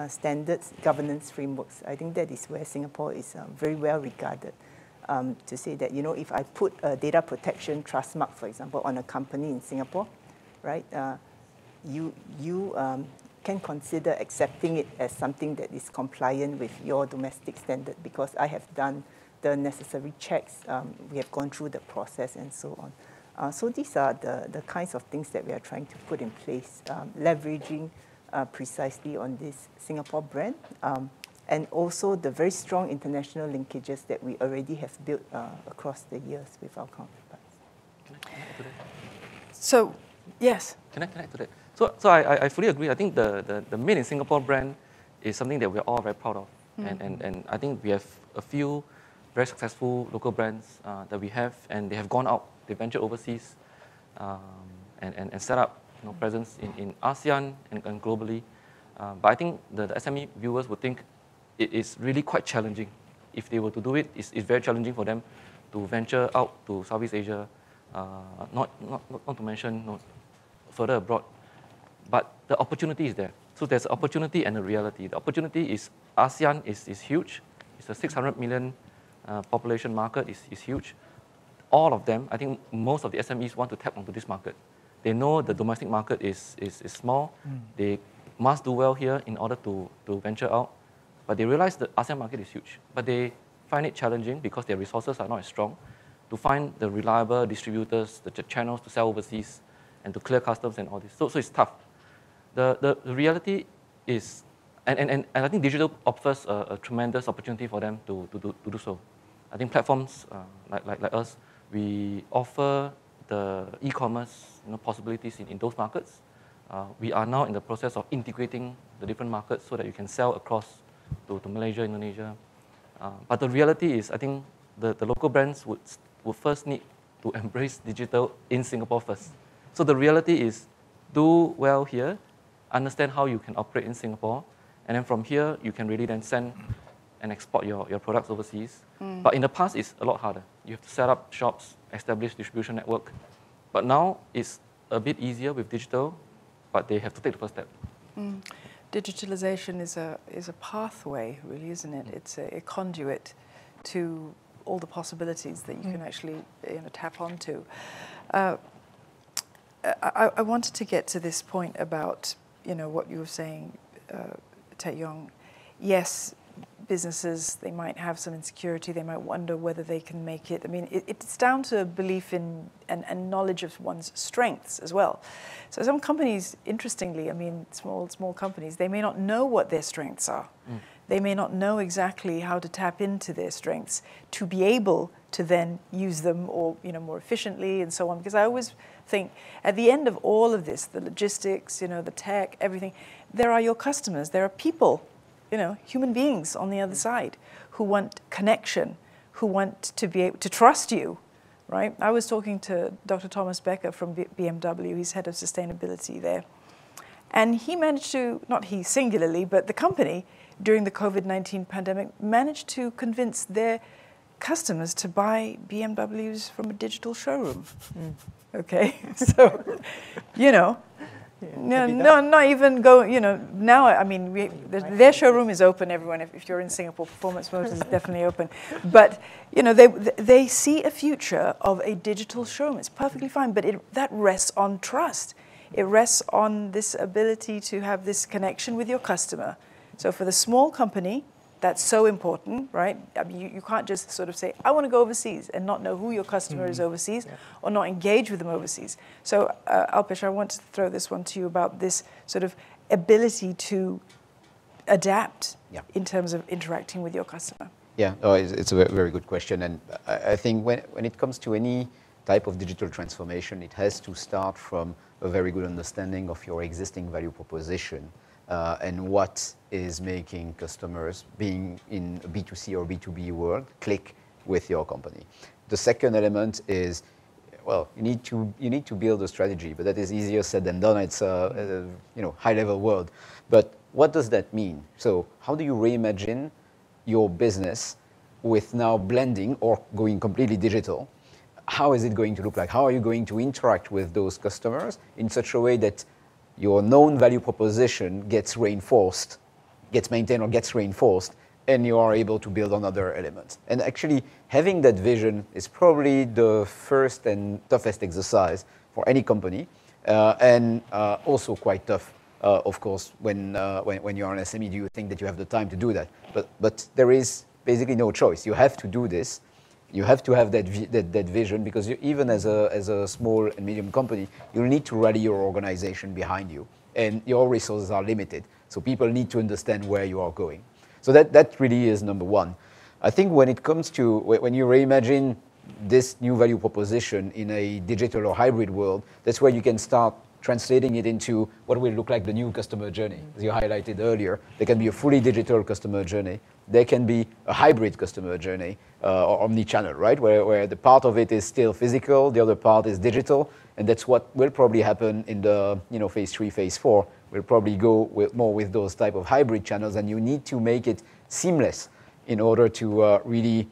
standards, governance frameworks. I think that is where Singapore is very well regarded. To say that, you know, if I put a data protection trust mark, for example, on a company in Singapore, right, you can consider accepting it as something that is compliant with your domestic standard because I have done the necessary checks, we have gone through the process and so on. So these are the kinds of things that we are trying to put in place, leveraging precisely on this Singapore brand, and also the very strong international linkages that we already have built across the years with our counterparts. Can I add to that? So, yes. Can I connect to that? So I fully agree. I think the Made in Singapore brand is something that we're all very proud of. And I think we have a few very successful local brands that we have, and they have gone out, they ventured overseas and set up, you know, presence in ASEAN and globally. But I think the SME viewers would think it is really quite challenging. If they were to do it, it's very challenging for them to venture out to Southeast Asia, not to mention, you know, further abroad. But the opportunity is there. So there's an opportunity and a reality. The opportunity is ASEAN is huge. It's a 600 million population market, is huge. All of them, I think most of the SMEs want to tap onto this market. They know the domestic market is small. They must do well here in order to venture out. But they realize the ASEAN market is huge. But they find it challenging because their resources are not as strong to find the reliable distributors, the channels to sell overseas, and to clear customs and all this. So it's tough. The reality is, and I think digital offers a tremendous opportunity for them to do so. I think platforms like us, we offer the e-commerce, you know, possibilities in those markets. We are now in the process of integrating the different markets so that you can sell across to Malaysia, Indonesia. But the reality is, I think the local brands would first need to embrace digital in Singapore first. So the reality is, do well here, understand how you can operate in Singapore, and then from here, you can really then send and export your products overseas. But in the past, it's a lot harder. You have to set up shops, establish distribution network. But now, it's a bit easier with digital, but they have to take the first step. digitalization is a pathway, really, isn't it? It's a conduit to all the possibilities that you can actually tap onto. I wanted to get to this point about what you were saying, Tae-Yong. Yes, businesses, they might have some insecurity, they might wonder whether they can make it. I mean, it's down to belief in and knowledge of one's strengths as well. So some companies, interestingly, I mean, small companies, they may not know what their strengths are. They may not know exactly how to tap into their strengths to be able to then use them or more efficiently and so on. Because I always think at the end of all of this, the logistics, the tech, everything, there are your customers, there are people, human beings on the other side who want connection, who want to be able to trust you, right? I was talking to Dr. Thomas Becker from BMW, he's head of sustainability there. And he managed to, not he singularly, but the company during the COVID-19 pandemic managed to convince their customers to buy BMWs from a digital showroom. Okay, so, no, not even go, now, I mean, their showroom is open, everyone. If you're in Singapore, Performance Motors is definitely open. But, they see a future of a digital showroom. It's perfectly fine, but that rests on trust. It rests on this ability to have this connection with your customer. So for the small company, that's so important, right? I mean, you can't just sort of say, I want to go overseas and not know who your customer is overseas or not engage with them overseas. So Alpesh, I want to throw this one to you about this sort of ability to adapt in terms of interacting with your customer. Yeah, it's a very good question. And I think when it comes to any type of digital transformation, it has to start from a very good understanding of your existing value proposition and what is making customers, being in a B2C or B2B world, click with your company. The second element is, well, you need to build a strategy, but that is easier said than done. It's a high-level world. But what does that mean? So how do you reimagine your business with now blending or going completely digital? How is it going to look like? How are you going to interact with those customers in such a way that your known value proposition gets reinforced, gets maintained or gets reinforced, and you are able to build on other elements? And actually, having that vision is probably the first and toughest exercise for any company, and also quite tough, of course, when you're an SME. Do you think that you have the time to do that? But there is basically no choice. You have to do this. You have to have that vision, because even as a small and medium company, you'll need to rally your organization behind you, and your resources are limited. So people need to understand where you are going. So that really is number one. I think when it comes to when you reimagine this new value proposition in a digital or hybrid world, that's where you can start translating it into what will look like the new customer journey. As you highlighted earlier, there can be a fully digital customer journey. There can be a hybrid customer journey, or omni-channel, right? Where the part of it is still physical, the other part is digital, and that's what will probably happen in the phase 3, phase 4. We'll probably go more with those type of hybrid channels, and you need to make it seamless in order to really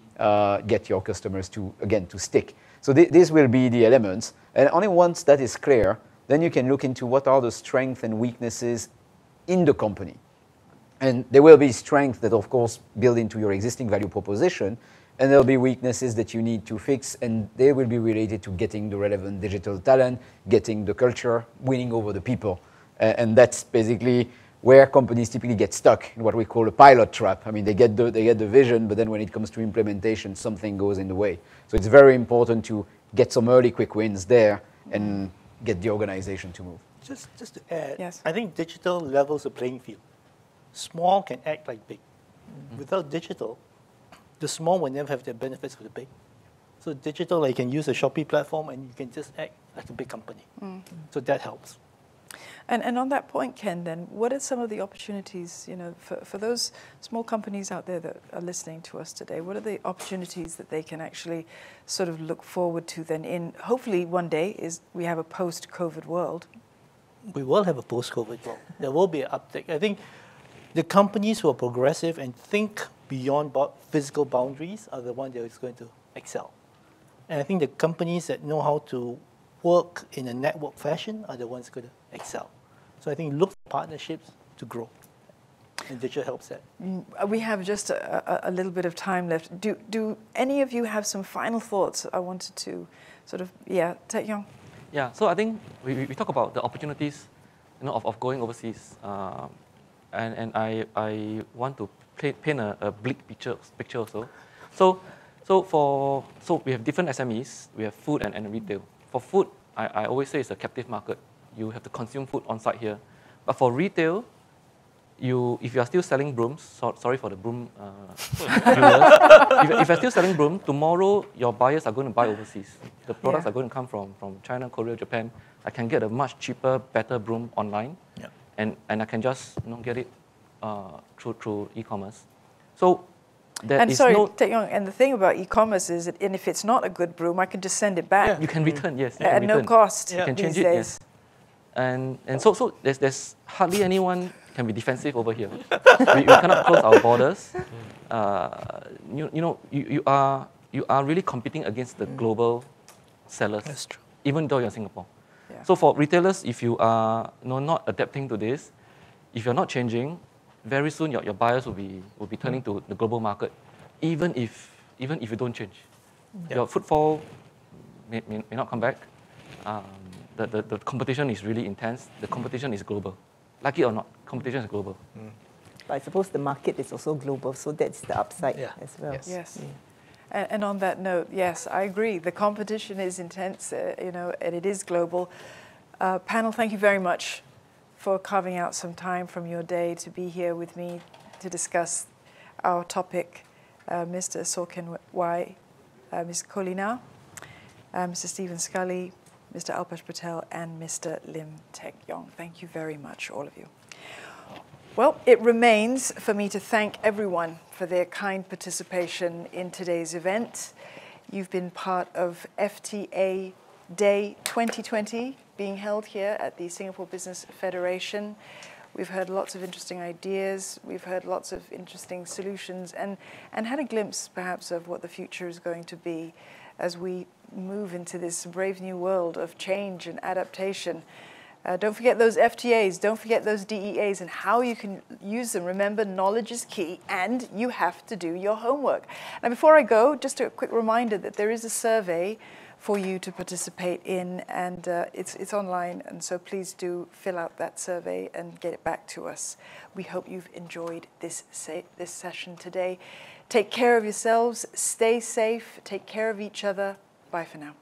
get your customers to stick. So these will be the elements, and only once that is clear, then you can look into what are the strengths and weaknesses in the company. And there will be strengths that, of course, build into your existing value proposition, and there will be weaknesses that you need to fix, and they will be related to getting the relevant digital talent, getting the culture, winning over the people. And that's basically where companies typically get stuck in what we call a pilot trap. I mean, they get the vision, but then when it comes to implementation, something goes in the way. So it's very important to get some early quick wins there and get the organization to move. Just to add, yes. I think digital levels the playing field. Small can act like big. Without digital, the small will never have the benefits of the big. So digital, like, you can use a Shopee platform and you can just act like a big company. So that helps. And on that point, Ken, then, what are some of the opportunities, for those small companies out there that are listening to us today, what are the opportunities that they can actually sort of look forward to then in, hopefully one day, is we have a post-COVID world? We will have a post-COVID world. There will be an uptick. I think the companies who are progressive and think beyond physical boundaries are the ones that is going to excel. And I think the companies that know how to work in a network fashion are the ones going to excel. So I think look for partnerships to grow. and digital helps that. We have just a little bit of time left. Do any of you have some final thoughts? I wanted to sort of, Taek Yong. Yeah, so I think we talk about the opportunities, of going overseas, and I want to paint a bleak picture also. So we have different SMEs. We have food and retail. For food, I always say it's a captive market. You have to consume food on site here. But for retail, if you are still selling brooms, sorry for the broom viewers, if you're still selling broom, tomorrow your buyers are going to buy overseas. The products are going to come from China, Korea, Japan. I can get a much cheaper, better broom online, and I can just get it through e-commerce. So Taek Yong, and the thing about e-commerce is that if it's not a good broom, I can just send it back. You can return, yes. At no cost. You can change these it, days. yes. And so there's hardly anyone can be defensive over here. we cannot close our borders. You are really competing against the global sellers. That's true. Even though you're in Singapore. Yeah. So for retailers, if you are not adapting to this, if you're not changing, very soon your buyers will be turning to the global market, even if you don't change. Your footfall may not come back. The competition is really intense. The competition is global. Like it or not, competition is global. But I suppose the market is also global, so that's the upside as well. Yes. And on that note, yes, I agree. The competition is intense, and it is global. Panel, thank you very much for carving out some time from your day to be here with me to discuss our topic. Mr. Sorkin Wai, Ms. Kolina, Mr. Stephen Scully, Mr. Alpesh Patel, and Mr. Lim Taek Yong. Thank you very much, all of you. Well, it remains for me to thank everyone for their kind participation in today's event. You've been part of FTA Day 2020 being held here at the Singapore Business Federation. We've heard lots of interesting ideas, we've heard lots of interesting solutions, and had a glimpse perhaps of what the future is going to be as we move into this brave new world of change and adaptation. Don't forget those FTAs, don't forget those DEAs and how you can use them. Remember, knowledge is key and you have to do your homework. Now, before I go, just a quick reminder that there is a survey for you to participate in, and it's online, and so please do fill out that survey and get it back to us. We hope you've enjoyed this session today. Take care of yourselves, stay safe, take care of each other. Bye for now.